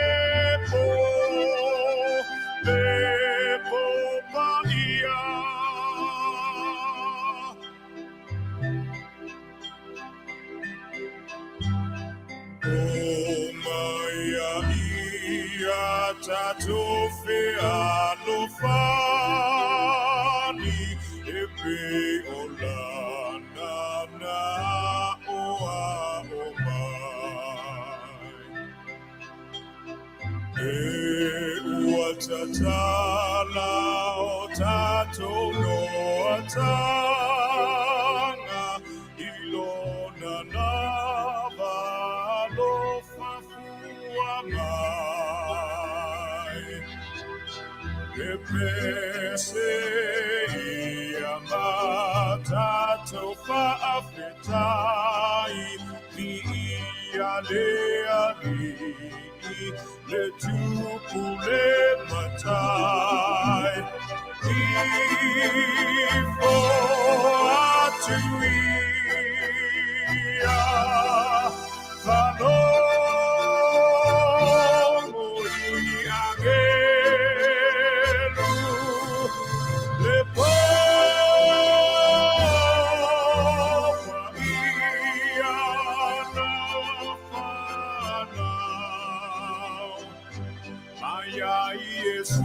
popa ia o maia ia Tatou fealofani e pe o lana na oa o mai e ua tatala o Tatou noa tanga i lona na valofafua mai e pese ia Tatou Faafetai ni ia le tupu le matai i fo atu ia whanongo i angelu le popa ia na whanau mai ai Yesu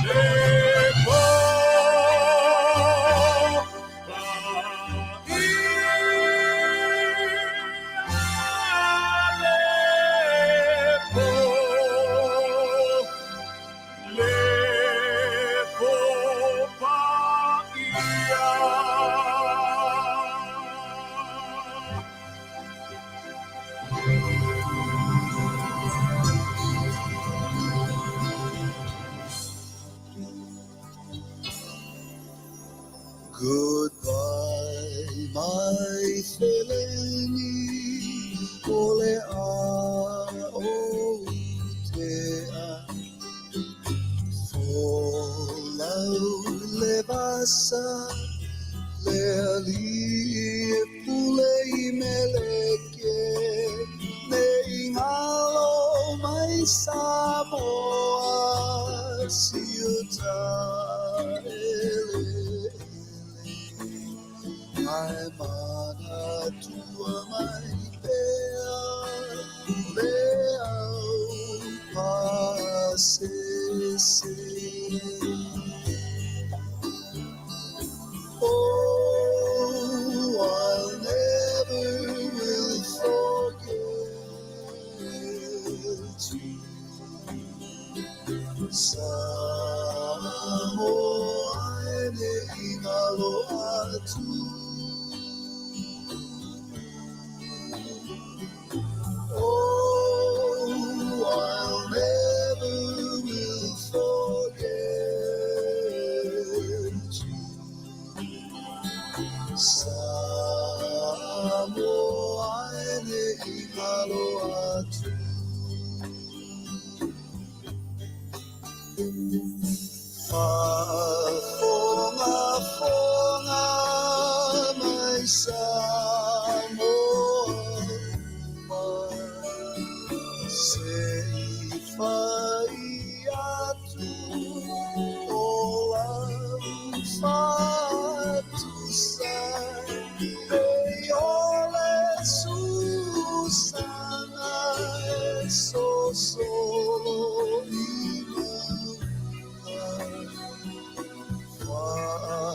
le popa Goodbye, my Feleni, ole Aotea, Folau le Vasa, le ali pulei meleke, ne ingalo mai Samoa, siuta my mana tua mai pea leau pasese Samoa ne ingalo atu. Oh, I'll never will forget you. Samoa ne ingalo atu. Fonga mai Samoa sei fai atu o au fatu sai e ole susana e so solo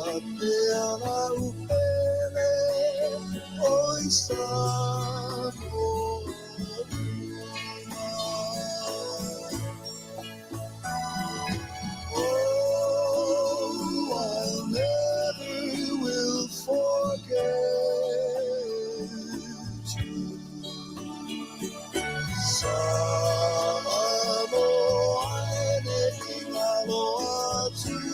Whatever upele oi Samoa. Oh, I never will forget you. Samoa ne ingalo atu.